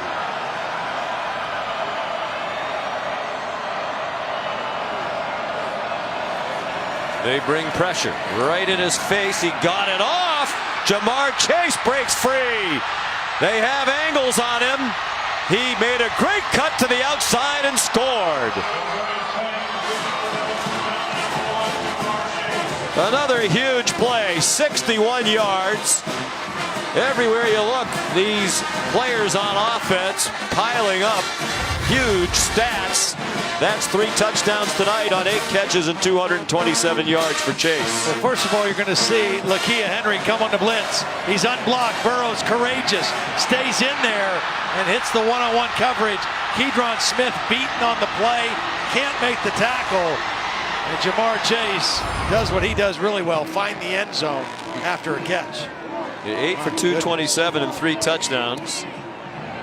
They bring pressure right in his face. He got it off. Jamar Chase breaks free. They have angles on him. He made a great cut to the outside and scored. Another huge play, 61 yards. Everywhere you look, these players on offense piling up huge stats. That's 3 touchdowns tonight on 8 catches and 227 yards for Chase. Well, first of all, you're going to see Lakia Henry come on the blitz. He's unblocked. Burrow's courageous. Stays in there and hits the one-on-one coverage. Kedron Smith beaten on the play. Can't make the tackle. And Jamar Chase does what he does really well. Find the end zone after a catch. 8 for 227 and 3 touchdowns.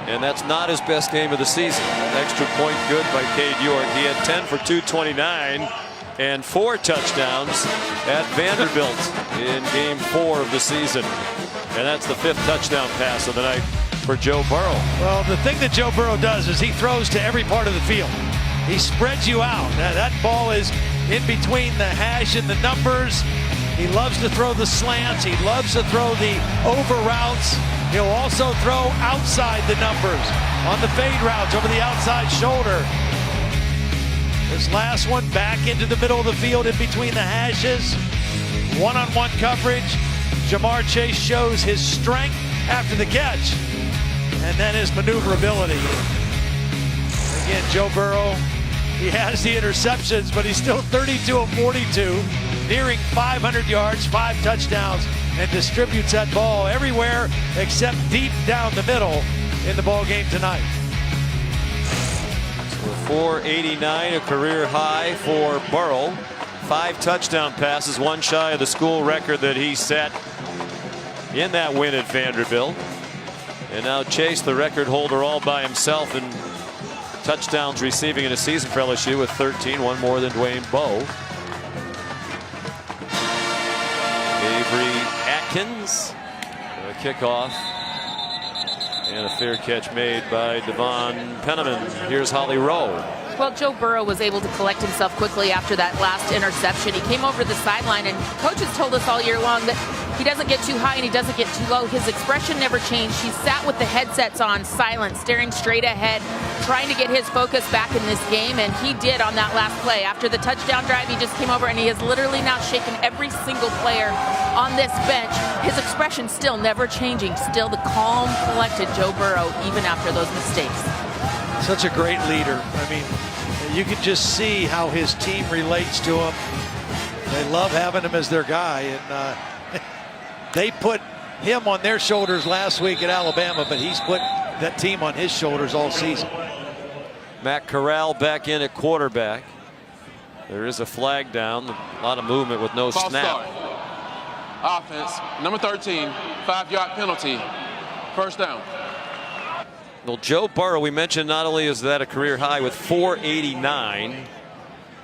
And that's not his best game of the season. Extra point good by Cade York. He had 10 for 229 and 4 touchdowns at Vanderbilt in game 4 of the season. And that's the 5th touchdown pass of the night for Joe Burrow. Well, the thing that Joe Burrow does is he throws to every part of the field. He spreads you out. Now, that ball is in between the hash and the numbers. He loves to throw the slants. He loves to throw the over routes. He'll also throw outside the numbers on the fade routes over the outside shoulder. This last one back into the middle of the field in between the hashes. One-on-one coverage. Jamar Chase shows his strength after the catch and then his maneuverability. Again, Joe Burrow, he has the interceptions, but he's still 32 of 42, nearing 500 yards, 5 touchdowns, and distributes that ball everywhere except deep down the middle in the ball game tonight. So 489, a career high for Burrow. 5 touchdown passes, one shy of the school record that he set in that win at Vanderbilt. And now Chase, the record holder, all by himself in touchdowns receiving in a season for LSU with 13, one more than Dwayne Bowe. Avery Atkins, a kickoff, and a fair catch made by Devon Penniman. Here's Holly Rowe. Well, Joe Burrow was able to collect himself quickly after that last interception. He came over the sideline, and coaches told us all year long that he doesn't get too high and he doesn't get too low. His expression never changed. He sat with the headsets on, silent, staring straight ahead, trying to get his focus back in this game, and he did on that last play. After the touchdown drive, he just came over, and he has literally now shaken every single player on this bench. His expression still never changing, still the calm, collected Joe Burrow, even after those mistakes. Such a great leader. I mean, you can just see how his team relates to him. They love having him as their guy, and they put him on their shoulders last week at Alabama, but he's put that team on his shoulders all season. Matt Corral back in at quarterback. There is a flag down, a lot of movement with no False snap. start. Offense, number 13, 5-yard penalty, first down. Well, Joe Burrow, we mentioned, not only is that a career high with 489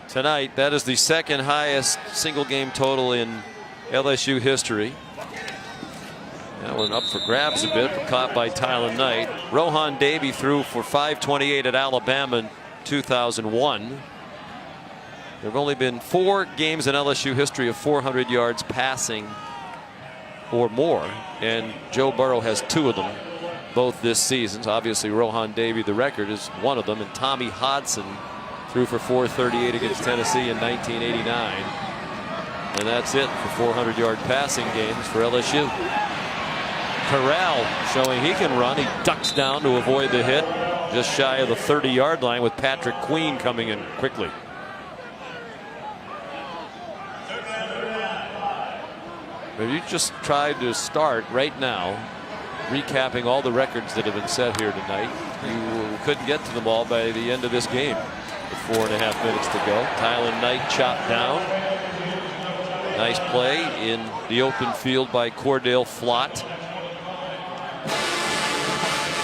tonight, that is the second highest single game total in LSU history. That one up for grabs a bit, but caught by Tylen Knight. Rohan Davey threw for 528 at Alabama in 2001. There have only been 4 games in LSU history of 400 yards passing or more, and Joe Burrow has 2 of them, both this season. So obviously Rohan Davey, the record, is one of them, and Tommy Hodson threw for 438 against Tennessee in 1989. And that's it for 400-yard passing games for LSU. Corral showing he can run. He ducks down to avoid the hit, just shy of the 30-yard line, with Patrick Queen coming in quickly. If you just tried to start right now recapping all the records that have been set here tonight, you couldn't get to them all by the end of this game with 4.5 minutes to go. Tylen Knight chopped down. Nice play in the open field by Cordale Flott.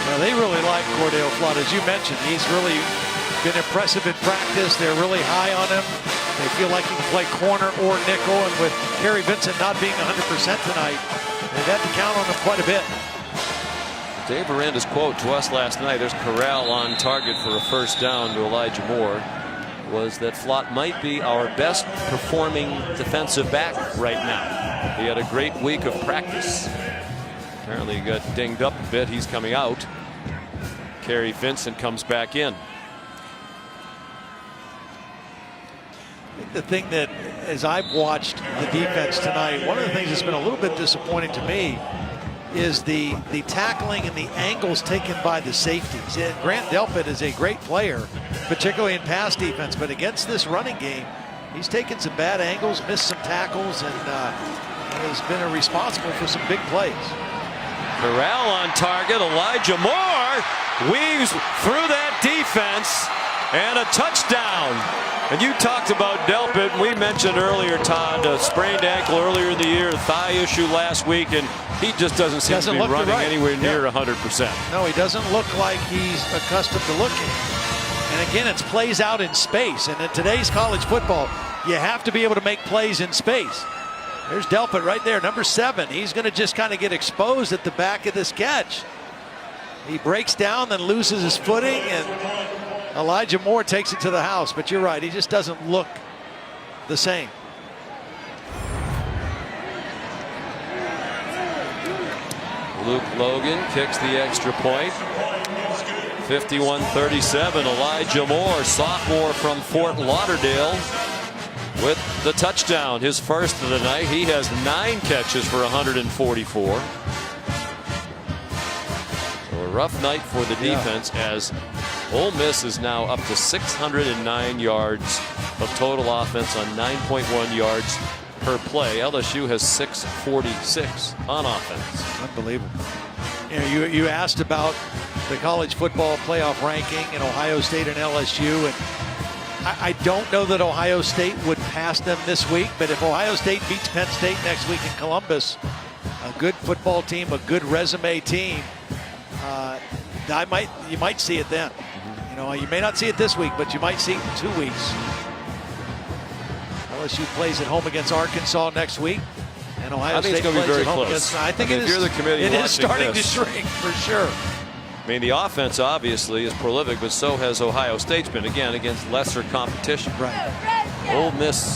Well, they really like Cordale Flott, as you mentioned. He's really been impressive in practice. They're really high on him. They feel like he can play corner or nickel, and with Harry Vincent not being 100% tonight, they've had to count on him quite a bit. Dave Miranda's quote to us last night, there's Corral on target for a first down to Elijah Moore, was that Flott might be our best performing defensive back right now. He had a great week of practice. Apparently he got dinged up a bit. He's coming out. Kerry Vincent comes back in. I think the thing that, as I've watched the defense tonight, one of the things that's been a little bit disappointing to me is the tackling and the angles taken by the safeties. And Grant Delpit is a great player, particularly in pass defense, but against this running game, he's taken some bad angles, missed some tackles, and has been responsible for some big plays. Corral on target. Elijah Moore weaves through that defense, and a touchdown. And you talked about Delpit. We mentioned earlier, Todd, a sprained ankle earlier in the year, a thigh issue last week, and he just doesn't seem to be running anywhere near 100%. No, he doesn't look like he's accustomed to looking. And again, it's plays out in space. And in today's college football, you have to be able to make plays in space. There's Delpit right there, number 7. He's going to just kind of get exposed at the back of this catch. He breaks down, then loses his footing, and Elijah Moore takes it to the house. But you're right, he just doesn't look the same. Luke Logan kicks the extra point. 51-37. Elijah Moore, sophomore from Fort Lauderdale, with the touchdown, his first of the night. He has 9 catches for 144. So a rough night for the defense, as Ole Miss is now up to 609 yards of total offense on 9.1 yards per play. LSU has 646 on offense. Unbelievable. You know, you asked about the college football playoff ranking in Ohio State and LSU. And I don't know that Ohio State would pass them this week, but if Ohio State beats Penn State next week in Columbus, a good football team, a good resume team, you might see it then. You know, you may not see it this week, but you might see it in 2 weeks. LSU plays at home against Arkansas next week, and Ohio State plays at home against. I think it is. You're the committee. It is starting to shrink for sure. I mean, the offense obviously is prolific, but so has Ohio State's been, again, against lesser competition. Right. LSU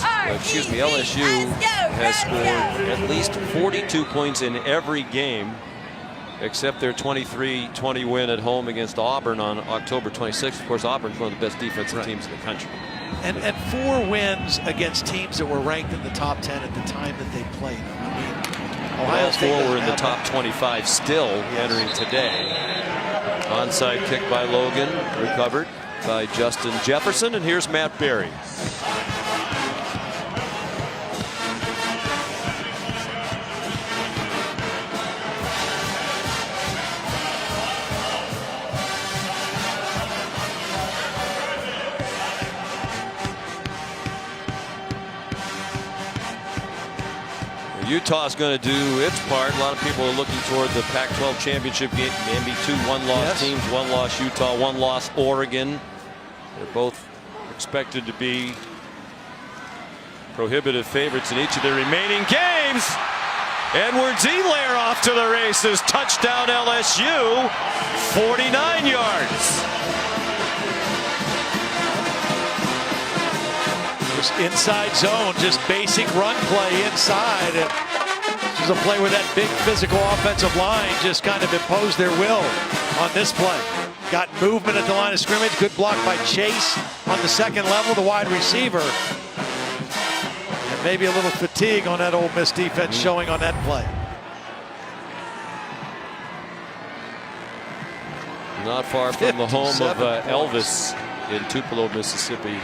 has scored at least 42 points in every game, except their 23-20 win at home against Auburn on October 26th. Of course, Auburn's one of the best defensive teams in the country. And 4 wins against teams that were ranked in the top 10 at the time that they played. I mean, Ohio State 4 were in the top 25 still entering today. Onside kick by Logan, recovered by Justin Jefferson, and here's Matt Berry. Utah's going to do its part. A lot of people are looking toward the Pac-12 championship game. Maybe 2 one-loss teams, 1-loss Utah, 1-loss Oregon. They're both expected to be prohibitive favorites in each of their remaining games. Edwards-Helaire off to the races. Touchdown LSU, 49 yards. Inside zone, just basic run play inside. This is a play where that big physical offensive line just kind of imposed their will on this play. Got movement at the line of scrimmage. Good block by Chase on the second level, the wide receiver. And maybe a little fatigue on that Ole Miss defense showing on that play. Not far from the home of Elvis in Tupelo, Mississippi.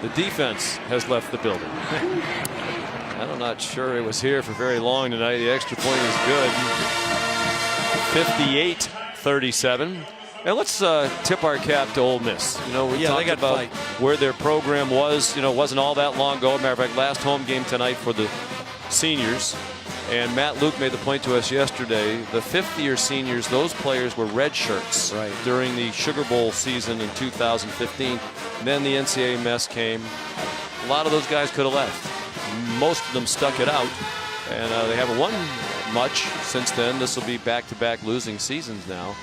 The defense has left the building. I'm not sure it was here for very long tonight. The extra point is good. 58-37. And let's tip our cap to Ole Miss. You know, we talked about where their program was. You know, it wasn't all that long ago. Matter of fact, last home game tonight for the seniors. And Matt Luke made the point to us yesterday. The 5th-year seniors, those players were red shirts during the Sugar Bowl season in 2015. And then the NCAA mess came. A lot of those guys could have left. Most of them stuck it out, and they haven't won much since then. This will be back-to-back losing seasons now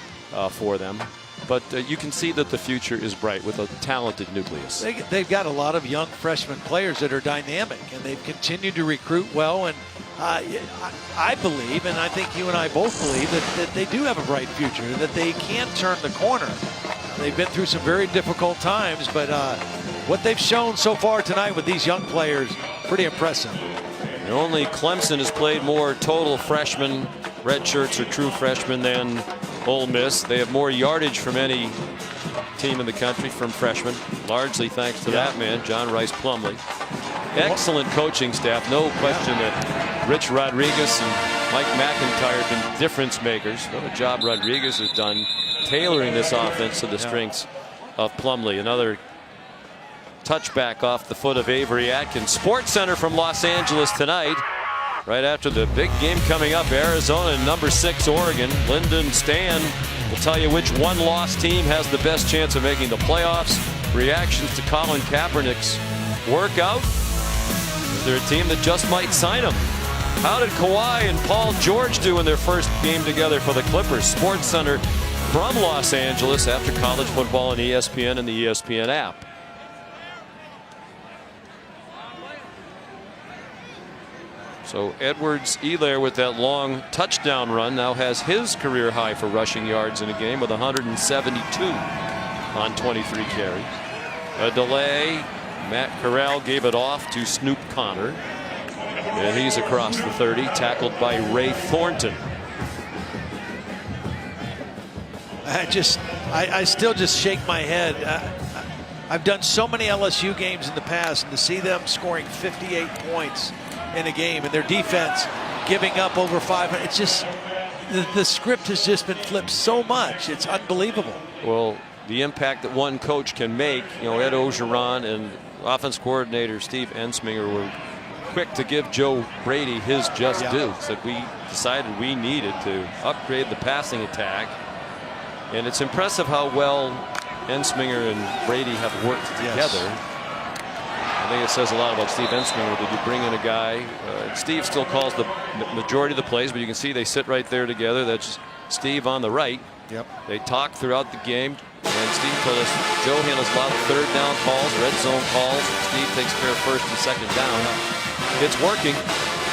for them. But you can see that the future is bright with a talented nucleus. They've got a lot of young freshman players that are dynamic, and they've continued to recruit well. And I believe, and I think you and I both believe, that they do have a bright future, that they can turn the corner. They've been through some very difficult times, but what they've shown so far tonight with these young players, pretty impressive. And only Clemson has played more total freshmen, red shirts or true freshmen, than Ole Miss. They have more yardage from any team in the country from freshmen, largely thanks to that man, John Rice Plumlee. Excellent coaching staff, no question that Rich Rodriguez and Mike McIntyre have been difference makers. What a job Rodriguez has done tailoring this offense to the strengths of Plumlee. Another touchback off the foot of Avery Atkins. Sports Center from Los Angeles tonight, right after the big game coming up, Arizona and number 6 Oregon. Lyndon Stan will tell you which one-loss team has the best chance of making the playoffs. Reactions to Colin Kaepernick's workout. Is there a team that just might sign him? How did Kawhi and Paul George do in their first game together for the Clippers? Sports Center from Los Angeles after college football on ESPN and the ESPN app. So Edwards-Helaire with that long touchdown run now has his career high for rushing yards in a game with 172 on 23 carries. A delay. Matt Corral gave it off to Snoop Connor. And he's across the 30, tackled by Ray Thornton. I still just shake my head. I've done so many LSU games in the past, and to see them scoring 58 points in a game and their defense giving up over 500, it's just, the script has just been flipped so much. It's unbelievable. Well, the impact that one coach can make, Ed Orgeron and offense coordinator Steve Ensminger were quick to give Joe Brady his just due. Said we decided we needed to upgrade the passing attack. And it's impressive how well Ensminger and Brady have worked together. I think it says a lot about Steve Ensminger that you bring in a guy. Steve still calls the majority of the plays, but you can see they sit right there together. That's Steve on the right. They talk throughout the game, and Steve told us Joe handles a lot of third down calls, red zone calls. Steve takes care of first and second down. It's working.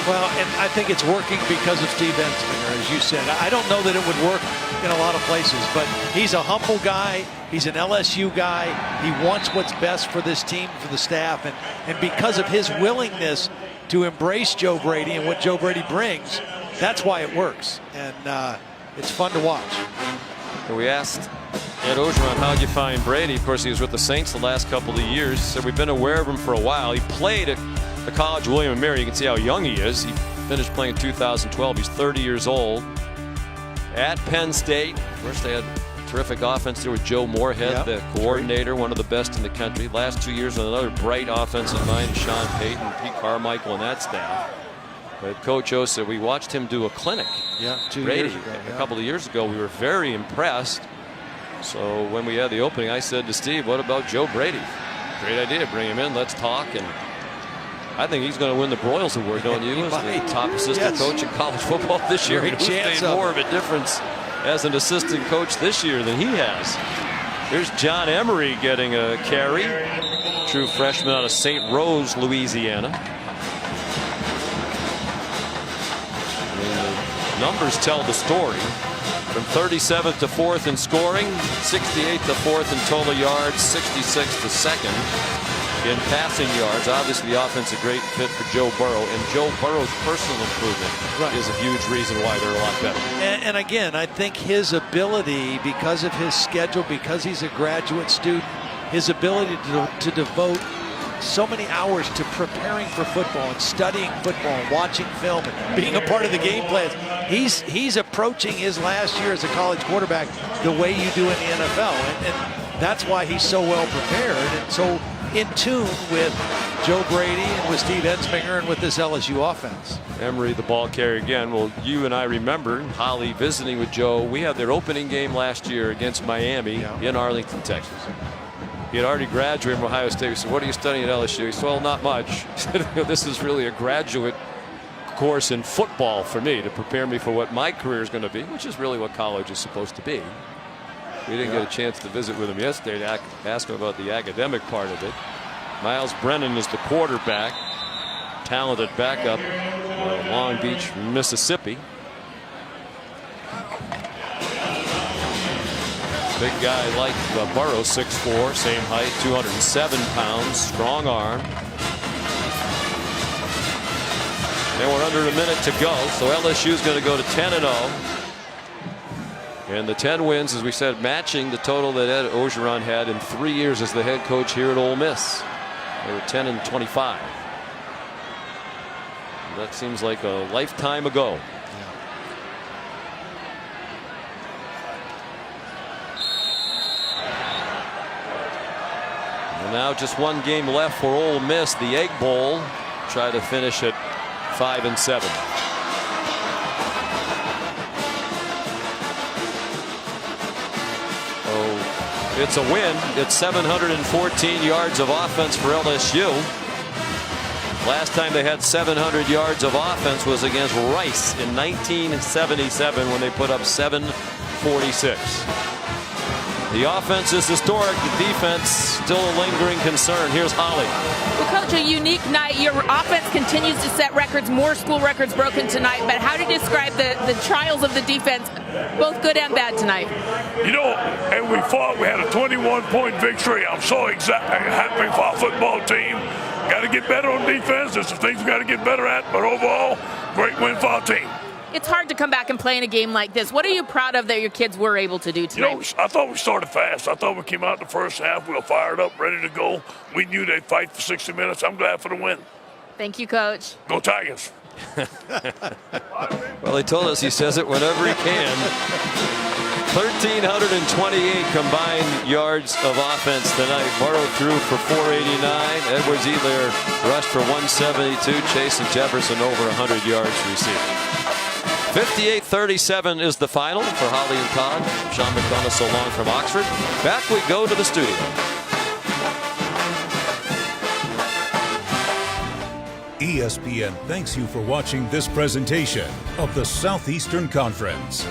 Well, and I think it's working because of Steve Ensminger, as you said. I don't know that it would work in a lot of places, but he's a humble guy. He's an LSU guy. He wants what's best for this team, for the staff, and because of his willingness to embrace Joe Brady and what Joe Brady brings, that's why it works. And it's fun to watch. And we asked Ed Orgeron, how'd you find Brady? Of course, he was with the Saints the last couple of years. So we've been aware of him for a while. He played at the College of William & Mary. You can see how young he is. He finished playing in 2012. He's 30 years old. At Penn State, first they had terrific offense there with Joe Moorhead, the coordinator, one of the best in the country. Last 2 years with another bright offensive mind, Sean Payton, Pete Carmichael, and that staff. But Coach O said we watched him do a clinic. 2 Brady, years ago. a couple of years ago. We were very impressed. So when we had the opening, I said to Steve, what about Joe Brady? Great idea. Bring him in. Let's talk. And I think he's going to win the Broyles Award, don't you? As the top assistant coach in college football this year. Who's made more of a difference as an assistant coach this year than he has. Here's John Emery getting a carry. True freshman out of St. Rose, Louisiana. And the numbers tell the story. From 37th to 4th in scoring, 68th to 4th in total yards, 66th to 2nd in passing yards. Obviously, the offense a great fit for Joe Burrow, and Joe Burrow's personal improvement is a huge reason why they're a lot better. And again, I think his ability, because of his schedule, because he's a graduate student, his ability to devote so many hours to preparing for football and studying football and watching film and being a part of the game plans. He's approaching his last year as a college quarterback the way you do in the NFL, and that's why he's so well prepared and so in tune with Joe Brady and with Steve Ensminger and with this LSU offense. Emery, the ball carrier again. Well, you and I remember Holly visiting with Joe. We had their opening game last year against Miami in Arlington, Texas. He had already graduated from Ohio State. We said, what are you studying at LSU? He said, well, not much. He said, this is really a graduate course in football for me to prepare me for what my career is going to be, which is really what college is supposed to be. We didn't get a chance to visit with him yesterday to ask him about the academic part of it. Miles Brennan is the quarterback, talented backup, Long Beach, Mississippi. Big guy like Burrow, 6'4", same height, 207 pounds, strong arm. And we're under a minute to go, so LSU is going to go to 10-0. And the 10 wins, as we said, matching the total that Ed Orgeron had in 3 years as the head coach here at Ole Miss. They were 10-25. And that seems like a lifetime ago. And now just one game left for Ole Miss, the Egg Bowl. Try to finish at 5-7. It's a win. It's 714 yards of offense for LSU. Last time they had 700 yards of offense was against Rice in 1977 when they put up 746. The offense is historic. The defense still a lingering concern. Here's Holly. Well, Coach, a unique night. Your offense continues to set records. More school records broken tonight. But how do you describe the trials of the defense, both good and bad tonight? You know, and we fought. We had a 21-point victory. I'm so happy for our football team. Got to get better on defense. There's some things we got to get better at. But overall, great win for our team. It's hard to come back and play in a game like this. What are you proud of that your kids were able to do tonight? You know, I thought we started fast. I thought we came out in the first half. We were fired up, ready to go. We knew they'd fight for 60 minutes. I'm glad for the win. Thank you, Coach. Go Tigers. Well, they told us he says it whenever he can. 1,328 combined yards of offense tonight. Burrow threw for 489. Edwards-Helaire rushed for 172. Chase and Jefferson over 100 yards receiving. 58-37 is the final for Holly and Todd. Sean McDonough so long from Oxford. Back we go to the studio. ESPN thanks you for watching this presentation of the Southeastern Conference.